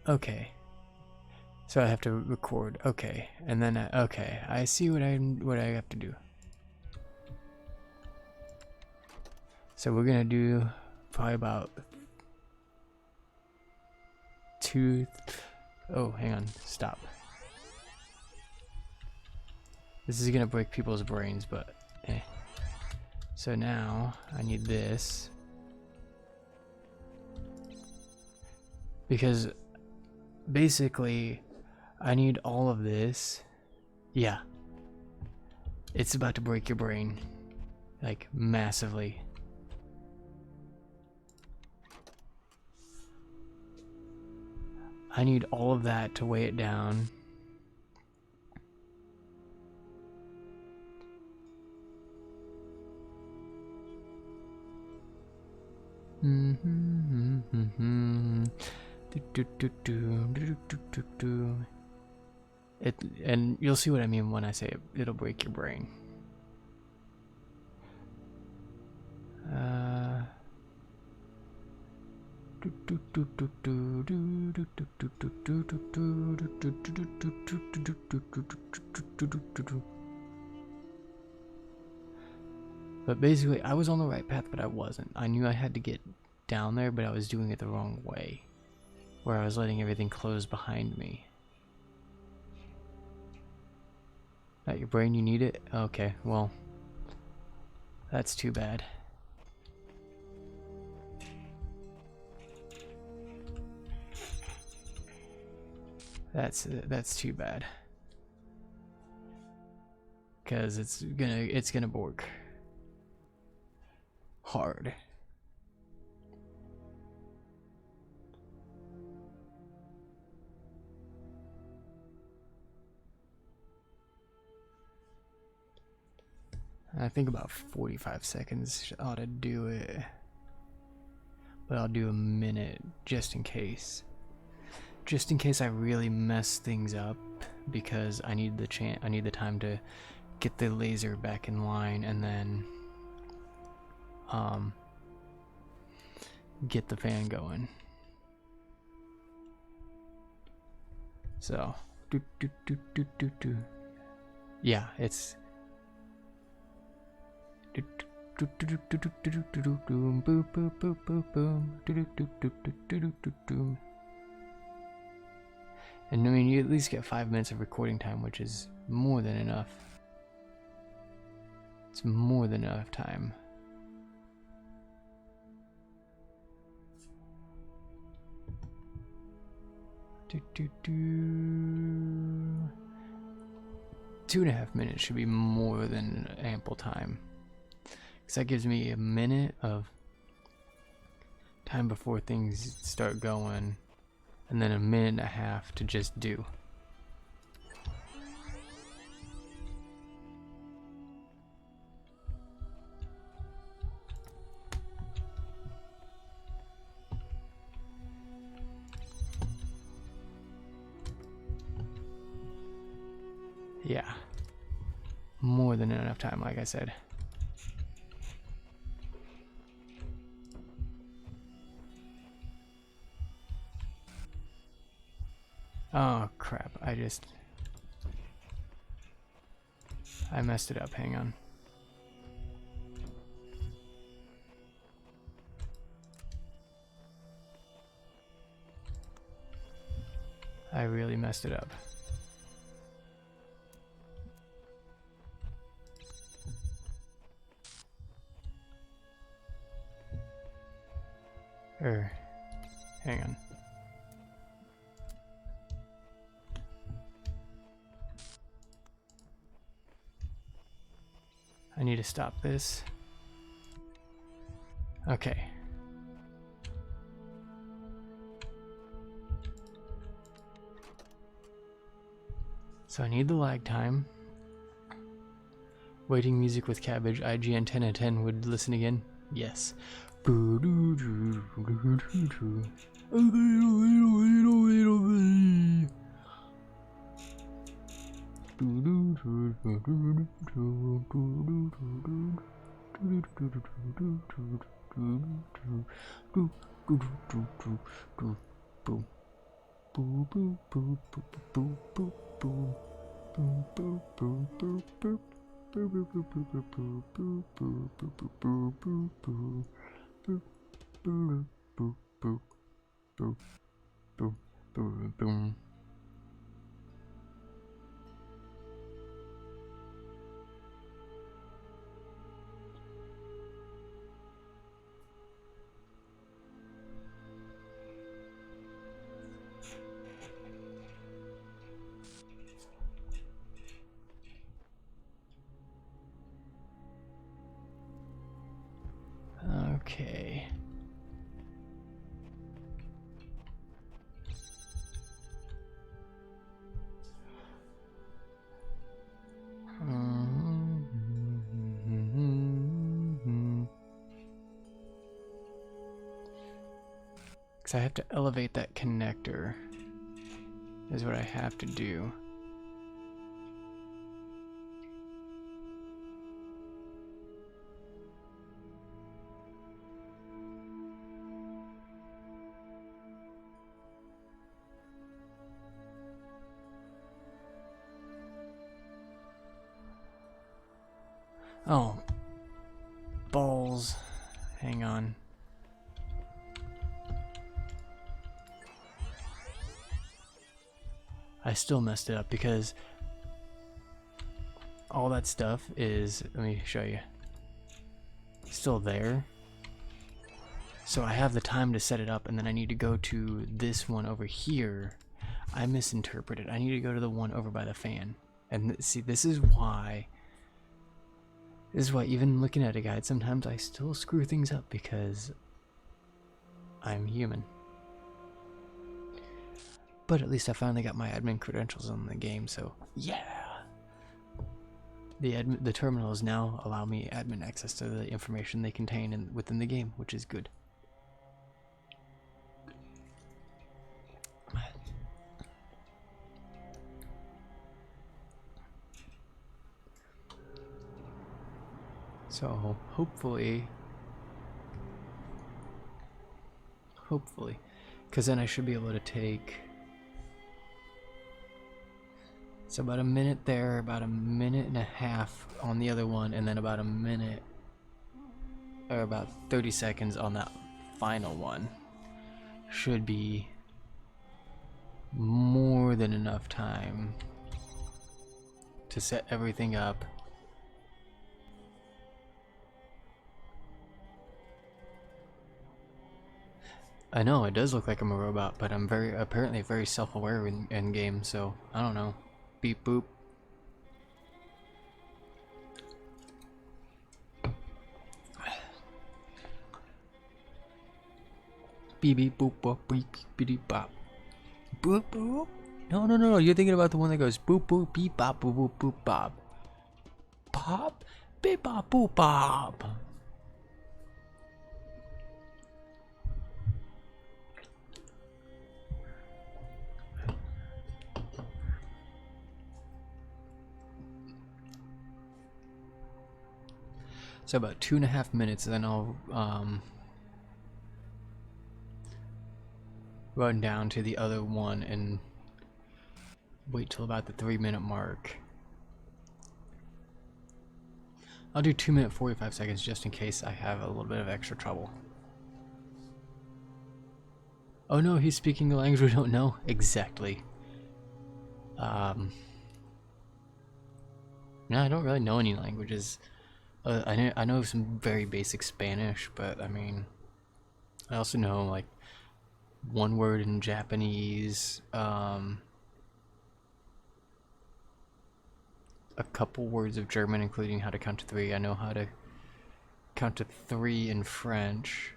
S1: Okay. So I have to record. Okay. And then okay, I see what I have to do. So we're going to do probably about 2. Oh, hang on. Stop. This is going to break people's brains, but eh. So now I need this. Because basically I need all of this. Yeah. It's about to break your brain. Like massively. I need all of that to weigh it down. And you'll see what I mean when I say it'll break your brain. But basically, I was on the right path, but I wasn't. I knew I had to get down there, but I was doing it the wrong way, where I was letting everything close behind me. Not your brain, you need it? Okay, well, that's too bad. That's too bad. Cause it's gonna bork hard. I think about 45 seconds ought to do it, but I'll do a minute just in case. Just in case I really mess things up, because I need the time to get the laser back in line and then get the fan going. So yeah, it's and I mean, you at least get 5 minutes of recording time, which is more than enough. It's more than enough time. Do, do, do. 2.5 minutes should be more than ample time. Because that gives me a minute of time before things start going, and then a minute and a half to just do. Yeah. More than enough time, like I said. Oh crap, I messed it up, hang on. I really messed it up. Hang on. I need to stop this. Okay. So I need the lag time. Waiting music with cabbage. IGN 10 out of 10 would listen again. Yes. Okay. Because I have to elevate that connector, is what I have to do. Oh, balls. Hang on. I still messed it up because all that stuff is, let me show you, still there. So I have the time to set it up, and then I need to go to this one over here. I misinterpreted. I need to go to the one over by the fan. And see, this is why even looking at a guide, sometimes I still screw things up because I'm human. But at least I finally got my admin credentials on the game, so yeah. The terminals now allow me admin access to the information they contain within the game, which is good. So hopefully, because then I should be able to take, so about a minute there, about a minute and a half on the other one, and then about a minute, or about 30 seconds on that final one. Should be more than enough time to set everything up. I know it does look like I'm a robot, but I'm apparently very self-aware in game, so I don't know. Beep boop. Beep beep boop boop beep beep bop. Boop boop. No. You're thinking about the one that goes boop boop beep bop boop boop boop bop. Pop beep bop boop bop. So about 2.5 minutes, then I'll run down to the other one and wait till about the 3-minute mark. I'll do 2 minutes 45 seconds just in case I have a little bit of extra trouble. Oh no, he's speaking a language we don't know? Exactly. No, I don't really know any languages. I know some very basic Spanish, but I mean, I also know like one word in Japanese, a couple words of German, including how to count to 3. I know how to count to 3 in French.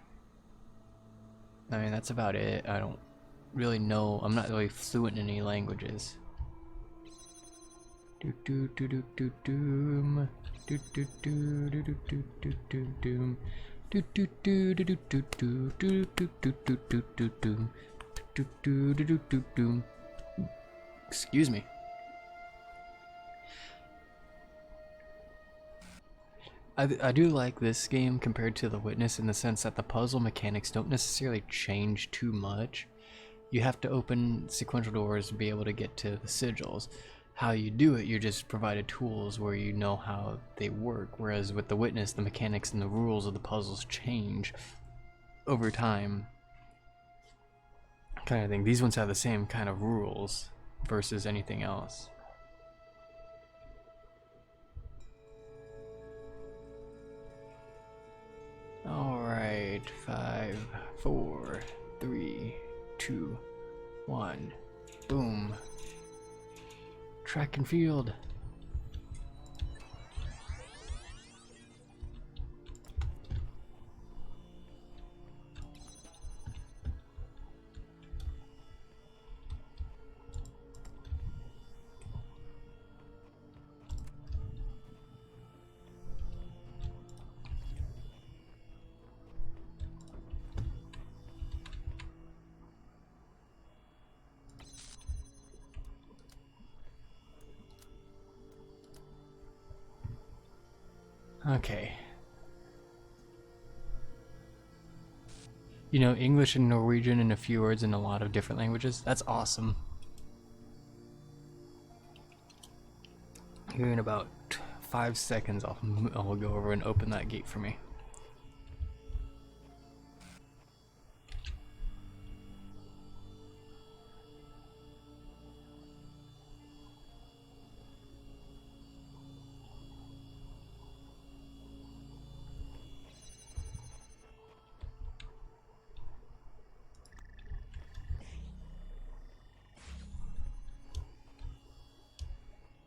S1: I mean, that's about it. I don't really know. I'm not really fluent in any languages. Do do do do do doom. Do do do do do do do do doom. Do do do do do do do do do do do do do doom. Do do do do do doom. Excuse me. I do like this game compared to The Witness in the sense that the puzzle mechanics don't necessarily change too much. You have to open sequential doors to be able to get to the sigils. How you do it, you're just provided tools where you know how they work, whereas with The Witness, the mechanics and the rules of the puzzles change over time. Kind of thing. These ones have the same kind of rules versus anything else. Alright, 5, 4, 3, 2, 1, boom. Track and field. Okay. You know, English and Norwegian and a few words in a lot of different languages. That's awesome. Here in about 5 seconds, I'll go over and open that gate for me.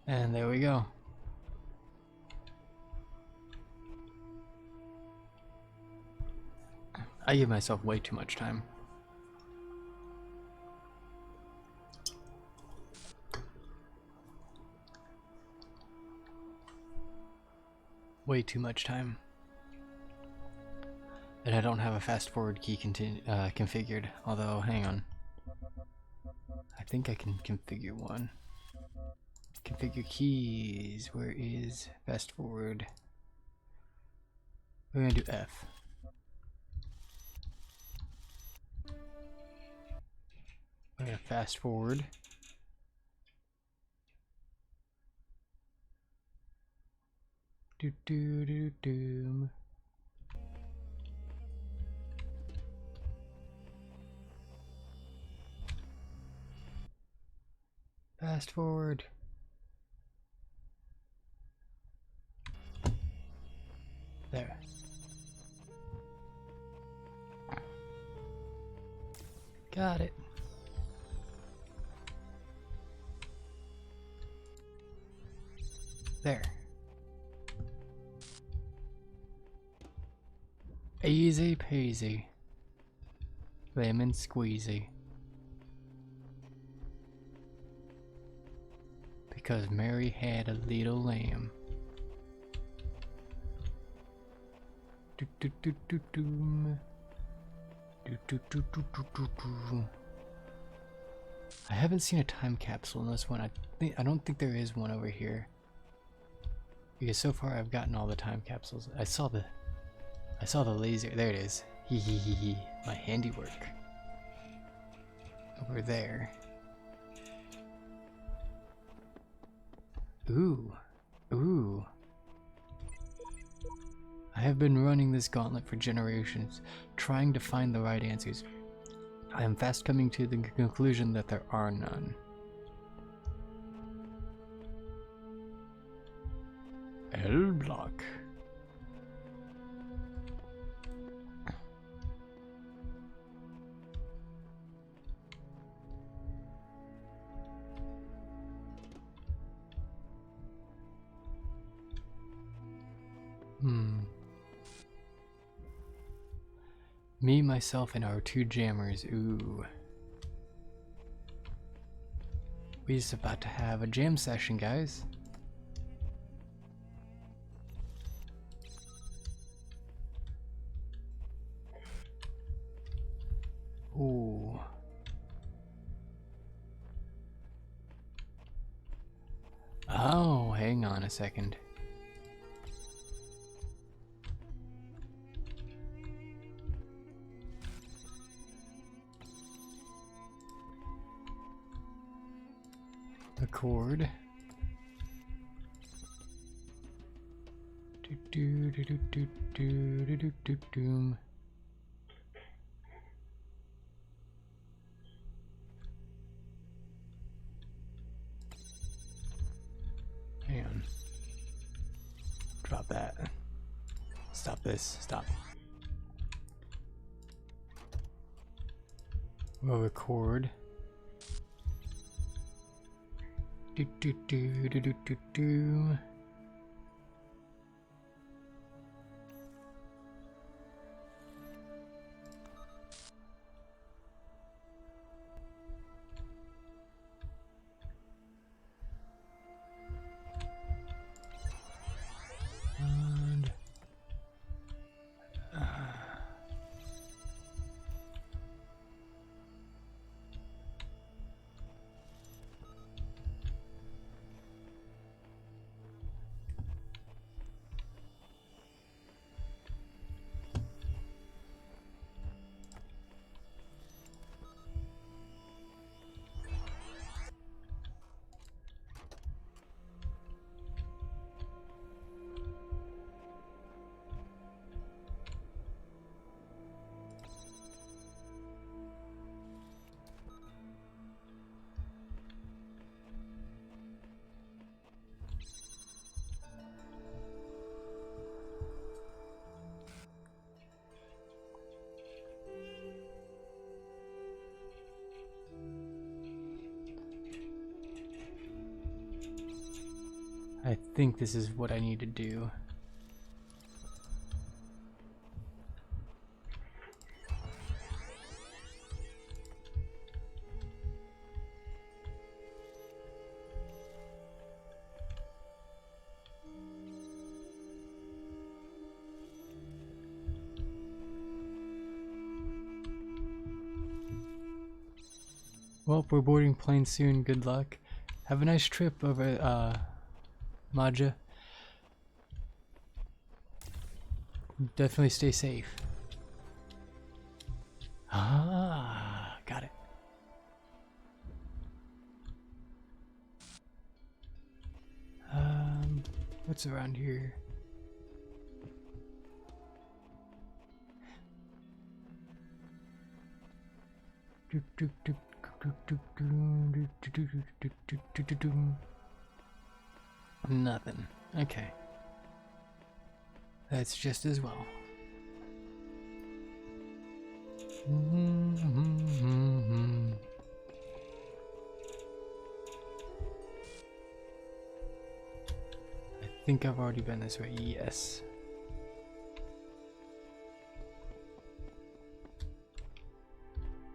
S1: And there we go. I give myself way too much time. Way too much time. And I don't have a fast forward key configured, although hang on. I think I can configure one. Configure keys. Where is fast forward? We're gonna do F. We're gonna fast forward. Do do do do. Fast forward. There. Got it. There. Easy peasy. Lemon squeezy. Because Mary had a little lamb. Do do do do do. Do do do do do do do. I haven't seen a time capsule in this one. I don't think there is one over here. Because so far I've gotten all the time capsules. I saw the laser. There it is. Hee hee hee hee. My handiwork. Over there. Ooh. Ooh. I have been running this gauntlet for generations, trying to find the right answers. I am fast coming to the conclusion that there are none. L block. Me, myself, and our 2 jammers. Ooh. We're just about to have a jam session, guys. Ooh. Oh, hang on a second. The chord. Do do do do do do do do do doom. Hang on. Drop that. Stop this. Stop. We'll record. Do do do do do do do. And I think this is what I need to do. Well, we're boarding plane soon. Good luck. Have a nice trip over, Maja. Definitely stay safe. Ah, got it. What's around here? Nothing. Okay. That's just as well. I think I've already been this way. Yes.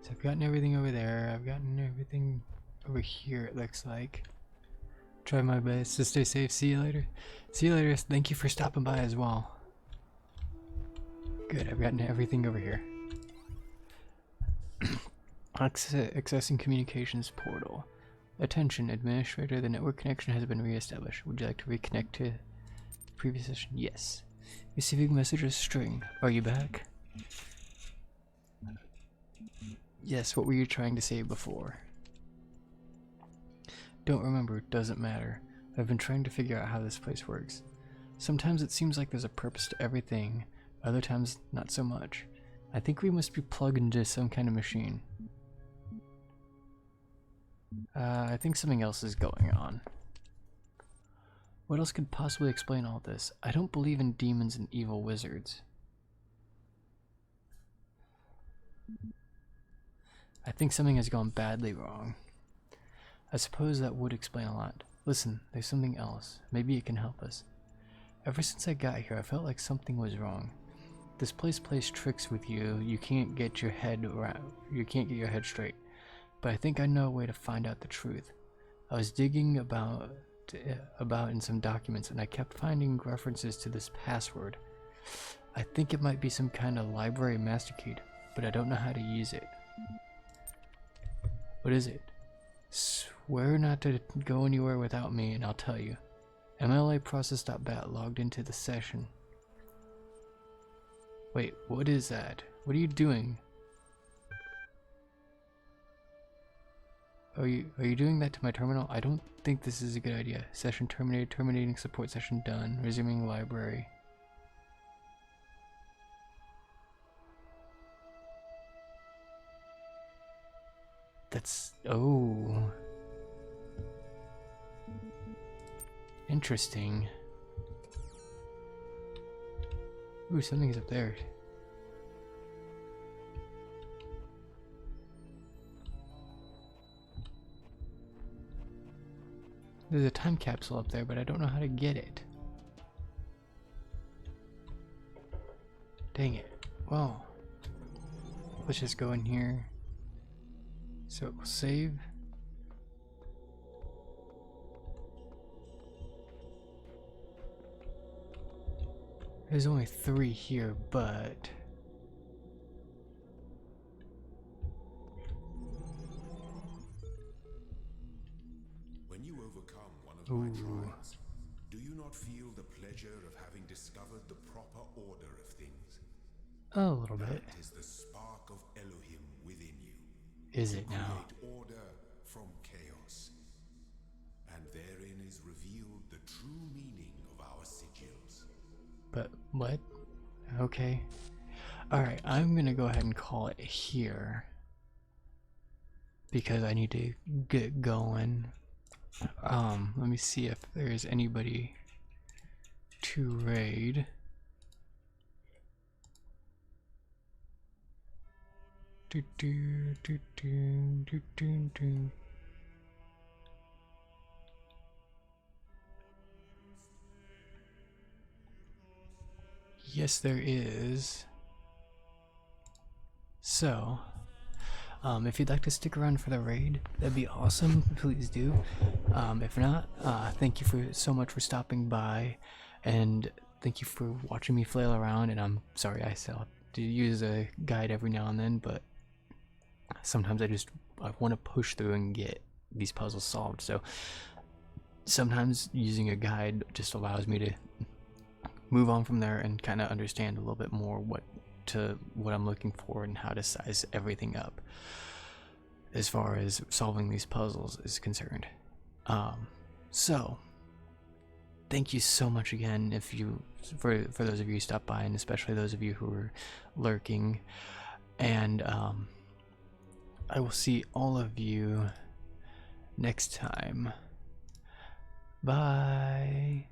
S1: So I've gotten everything over there. I've gotten everything over here, it looks like. Try my best to stay safe. See you later. See you later. Thank you for stopping by as well. Good, I've gotten everything over here. Accessing communications portal. Attention, administrator, the network connection has been reestablished. Would you like to reconnect to the previous session? Yes. Receiving messages string. Are you back? Yes, what were you trying to say before? Don't remember, doesn't matter. I've been trying to figure out how this place works. Sometimes it seems like there's a purpose to everything, other times not so much. I think we must be plugged into some kind of machine. I think something else is going on. What else could possibly explain all this? I don't believe in demons and evil wizards. I think something has gone badly wrong. I suppose that would explain a lot. Listen, there's something else. Maybe it can help us. Ever since I got here, I felt like something was wrong. This place plays tricks with you. You can't get your head around. You can't get your head straight. But I think I know a way to find out the truth. I was digging about in some documents, and I kept finding references to this password. I think it might be some kind of library master key, but I don't know how to use it. What is it? Swear not to go anywhere without me, and I'll tell you. MLA process.bat logged into the session. Wait, what is that? What are you doing? Are you doing that to my terminal? I don't think this is a good idea. Session terminated. Terminating support session done. Resuming library. That's... oh. Interesting. Ooh, something's up there. There's a time capsule up there, but I don't know how to get it. Dang it. Well, let's just go in here. So it will save. There's only 3 here, but...
S2: When you overcome one of my trials, do you not feel the pleasure of having discovered the proper order of things?
S1: A little bit.
S2: That is the spark of Elohim within you.
S1: Is it now?
S2: Create order from chaos. And therein is revealed the true meaning of our sigils.
S1: But what? Okay. Alright, I'm gonna go ahead and call it here. Because I need to get going. Let me see if there's anybody to raid. Do do do do do do do. Yes, there is. So, if you'd like to stick around for the raid, that'd be awesome. Please do. If not, thank you so much for stopping by, and thank you for watching me flail around. And I'm sorry I still have to use a guide every now and then, but sometimes I want to push through and get these puzzles solved. So sometimes using a guide just allows me to move on from there and kind of understand a little bit more what I'm looking for and how to size everything up as far as solving these puzzles is concerned. So thank you so much again for those of you who stopped by, and especially those of you who are lurking, and I will see all of you next time. Bye.